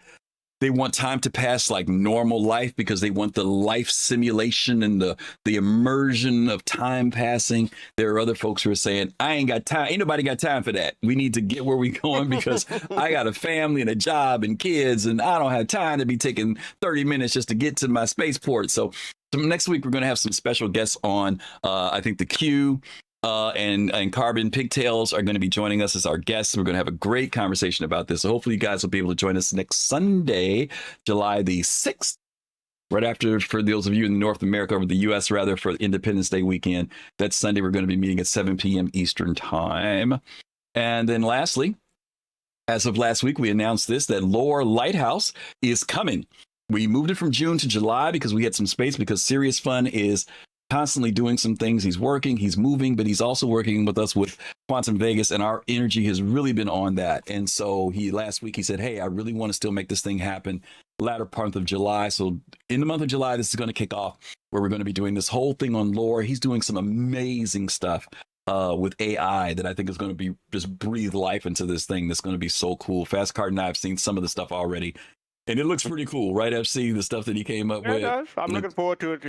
S3: they want time to pass like normal life because they want the life simulation and the immersion of time passing. There are other folks who are saying, I ain't got time. Ain't nobody got time for that. We need to get where we going because I got a family and a job and kids, and I don't have time to be taking 30 minutes just to get to my spaceport. So next week, we're going to have some special guests on. I think the Q and Carbon Pigtails are going to be joining us as our guests. We're going to have a great conversation about this. So hopefully you guys will be able to join us next Sunday, July the 6th, right after, for those of you in North America, or the U.S. rather, for Independence Day weekend. That Sunday, we're going to be meeting at 7 p.m. Eastern Time. And then lastly, as of last week, we announced that Lore Lighthouse is coming. We moved it from June to July because we had some space, because Serious Fun is constantly doing some things. He's working, he's moving, but he's also working with us with Quantum Vegas, and our energy has really been on that. And so last week he said, hey, I really want to still make this thing happen latter part of July. So in the month of July, this is going to kick off, where we're going to be doing this whole thing on lore. He's doing some amazing stuff with AI that I think is going to be just breathe life into this thing. That's going to be so cool. Fastcart and I have seen some of the stuff already, and it looks pretty cool, right, FC? The stuff that he came up with.
S4: Does. I'm looking forward to it.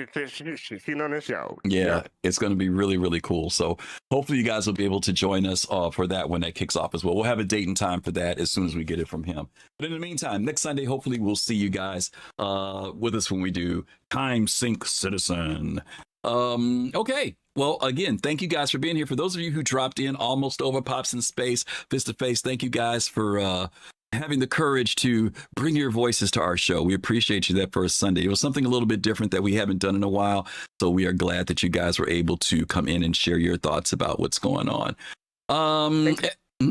S4: Seen on the show.
S3: Yeah, it's going to be really, really cool. So hopefully you guys will be able to join us for that when that kicks off as well. We'll have a date and time for that as soon as we get it from him. But in the meantime, next Sunday, hopefully we'll see you guys with us when we do Time Sync Citizen. Okay. Well, again, thank you guys for being here. For those of you who dropped in almost over Pops in Space, Fist to Face, thank you guys for having the courage to bring your voices to our show. We appreciate you that first Sunday. It was something a little bit different that we haven't done in a while. So we are glad that you guys were able to come in and share your thoughts about what's going on.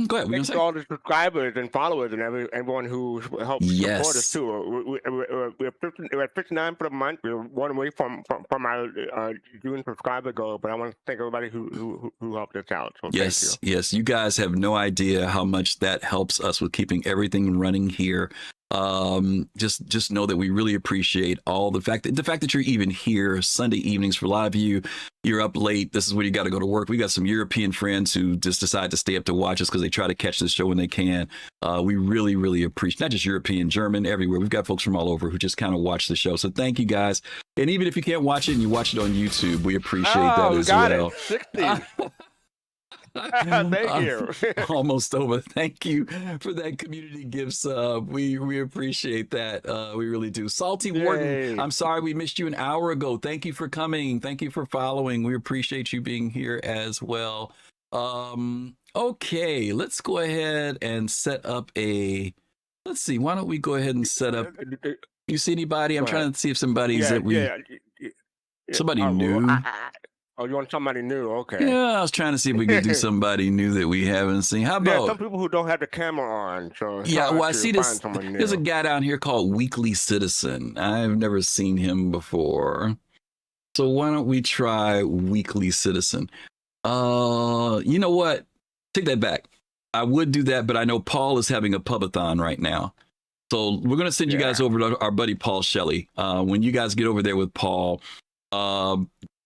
S3: Go ahead.
S4: Thanks to all the subscribers and followers and everyone who helped support us too. We're at 59 for the month. We're one away from our June subscriber goal, but I want to thank everybody who helped us out. So
S3: yes, yes. You guys have no idea how much that helps us with keeping everything running here. Just know that we really appreciate all the fact that you're even here Sunday evenings. For a lot of you, you're up late. This is when you got to go to work. We got some European friends who just decide to stay up to watch us because they try to catch this show when they can. We really, really appreciate, not just European, German, everywhere. We've got folks from all over who just kind of watch the show. So thank you guys. And even if you can't watch it and you watch it on YouTube, we appreciate that as well.
S4: 60. Thank you.
S3: Almost over. Thank you for that community gift sub. We appreciate that. We really do. Salty Warden, I'm sorry we missed you an hour ago. Thank you for coming. Thank you for following. We appreciate you being here as well. Okay, let's go ahead and set up let's see, why don't we go ahead and set up, you see anybody? I'm trying to see if somebody's somebody new.
S4: Oh, you want somebody new? Okay.
S3: Yeah, I was trying to see if we could do somebody new that we haven't seen. How about
S4: some people who don't have the camera on? So
S3: yeah, well, I see this. There's a guy down here called Weekly Citizen. I've never seen him before. So why don't we try Weekly Citizen? You know what? Take that back. I would do that, but I know Paul is having a pubathon right now. So we're going to send you guys over to our buddy Paul Shelley. When you guys get over there with Paul,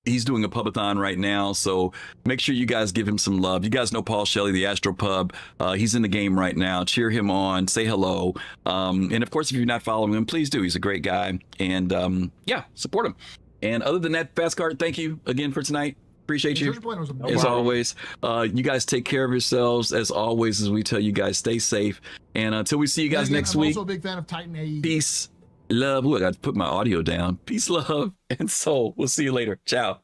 S3: He's doing a pubathon right now, so make sure you guys give him some love. You guys know Paul Shelley, the Astro Pub. He's in the game right now. Cheer him on. Say hello. And of course, if you're not following him, please do. He's a great guy. And yeah, support him. And other than that, Fastcart, thank you again for tonight. Appreciate you. As always. You guys take care of yourselves. As always, as we tell you guys, stay safe. And until we see you guys next week.
S9: I'm also a big fan of Titan AE.
S3: Peace. Love. Ooh, I got to put my audio down. Peace, love, and soul. We'll see you later. Ciao.